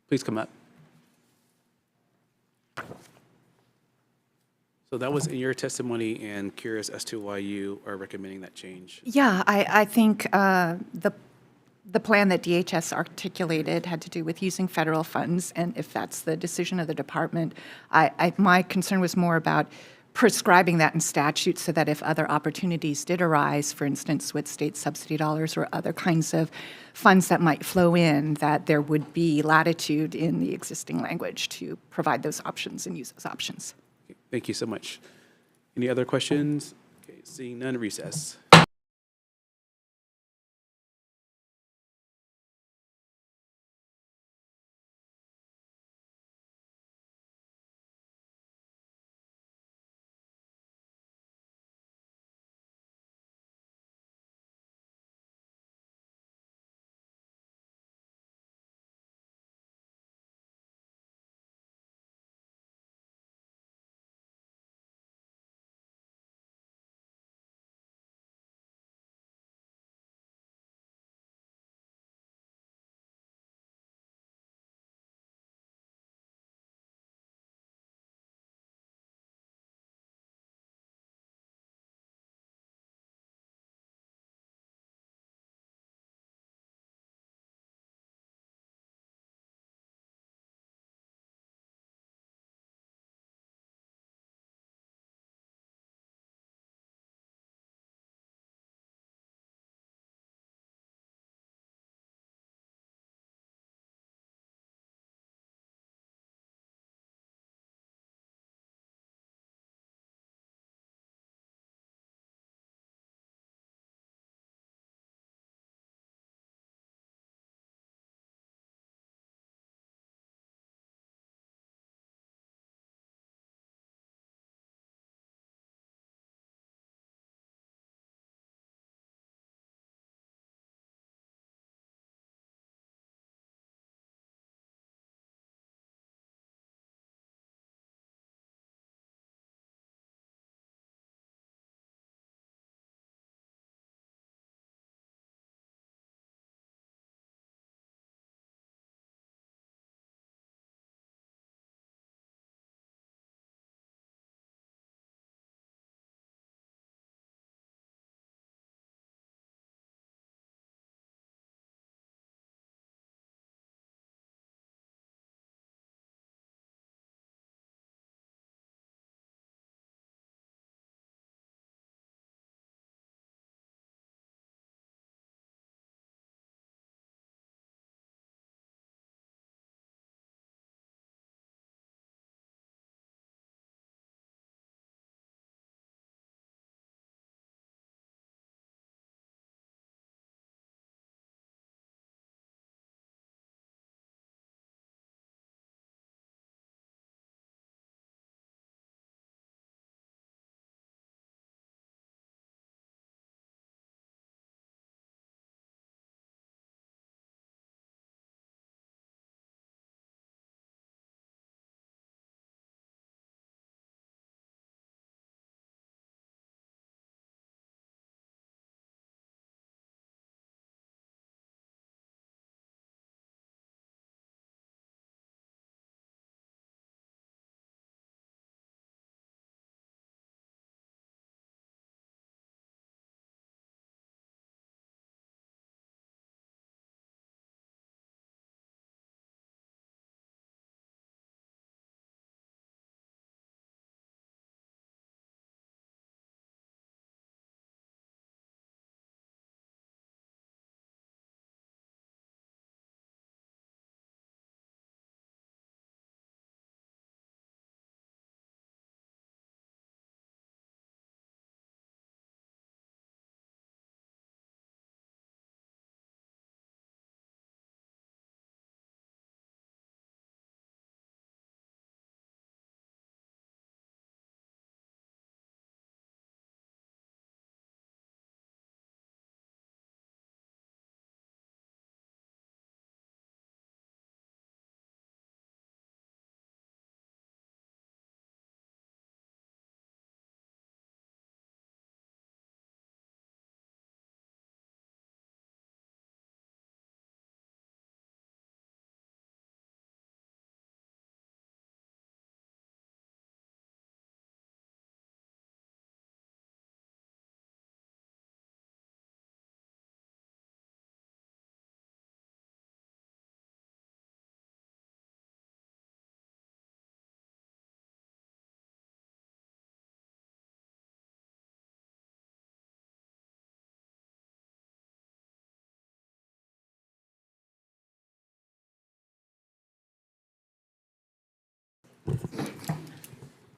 Please come up. So that was in your testimony, and curious as to why you are recommending that change. Yeah, I think the plan that DHS articulated had to do with using federal funds, and if that's the decision of the department, my concern was more about prescribing that in statute so that if other opportunities did arise, for instance, with state subsidy dollars or other kinds of funds that might flow in, that there would be latitude in the existing language to provide those options and use those options. Thank you so much. Any other questions? Okay, seeing none, recess.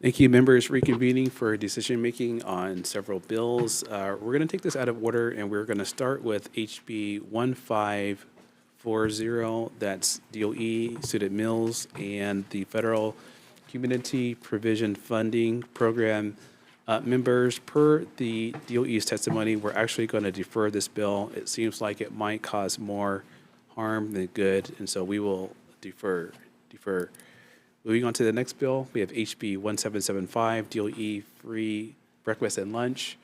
Thank you, members, reconvening for decision-making on several bills. We're going to take this out of order, and we're going to start with HB 1540, that's DOE, student meals, and the Federal Community Provision Funding Program. Members, per the DOE's testimony, we're actually going to defer this bill. It seems like it might cause more harm than good, and so we will defer. Moving on to the next bill, we have HB 1775, DOE free breakfast and lunch.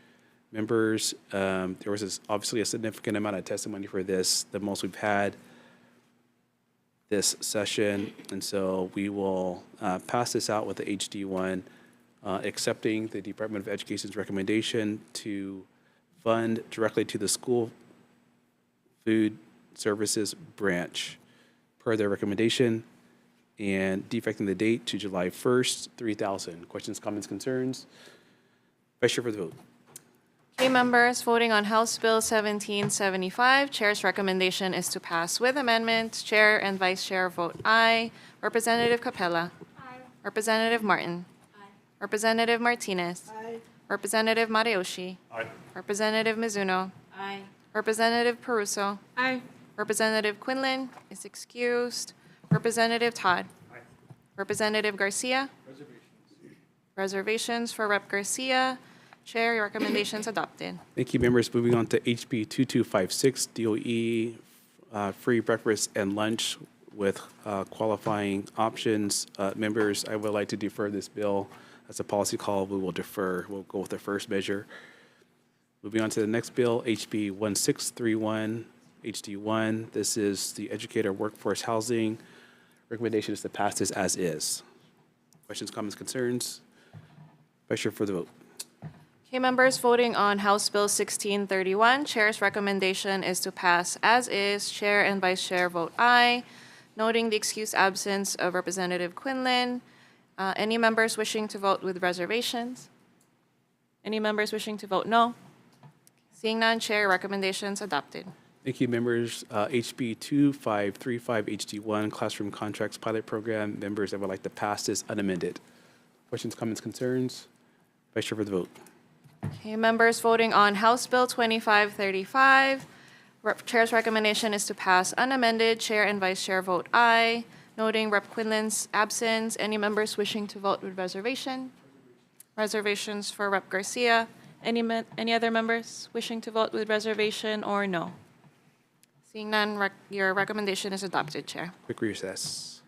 Members, there was obviously a significant amount of testimony for this, the most we've had this session, and so we will pass this out with the HD1, accepting the Department of Education's recommendation to fund directly to the school food services branch per their recommendation, and defecting the date to July 1st, 3,000. Questions, comments, concerns? Vice Chair for the vote. Okay, members, voting on House Bill 1775, Chair's recommendation is to pass with amendment. Chair and Vice Chair vote aye. Representative Capella. Aye. Representative Martin. Aye. Representative Martinez. Aye. Representative Mateoshi. Aye. Representative Mizuno. Aye. Representative Peruso. Aye. Representative Quinlan is excused. Representative Todd. Aye. Representative Garcia. Reservations for Rep. Garcia. Chair, your recommendations adopted. Thank you, members. Moving on to HB 2256, DOE free breakfast and lunch with qualifying options. Members, I would like to defer this bill. As a policy call, we will defer. We'll go with the first measure. Moving on to the next bill, HB 1631, HD1. This is the educator workforce housing. Recommendation is to pass this as is. Questions, comments, concerns? Vice Chair for the vote. Okay, members, voting on House Bill 1631, Chair's recommendation is to pass as is. Chair and Vice Chair vote aye, noting the excused absence of Representative Quinlan. Any members wishing to vote with reservations? Any members wishing to vote no? Seeing none, Chair, recommendations adopted. Thank you, members. HB 2535, HD1, Classroom Contracts Pilot Program. Members, I would like to pass this unamended. Questions, comments, concerns? Vice Chair for the vote. Okay, members, voting on House Bill 2535, Chair's recommendation is to pass unamended. Chair and Vice Chair vote aye, noting Rep. Quinlan's absence. Any members wishing to vote with reservation? Reservations for Rep. Garcia. Any other members wishing to vote with reservation or no? Seeing none, your recommendation is adopted, Chair. Quick recess.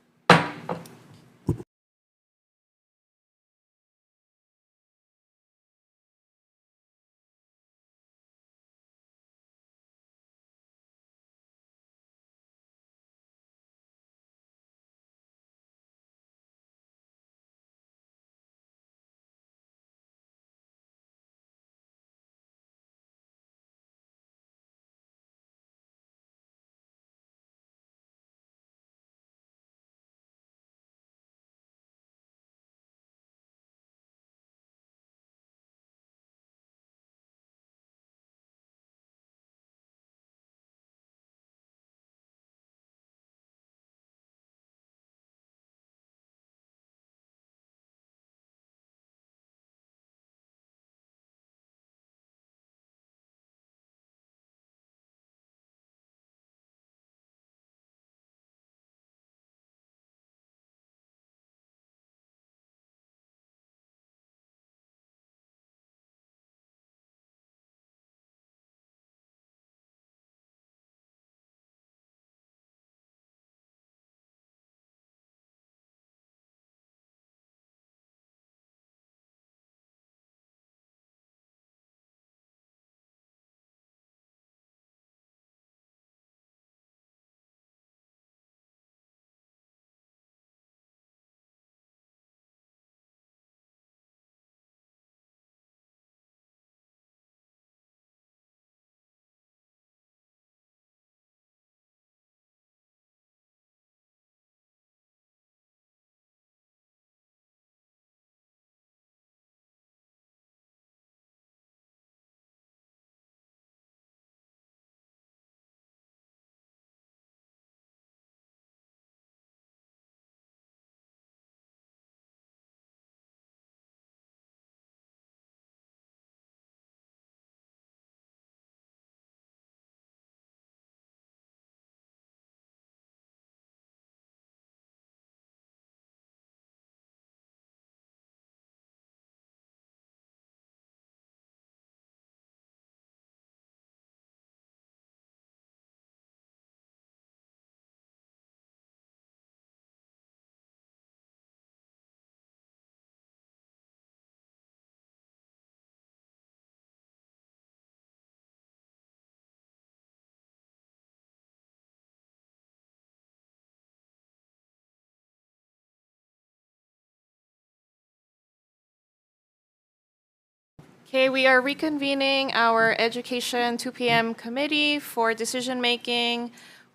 Okay, we are reconvening our Education 2 p.m. committee for decision-making.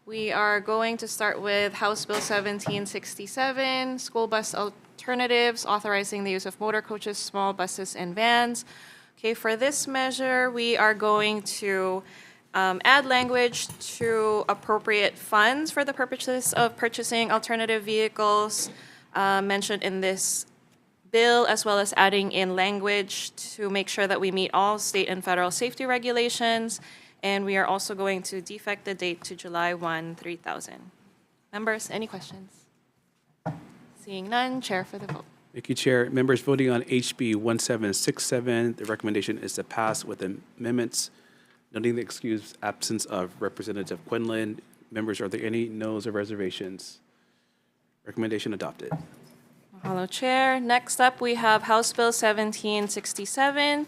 We are going to start with House Bill 1767, school bus alternatives, authorizing the use of motor coaches, small buses, and vans. Okay, for this measure, we are going to add language to appropriate funds for the purposes of purchasing alternative vehicles mentioned in this bill, as well as adding in language to make sure that we meet all state and federal safety regulations. And we are also going to defect the date to July 1, 3000. Members, any questions? Seeing none, chair for the vote. Thank you, Chair. Members voting on HB 1767, the recommendation is to pass with amendments, noting the excused absence of Representative Quinlan. Members, are there any noes or reservations? Recommendation adopted. Mahalo, Chair. Next up, we have House Bill 1767,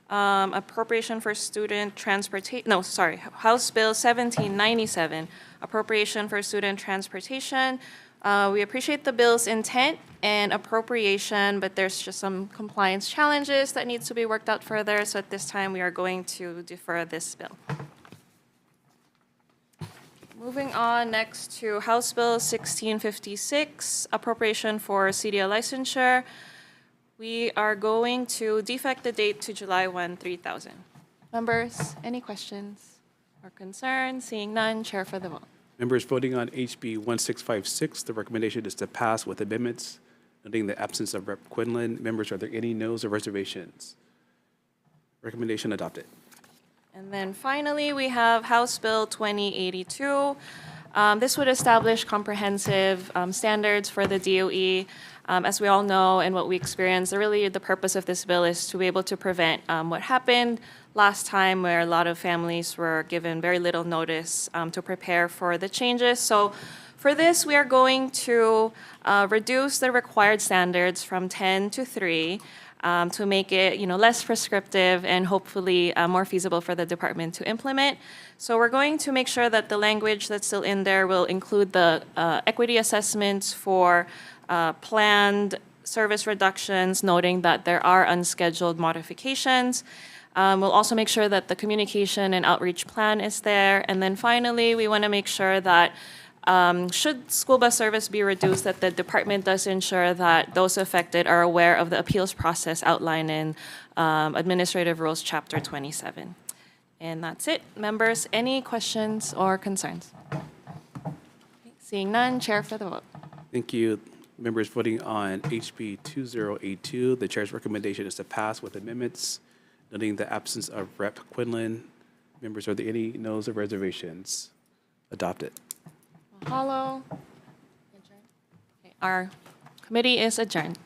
appropriation for student transportation, no, sorry, House Bill 1797, appropriation for student transportation. We appreciate the bill's intent and appropriation, but there's just some compliance challenges that needs to be worked out further. So at this time, we are going to defer this bill. Moving on next to House Bill 1656, appropriation for CDL licensure. We are going to defect the date to July 1, 3000. Members, any questions or concerns? Seeing none, chair for the vote. Members voting on HB 1656, the recommendation is to pass with amendments, noting the absence of Rep. Quinlan. Members, are there any noes or reservations? Recommendation adopted. And then finally, we have House Bill 2082. This would establish comprehensive standards for the DOE. As we all know and what we experienced, really the purpose of this bill is to be able to prevent what happened last time, where a lot of families were given very little notice to prepare for the changes. So for this, we are going to reduce the required standards from 10 to 3 to make it, less prescriptive and hopefully more feasible for the department to implement. So we're going to make sure that the language that's still in there will include the equity assessments for planned service reductions, noting that there are unscheduled modifications. We'll also make sure that the communication and outreach plan is there. And then finally, we want to make sure that should school bus service be reduced, that the department does ensure that those affected are aware of the appeals process outlined in Administrative Rules Chapter 27. And that's it. Members, any questions or concerns? Seeing none, chair for the vote. Thank you. Members voting on HB 2082, the chair's recommendation is to pass with amendments, noting the absence of Rep. Quinlan. Members, are there any noes or reservations? Adopted. Mahalo. Okay, our committee is adjourned.